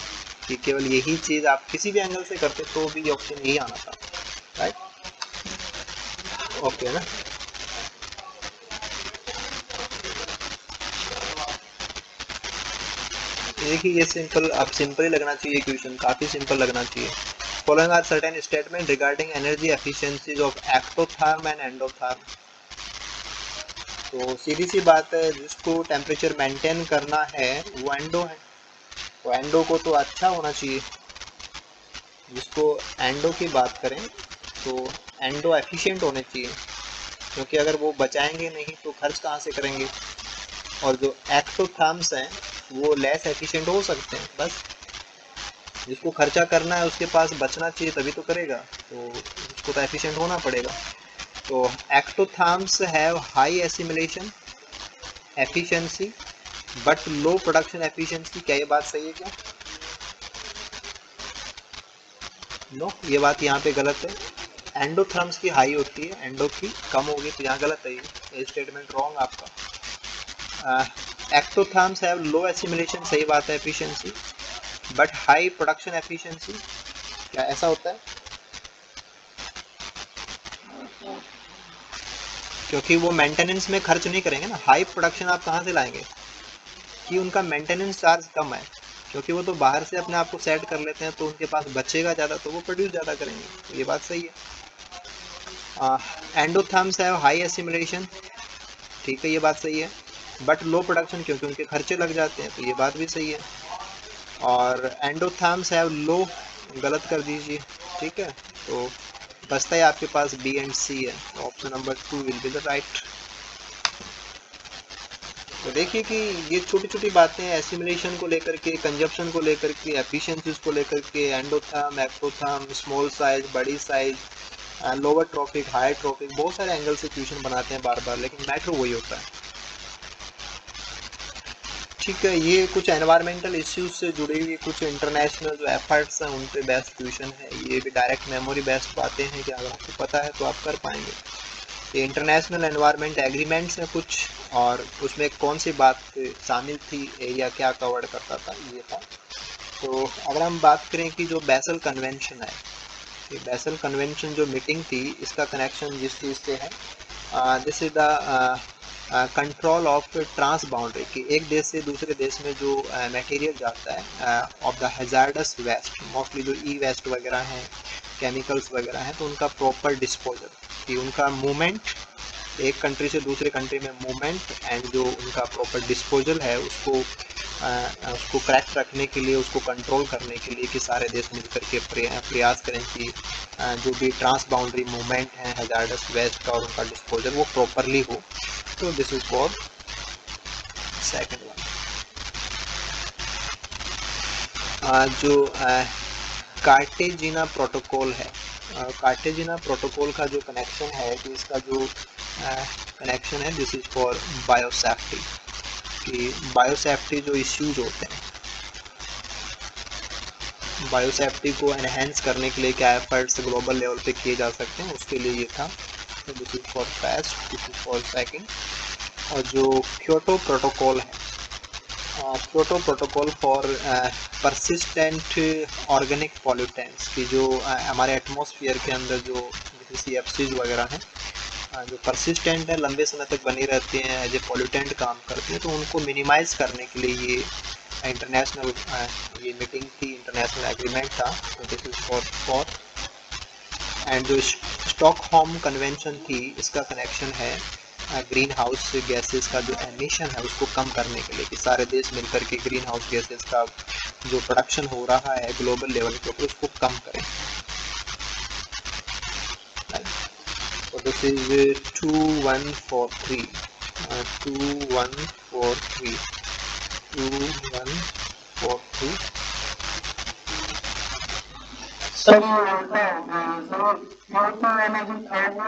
कि केवल यही चीज़ आप किसी भी एंगल से करते तो भी ऑप्शन यही आना था, राइट। ओके ना, देखिए ये सिंपल, अब सिंपल ही लगना चाहिए क्वेश्चन, काफ़ी सिंपल लगना चाहिए। Following are certain statement regarding energy efficiencies of ectotherm and endotherm. तो सीधी सी बात है, जिसको टेम्परेचर मेंटेन करना है वो एंडो है, तो एंडो को तो अच्छा होना चाहिए। जिसको एंडो की बात करें तो एंडो एफिशिएंट होने चाहिए, क्योंकि अगर वो बचाएंगे नहीं तो खर्च कहाँ से करेंगे। और जो एक्टोथर्म्स हैं वो लेस एफिशिएंट हो सकते हैं, बस जिसको खर्चा करना है उसके पास बचना चाहिए तभी तो करेगा, तो उसको तो एफिशिएंट होना पड़ेगा। तो ectotherms have high assimilation efficiency but low production efficiency. क्या ये बात सही है क्या? नो, ये बात यहाँ पे गलत है। एंडोथर्म्स की हाई होती है, एंडो की कम होगी, तो यहाँ गलत है, ये स्टेटमेंट रॉन्ग आपका। एक्टोथर्म्स हैव लो एसिमिलेशन, सही बात है, efficiency but high production efficiency. क्या ऐसा होता है? क्योंकि वो मेंटेनेंस में खर्च नहीं करेंगे ना, हाई प्रोडक्शन आप कहाँ से लाएंगे कि उनका मेंटेनेंस चार्ज कम है, क्योंकि वो तो बाहर से अपने आप को सेट कर लेते हैं तो उनके पास बचेगा ज़्यादा तो वो प्रोड्यूस ज़्यादा करेंगे, तो ये बात सही है। एंडोथर्म्स है हाई एसिमिलेशन, ठीक है ये बात सही है, बट लो प्रोडक्शन क्योंकि उनके खर्चे लग जाते हैं, तो ये बात भी सही है। और एंडोथर्म्स हैव लो, गलत कर दीजिए, ठीक है। तो बचता है आपके पास बी एंड सी है, option number 2 will be the right. तो देखिए कि ये छोटी छोटी बातें एसिमिलेशन को लेकर के, कंजप्शन को लेकर के, एफिशिएंसीज को लेकर के, एंडोथर्म, एक्टोथर्म, स्मॉल साइज, बड़ी size, lower trophic, high trophic, बहुत सारे एंगल से क्वेश्चन बनाते हैं बार बार, लेकिन मैटर वही होता है, ठीक है। ये कुछ एनवायरमेंटल इश्यूज से जुड़ी हुई कुछ इंटरनेशनल जो एफर्ट्स हैं उन पे बेस्ड क्वेश्चन है, ये भी डायरेक्ट मेमोरी बेस्ड बातें हैं कि अगर आपको पता है तो आप कर पाएंगे। ये इंटरनेशनल एनवायरनमेंट एग्रीमेंट्स हैं कुछ, और उसमें कौन सी बात शामिल थी, एरिया क्या कवर करता था, ये था। तो अगर हम बात करें कि जो बेसल कन्वेंशन है, ये बेसल कन्वेंशन जो मीटिंग थी इसका कनेक्शन जिस चीज़ से है, this is the control of trans boundary कि एक देश से दूसरे देश में जो मटेरियल जाता है of the hazardous waste, mostly जो ई वेस्ट वगैरह हैं, केमिकल्स वगैरह हैं, तो उनका प्रॉपर डिस्पोजल, कि उनका मूवमेंट, एक कंट्री से दूसरे कंट्री में मूवमेंट एंड जो उनका प्रॉपर डिस्पोजल है उसको करेक्ट रखने के लिए, उसको कंट्रोल करने के लिए कि सारे देश मिलकर के प्रयास करें कि जो भी ट्रांस बाउंड्री मूवमेंट है हैजार्डस वेस्ट का और उनका डिस्पोजल वो प्रॉपरली हो। तो this is for second one. जो कार्टेजिना प्रोटोकॉल है, कार्टेजिना प्रोटोकॉल का जो कनेक्शन है कि इसका जो कनेक्शन है दिस इज फॉर बायोसेफ्टी, कि बायोसेफ्टी जो इश्यूज होते हैं, बायोसेफ्टी को एनहेंस करने के लिए क्या एफर्ट्स ग्लोबल लेवल पे किए जा सकते हैं, उसके लिए ये था। तो this is for first, this is for second. और जो क्योटो प्रोटोकॉल है, Kyoto protocol for persistent organic pollutants, की जो हमारे एटमॉस्फेयर के अंदर जो CFCs वगैरह हैं जो परसिस्टेंट है, लंबे समय तक बनी रहती हैं, एज ए पॉल्यूटेंट काम करती हैं, तो उनको मिनिमाइज करने के लिए ये इंटरनेशनल ये मीटिंग थी, इंटरनेशनल एग्रीमेंट था। तो दिस इज फॉर एंड जो स्टॉकहोम कन्वेंशन थी इसका कनेक्शन है ग्रीन हाउस गैसेस का जो एमिशन है उसको कम करने के लिए, कि सारे देश मिलकर के ग्रीन हाउस गैसेस का जो प्रोडक्शन हो रहा है ग्लोबल लेवल के ऊपर उसको कम करें। So this is 2143, 2143, 2143. सर ये होता है सर, ये तो मैंने जो था वो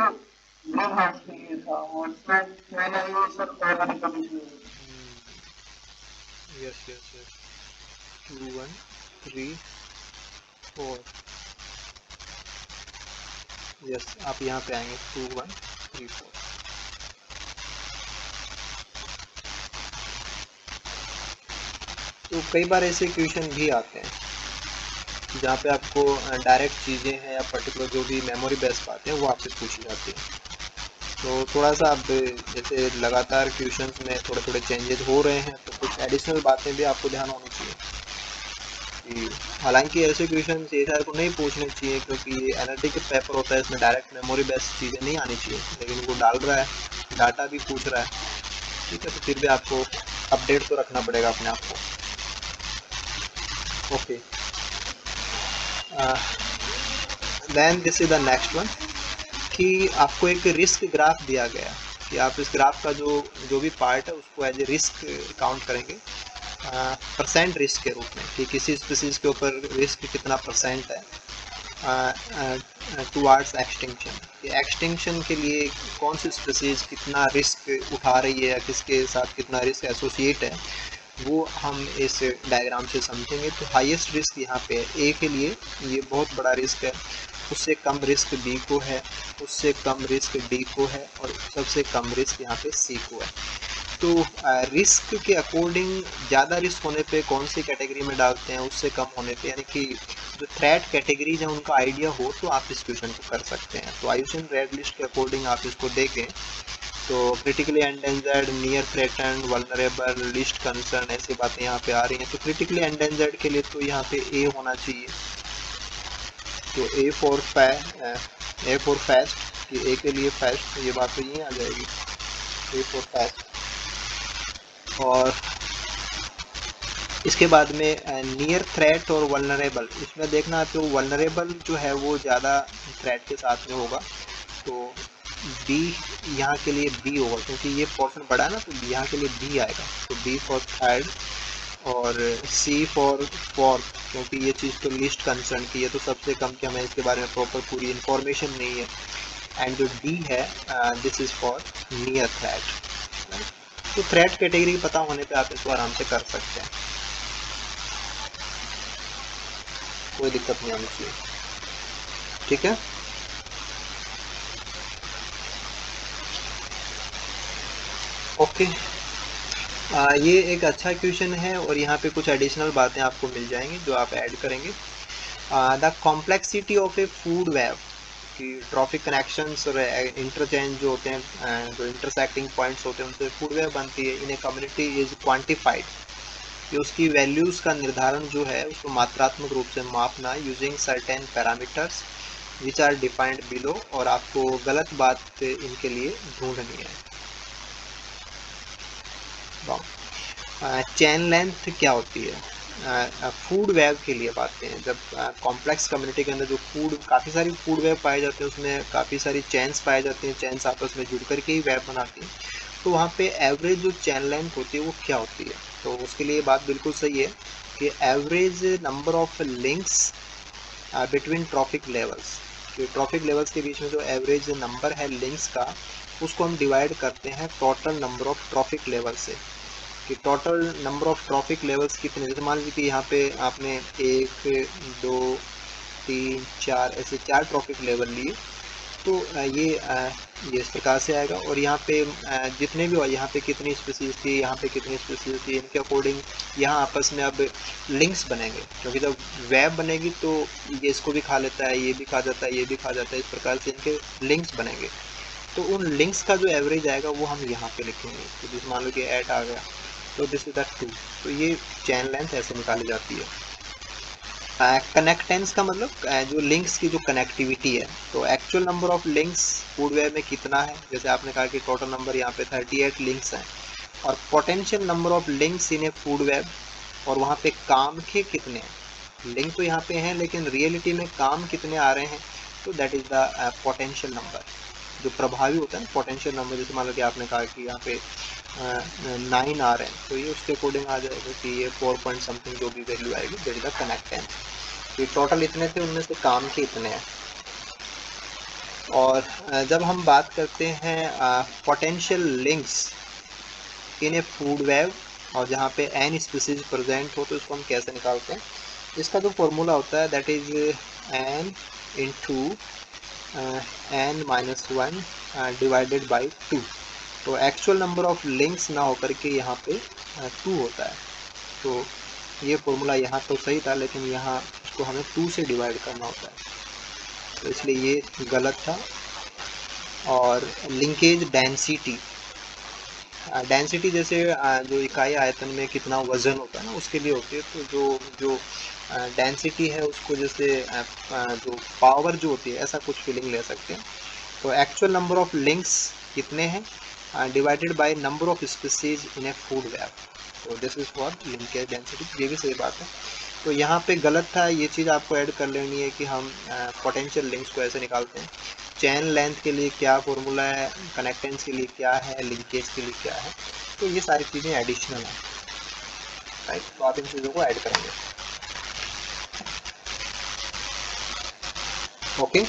ग्रीन हाउस के लिए था और इसमें मैंने ये sir organic commission. Yes, yes, yes. 2134. Yes, आप यहाँ पे आएंगे 2134। तो कई बार ऐसे क्वेश्चन भी आते हैं जहाँ पे आपको डायरेक्ट चीज़ें हैं या पर्टिकुलर जो भी मेमोरी बेस्ड बातें हैं वो आपसे पूछी जाती हैं। तो थोड़ा सा आप जैसे लगातार क्वेश्चंस में थोड़े थोड़े चेंजेस हो रहे हैं तो कुछ एडिशनल बातें भी आपको ध्यान होनी चाहिए। हालांकि ऐसे क्वेश्चन CSIR को नहीं पूछने चाहिए क्योंकि ये एनालिटिकल पेपर होता है, इसमें डायरेक्ट मेमोरी बेस्ड चीज़ें नहीं आनी चाहिए, लेकिन वो डाल रहा है, डाटा भी पूछ रहा है, ठीक है, तो फिर भी आपको अपडेट तो रखना पड़ेगा अपने आप को। Okay, then this is the next one, कि आपको एक रिस्क ग्राफ दिया गया कि आप इस ग्राफ का जो भी पार्ट है उसको एज ए रिस्क काउंट करेंगे परसेंट रिस्क के रूप में, कि किसी स्पीसीज के ऊपर रिस्क कितना परसेंट है टुवार्ड्स एक्सटिंक्शन, कि एक्सटिंक्शन के लिए कौन सी स्पीसीज कितना रिस्क उठा रही है या किसके साथ कितना रिस्क एसोसिएट है, वो हम इस डायग्राम से समझेंगे। तो हाईएस्ट रिस्क यहाँ पे ए के लिए ये बहुत बड़ा रिस्क है, उससे कम रिस्क बी को है, उससे कम रिस्क डी को है और सबसे कम रिस्क यहाँ पे सी को है। तो रिस्क के अकॉर्डिंग ज़्यादा रिस्क होने पे कौन सी कैटेगरी में डालते हैं, उससे कम होने पे, यानी कि जो थ्रेट कैटेगरीज हैं उनका आइडिया हो तो आप इस क्वेश्चन को कर सकते हैं। तो IUCN रेड लिस्ट के अकॉर्डिंग आप इसको देखें तो critically endangered, near threatened, vulnerable, list concern, ऐसी बातें यहाँ पे आ रही हैं। तो क्रिटिकली एंडेंजर्ड के लिए तो यहाँ पे ए होना चाहिए, तो ए फॉर फास्ट, कि ए के लिए फास्ट, तो ये बात तो यहीं आ जाएगी, ए फॉर फास्ट। और इसके बाद में नियर थ्रेट और वल्नरेबल, इसमें देखना आपको वल्नरेबल जो है वो ज़्यादा थ्रेट के साथ में होगा, तो बी यहाँ के लिए बी होगा क्योंकि ये पोर्शन बड़ा है ना, तो यहाँ के लिए बी आएगा, तो बी फॉर थर्ड। और सी फॉर फोर्थ, क्योंकि ये चीज़ तो लिस्ट कंसर्न की है तो सबसे कम कि हमें इसके बारे में प्रॉपर पूरी इंफॉर्मेशन नहीं है। एंड जो डी है this is for near threat. तो थ्रेट कैटेगरी पता होने पे आप इसको आराम से कर सकते हैं, कोई दिक्कत नहीं आनी चाहिए, ठीक है। ओके, ये एक अच्छा क्वेश्चन है और यहाँ पे कुछ एडिशनल बातें आपको मिल जाएंगी जो आप ऐड करेंगे। The complexity of A food web, कि ट्रॉफिक कनेक्शंस और इंटरचेंज जो होते हैं, जो इंटरसेक्टिंग पॉइंट्स होते हैं उनसे फूड वेव बनती है। इन ए कम्युनिटी इज क्वांटिफाइड, कि उसकी वैल्यूज़ का निर्धारण जो है उसको मात्रात्मक रूप से मापना using certain parameters which are defined below, और आपको गलत बात इनके लिए ढूंढनी है। चेन लेंथ क्या होती है? फूड वेव के लिए बात हैं। जब कॉम्प्लेक्स कम्युनिटी के अंदर जो काफ़ी सारी फूड वेव पाए जाते हैं, उसमें काफ़ी सारी चेन्स पाए जाते हैं, चेन्स आपस में जुड़ करके ही वेव बनाती हैं, तो वहाँ पे एवरेज जो चेन लेंथ होती है वो क्या होती है? तो उसके लिए बात बिल्कुल सही है कि average number of links between trophic levels, कि ट्रॉफिक लेवल्स के बीच में जो एवरेज नंबर है लिंक्स का, उसको हम डिवाइड करते हैं total number of trophic level से, कि total number of trophic levels कितने। जैसे मान लीजिए कि यहाँ पे आपने 1 2 3 4 ऐसे 4 ट्रॉफिक लेवल लिए, तो ये इस प्रकार से आएगा। और यहाँ पे जितने भी हो, यहाँ पे कितनी स्पीसीज थी, यहाँ पे कितनी स्पीसीज थी, इनके अकॉर्डिंग यहाँ आपस में अब लिंक्स बनेंगे, क्योंकि जब वेब बनेगी तो ये इसको भी खा लेता है, ये भी खा जाता है, ये भी खा जाता है, इस प्रकार से इनके लिंक्स बनेंगे। तो उन लिंक्स का जो एवरेज आएगा वो हम यहाँ पे लिखेंगे। तो जिस मान लो कि 8 आ गया, तो दिस इज द 2, तो ये चेन लेंथ ऐसे निकाली जाती है। कनेक्टेंस का मतलब जो लिंक्स की जो कनेक्टिविटी है, तो actual number of links food web में कितना है, जैसे आपने कहा कि टोटल नंबर यहाँ पे 38 लिंक्स हैं, और potential number of links in a food web, और वहाँ पे काम के कितने हैं। लिंक तो यहाँ पे हैं लेकिन रियलिटी में काम कितने आ रहे हैं, तो that is the potential number, जो प्रभावी होता है ना पोटेंशियल नंबर। जैसे मान लो कि आपने कहा कि यहाँ पे 9 आ रहे हैं, तो ये उसके अकॉर्डिंग आ जाएगा कि ये 4 पॉइंट समथिंग जो भी वैल्यू आएगी दैट इज द कनेक्टेंस। ये टोटल इतने थे, उनमें से काम के इतने हैं। और जब हम बात करते हैं potential links in a food web, और जहाँ पे n स्पीसीज प्रेजेंट हो, तो इसको हम कैसे निकालते हैं? इसका जो फॉर्मूला होता है that is n into n-1 divided by 2। तो एक्चुअल नंबर ऑफ लिंक्स ना होकर के यहाँ पे 2 होता है। तो ये फॉर्मूला यहाँ तो सही था, लेकिन यहाँ इसको हमें 2 से डिवाइड करना होता है, तो इसलिए ये गलत था। और लिंकेज डेंसिटी, डेंसिटी जैसे जो इकाई आयतन में कितना वजन होता है ना, उसके लिए होती है। तो जो डेंसिटी है उसको जैसे जो पावर जो होती है, ऐसा कुछ फीलिंग ले सकते हैं। तो एक्चुअल नंबर ऑफ लिंक्स कितने हैं divided by number of species in a food web, तो this is for linkage density. ये भी सही बात है। तो यहाँ पे गलत था, ये चीज़ आपको ऐड कर लेनी है कि हम पोटेंशियल लिंक्स को ऐसे निकालते हैं। चेन लेंथ के लिए क्या फॉर्मूला है, कनेक्टेंस के लिए क्या है, लिंकेज के लिए क्या है, तो ये सारी चीज़ें एडिशनल हैं, राइट। तो आप इन चीज़ों को ऐड करेंगे, ओके।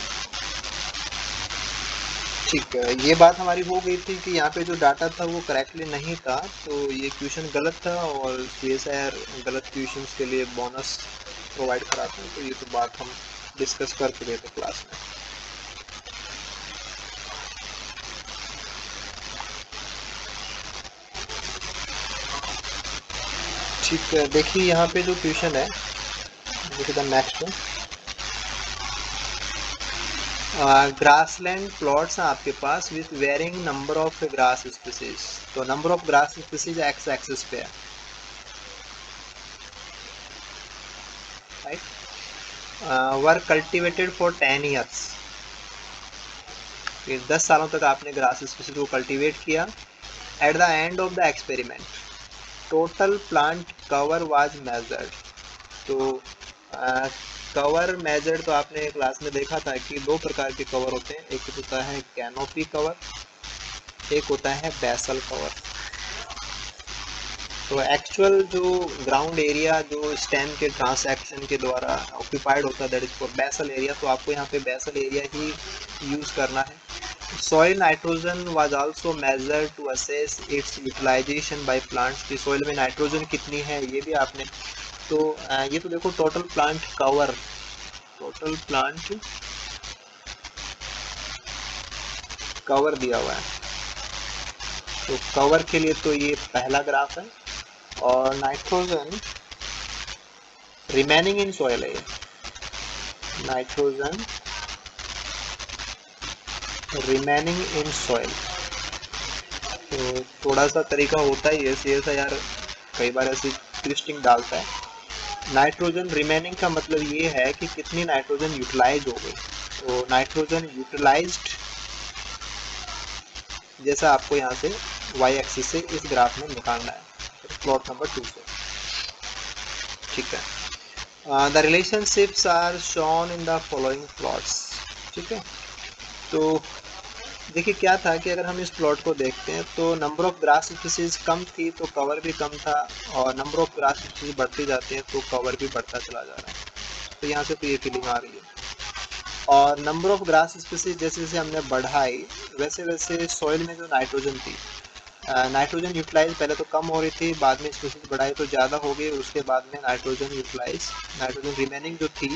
ठीक है, ये बात हमारी हो गई थी कि यहाँ पे जो डाटा था वो करेक्टली नहीं था, तो ये क्वेश्चन गलत था, और CSIR गलत क्वेश्चन के लिए बोनस प्रोवाइड कराते हैं। तो ये तो बात हम डिस्कस कर चुके थे क्लास में। ठीक है, देखिए यहाँ पे जो क्वेश्चन है, देखिए the next one, grassland plots हैं आपके पास with varying number of grass species. तो number of grass species X axis पे है, right. Were cultivated for 10 years, 10 सालों तक आपने ग्रास स्पीसीज को कल्टीवेट किया। At the end of the experiment total plant cover was measured. तो cover measured, तो आपने क्लास में देखा था कि 2 प्रकार के कवर होते हैं, एक होता है कैनोपी कवर, एक होता है बेसल कवर। तो एक्चुअल जो ग्राउंड एरिया जो स्टेम के ट्रांसैक्शन के द्वारा ऑक्यूपाइड होता है that is for basal area, तो आपको यहाँ पे बेसल एरिया ही यूज करना है। Soil nitrogen was also measured to assess its utilization by plants, की सॉइल में नाइट्रोजन कितनी है ये भी आपने। तो ये तो देखो total plant cover, total plant cover दिया हुआ है, तो कवर के लिए तो ये पहला ग्राफ है, और नाइट्रोजन रिमेनिंग इन सॉइल है, नाइट्रोजन रिमेनिंग इन सॉइल। तो थोड़ा सा तरीका होता ही है, CSIR कई बार ऐसी ट्विस्टिंग डालता है। नाइट्रोजन रिमेनिंग का मतलब ये है कि कितनी नाइट्रोजन यूटिलाइज हो गई। तो नाइट्रोजन यूटिलाइज्ड जैसा आपको यहाँ से वाई एक्सिस से इस ग्राफ में निकालना है प्लॉट नंबर 2 से, ठीक है। The relationships are shown in the following plots, ठीक है। तो देखिए क्या था कि अगर हम इस प्लॉट को देखते हैं तो नंबर ऑफ ग्रास स्पीसीज कम थी तो कवर भी कम था, और नंबर ऑफ ग्रास स्पीसीज बढ़ती जाती हैं तो कवर भी बढ़ता चला जा रहा है। तो यहाँ से तो ये फीलिंग आ रही है। और नंबर ऑफ ग्रास स्पीसीज जैसे जैसे हमने बढ़ाई वैसे वैसे सॉइल में जो नाइट्रोजन थी, नाइट्रोजन यूटिलाइज पहले तो कम हो रही थी, बाद में स्पीसीज बढ़ाई तो ज़्यादा हो गई, उसके बाद में नाइट्रोजन रिमेनिंग जो थी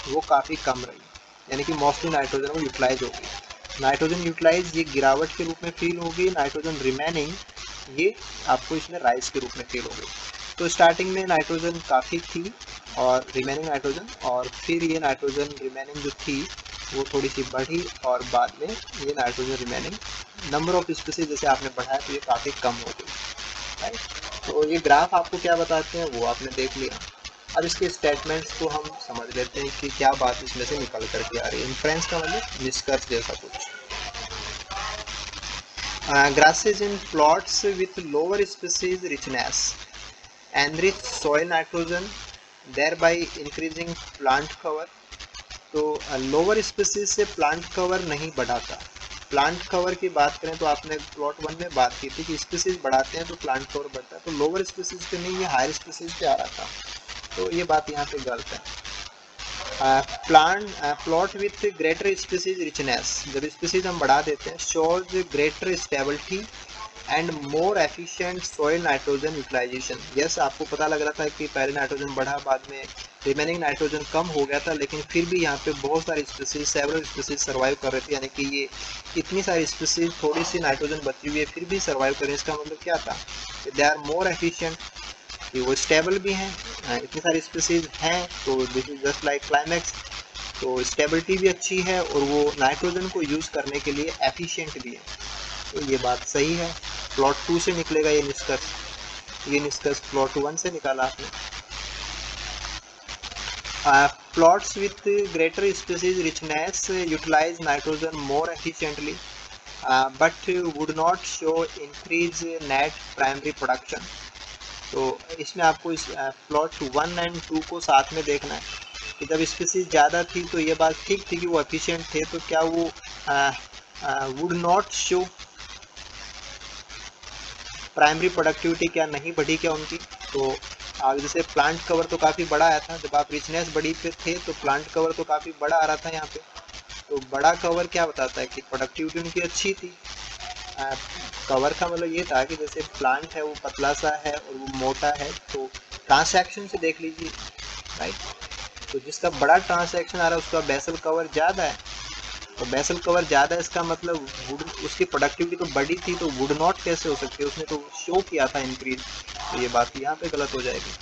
वो काफ़ी कम रही, यानी कि मोस्टली नाइट्रोजन वो यूटिलाइज हो गई। नाइट्रोजन यूटिलाइज ये गिरावट के रूप में फील होगी, नाइट्रोजन रिमेनिंग ये आपको इसमें राइज के रूप में फील होगी। तो स्टार्टिंग में नाइट्रोजन काफ़ी थी और रिमेनिंग नाइट्रोजन, और फिर ये नाइट्रोजन रिमेनिंग जो थी वो थोड़ी सी बढ़ी, और बाद में ये nitrogen remaining number of species जैसे आपने बढ़ाया तो ये काफ़ी कम हो गई, राइट। तो ये ग्राफ आपको क्या बताते हैं वो आपने देख लिया। अब इसके स्टेटमेंट्स को हम समझ लेते हैं कि क्या बात इसमें से निकल करके आ रही है। इन्फ्रेंस का मतलब निष्कर्ष जैसा कुछ। grasses in plots with lower species richness enrich soil nitrogen, thereby increasing plant cover। तो लोअर स्पीसीज से प्लांट कवर नहीं बढ़ाता। प्लांट कवर की बात करें तो आपने प्लॉट 1 में बात की थी कि स्पीसीज बढ़ाते हैं तो प्लांट कवर बढ़ता है, तो लोअर स्पीसीज पे नहीं, ये हायर स्पीसीज पे आ रहा था, तो ये बात यहाँ पे गलत है। Plot with greater species richness, जब स्पीसीज हम बढ़ा देते हैं, shows greater stability and more efficient soil nitrogen utilization. Yes, आपको पता लग रहा था कि पहले नाइट्रोजन बढ़ा, बाद में रिमेनिंग नाइट्रोजन कम हो गया था, लेकिन फिर भी यहाँ पे बहुत सारी स्पीसीज, सेवरल स्पीसीज सर्वाइव कर रहे थे, यानी कि ये इतनी सारी स्पीसीज, थोड़ी सी नाइट्रोजन बची हुई है फिर भी सर्वाइव कर रहे हैं। इसका मतलब क्या था कि दे आर मोर एफिशिएंट, कि वो स्टेबल भी हैं, इतनी सारी स्पीसीज हैं, तो this is just like climax. तो स्टेबिलिटी भी अच्छी है और वो नाइट्रोजन को यूज़ करने के लिए एफिशिएंट भी है, तो ये बात सही है। प्लॉट 2 से निकलेगा ये निष्कर्ष, ये निष्कर्ष प्लॉट 1 से निकाला आपने। Plots with greater species richness utilize nitrogen more efficiently but would not show increase net primary production. तो इसमें आपको इस प्लॉट 1 एंड 2 को साथ में देखना है कि जब स्पीसीज ज़्यादा थी तो ये बात ठीक थी कि वो एफिशिएंट थे, तो क्या वो would not show primary productivity क्या नहीं बढ़ी क्या उनकी। तो जैसे प्लांट कवर तो काफ़ी बड़ा आया था, जब आप रिचनेस बड़ी पे थे तो प्लांट कवर तो काफ़ी बड़ा आ रहा था यहाँ पे। तो बड़ा कवर क्या बताता है कि प्रोडक्टिविटी उनकी अच्छी थी। कवर का मतलब ये था कि जैसे प्लांट है वो पतला सा है और वो मोटा है, तो ट्रांसैक्शन से देख लीजिए, राइट। तो जिसका बड़ा ट्रांसैक्शन आ रहा है उसका बेसल कवर ज़्यादा है, तो बेसल कवर ज़्यादा है, इसका मतलब वुड, उसकी प्रोडक्टिविटी तो बड़ी थी, तो वुड नॉट कैसे हो सकती है, उसने तो शो किया था इंक्रीज, तो ये बात यहाँ पे गलत हो जाएगी।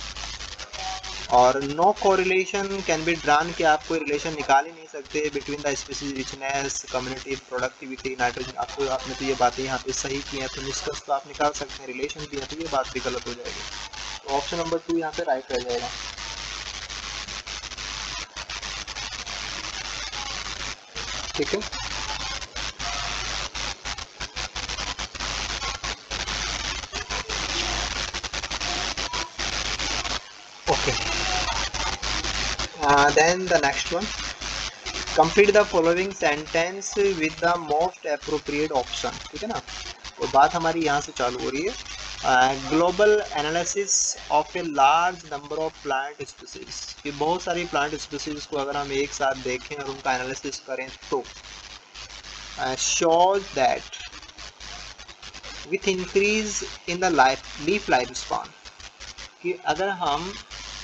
और no correlation can be drawn, कि आप कोई रिलेशन निकाल ही नहीं सकते between the species richness, community productivity, nitrogen. आपने तो ये बातें यहाँ पे सही की हैं, तो निष्कर्ष तो आप निकाल सकते हैं, रिलेशन भी है, तो ये बात भी गलत हो जाएगी। तो ऑप्शन नंबर 2 यहाँ पे राइट रह जाएगा। ठीक है, okay. Then the next one, complete the following sentence with the most appropriate option। ठीक है ना, तो बात हमारी यहाँ से चालू हो रही है। Global analysis of a large number of plant species, कि बहुत सारी प्लांट स्पीसीज को अगर हम एक साथ देखें और उनका एनालिसिस करें तो shows that with increase in the leaf life span, कि अगर हम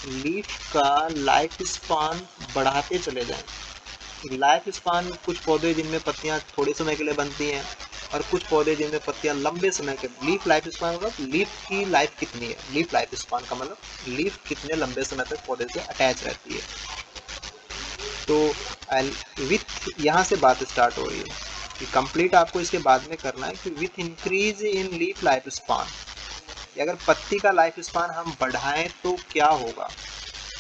लीफ का लाइफ स्पान बढ़ाते चले जाएं। लाइफ स्पान, कुछ पौधे जिनमें पत्तियां थोड़े समय के लिए बनती हैं और कुछ पौधे जिनमें पत्तियां लंबे समय के। लीफ लाइफ स्पान मतलब लीफ की लाइफ कितनी है, लीफ लाइफ स्पान का मतलब लीफ कितने लंबे समय तक पौधे से अटैच रहती है। तो विथ यहाँ से बात स्टार्ट हो रही है। कि कंप्लीट आपको इसके बाद में करना है कि with increase in leaf life span, अगर पत्ती का लाइफ स्पान हम बढ़ाएं तो क्या होगा।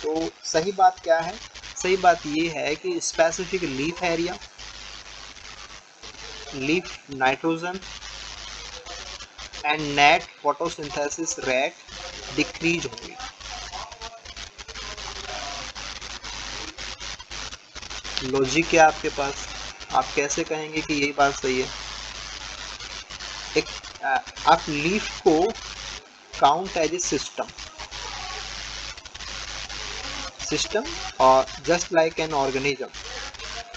तो सही बात क्या है, सही बात ये है कि specific leaf area, leaf nitrogen and net photosynthesis rate decrease होंगे। लॉजिक क्या आपके पास, आप कैसे कहेंगे कि यही बात सही है। एक आप लीफ को काउंट एज ए सिस्टम और जस्ट लाइक एन ऑर्गेनिज्म,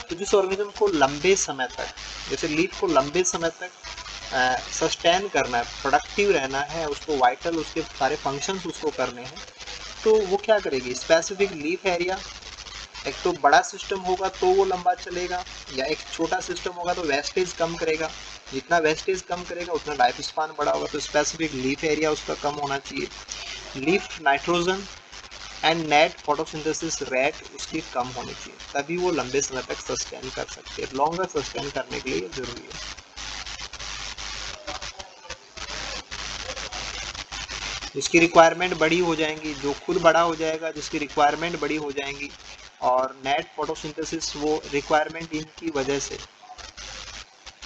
तो जिस ऑर्गेनिज्म को लंबे समय तक, जैसे लीफ को लंबे समय तक सस्टेन करना है, प्रोडक्टिव रहना है, उसको वाइटल उसके सारे फंक्शंस उसको करने हैं, तो वो क्या करेगी, स्पेसिफिक लीफ एरिया, एक तो बड़ा सिस्टम होगा तो वो लंबा चलेगा, या एक छोटा सिस्टम होगा तो वेस्टेज कम करेगा, जितना वेस्टेज कम करेगा उतना लाइफ स्पान बड़ा होगा, तो स्पेसिफिक लीफ एरिया उसका कम होना चाहिए, leaf nitrogen and net photosynthesis rate उसकी कम होनी चाहिए, तभी वो लंबे समय तक सस्टेन कर सकते हैं। लॉन्गर सस्टेन करने के लिए जरूरी है। जिसकी रिक्वायरमेंट बड़ी हो जाएंगी, जो खुद बड़ा हो जाएगा, जिसकी रिक्वायरमेंट बड़ी हो जाएंगी, और नेट फोटोसिंथेसिस वो रिक्वायरमेंट इनकी वजह से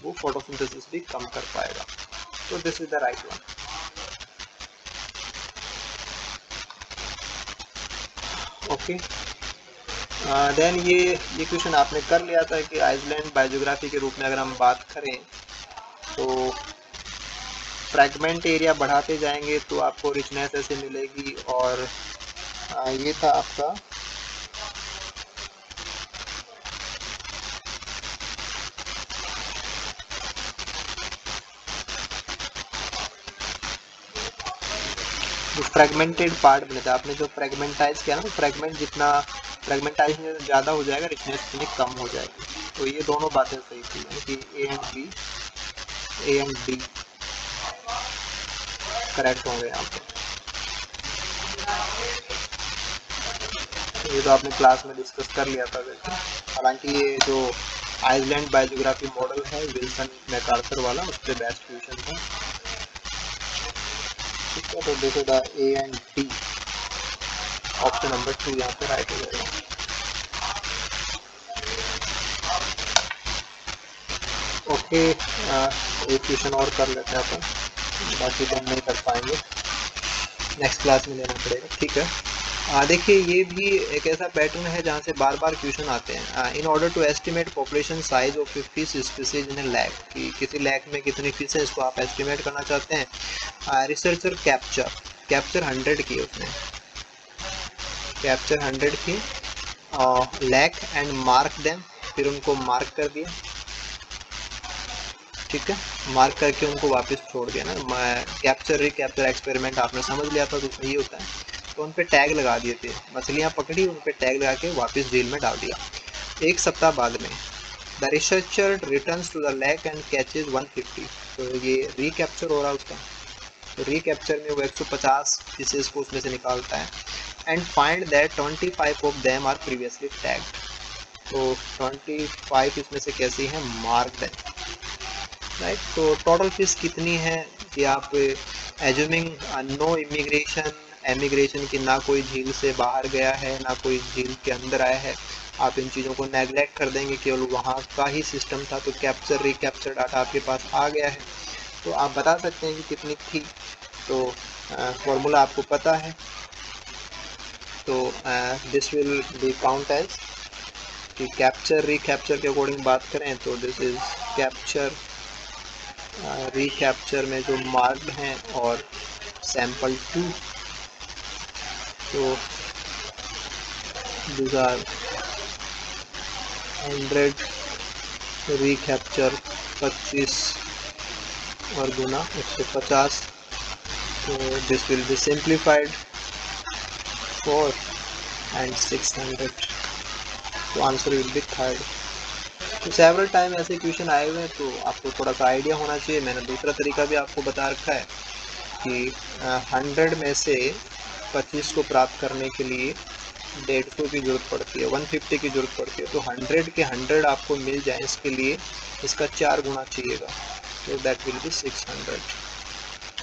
वो फोटोसिंथेसिस भी कम कर पाएगा। तो this is the right one. Okay, then ये क्वेश्चन आपने कर लिया था कि आइसलैंड बायोजियोग्राफी के रूप में अगर हम बात करें तो फ्रैगमेंट एरिया बढ़ाते जाएंगे तो आपको रिचनेस ऐसे मिलेगी, और ये था आपका जो फ्रेगमेंटेड पार्ट बने थे, आपने जो फ्रेगमेंटाइज किया ना, तो फ्रेगमेंट जितना फ्रेगमेंटाइजेशन ज़्यादा हो जाएगा, रिचनेस उतनी कम हो जाएगी। तो ये दोनों बातें सही थी, यानी कि ए एंड बी करेक्ट होंगे यहाँ पे। ये तो आपने क्लास में डिस्कस कर लिया था वैसे, हालांकि ये जो आइसलैंड बायोजियोग्राफी मॉडल है विल्सन मैकार्थर वाला, उस पर बेस्ट क्वेश्चन था। ठीक है, तो देखो the A and D, option number 2 यहाँ पे राइट हो जाएगा। ओके, एक क्वेश्चन और कर लेते हैं अपन, बाकी तो हम नहीं कर पाएंगे, नेक्स्ट क्लास में लेना पड़ेगा। ठीक है, देखिए ये भी एक ऐसा पैटर्न है जहाँ से बार बार क्वेश्चन आते हैं। In order to estimate population size of fish species in lake, कि किसी लैक में कितनी फिश है इसको आप एस्टिमेट करना चाहते हैं। रिसर्चर कैप्चर 100 की, उसने कैप्चर 100 की लैक एंड मार्क देम, फिर उनको मार्क कर दिया, ठीक है, मार्क करके उनको वापस छोड़ दिया ना। कैप्चर रिकैप्चर एक्सपेरिमेंट आपने समझ लिया था, तो सही होता है। तो उन पे टैग लगा दिए थे, मछलियाँ पकड़ी, उन पे टैग लगा के वापस जेल में डाल दिया। एक सप्ताह बाद में the researcher returns to the lake and catches 150, तो ये रिकैप्चर हो रहा है उसका। तो रिकैप्चर में वो 150 फिशेज को उसमें से निकालता है, and find that 25 of them are previously tagged, तो 25 इसमें से कैसी हैं, मार्क्ड है, राइट। तो टोटल फिश कितनी है कि आप एज्यूमिंग नो एमिग्रेशन की, ना कोई झील से बाहर गया है ना कोई झील के अंदर आया है, आप इन चीज़ों को नेगलेक्ट कर देंगे, केवल वहाँ का ही सिस्टम था, तो कैप्चर रिकैप्चर डाटा आपके पास आ गया है, तो आप बता सकते हैं कि कितनी थी। तो फॉर्मूला आपको पता है, तो this will be count as कि कैप्चर रिकैप्चर के अकॉर्डिंग बात करें तो दिस इज कैप्चर रिकैप्चर में जो मार्क्ड हैं और सैंपल 2, तो these are 100 रिकैप्चर 25 और गुना 150, तो this will B simplified 4 and 600, तो आंसर विल बी 3rd। तो सेवरल टाइम ऐसे क्वेश्चन आए हुए हैं, तो आपको थोड़ा सा आइडिया होना चाहिए। मैंने दूसरा तरीका भी आपको बता रखा है कि 100 में से 25 को प्राप्त करने के लिए 150 की ज़रूरत पड़ती है, 150 की ज़रूरत पड़ती है, तो 100 के 100 आपको मिल जाए इसके लिए इसका 4 गुना चाहिएगा, तो दैट विल बी 600,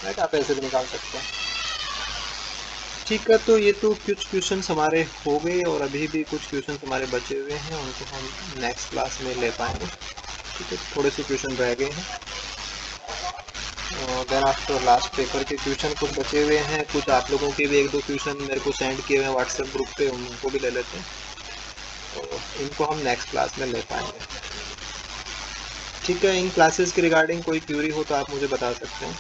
राइट। आप ऐसे भी निकाल सकते हैं। ठीक है, तो ये तो कुछ क्वेश्चंस हमारे हो गए और अभी भी कुछ क्वेश्चंस हमारे बचे हुए हैं, उनको हम नेक्स्ट क्लास में ले पाएंगे। ठीक है, थोड़े से क्वेश्चन रह गए हैं। देन आफ्टर लास्ट पेपर के क्वेश्चन कुछ बचे हुए हैं, कुछ आप लोगों के भी 1-2 क्वेश्चन मेरे को सेंड किए हुए हैं व्हाट्सएप ग्रुप पे, उनको भी ले लेते हैं, तो इनको हम नेक्स्ट क्लास में ले पाएंगे। ठीक है, इन क्लासेस के रिगार्डिंग कोई क्यूरी हो तो आप मुझे बता सकते हैं।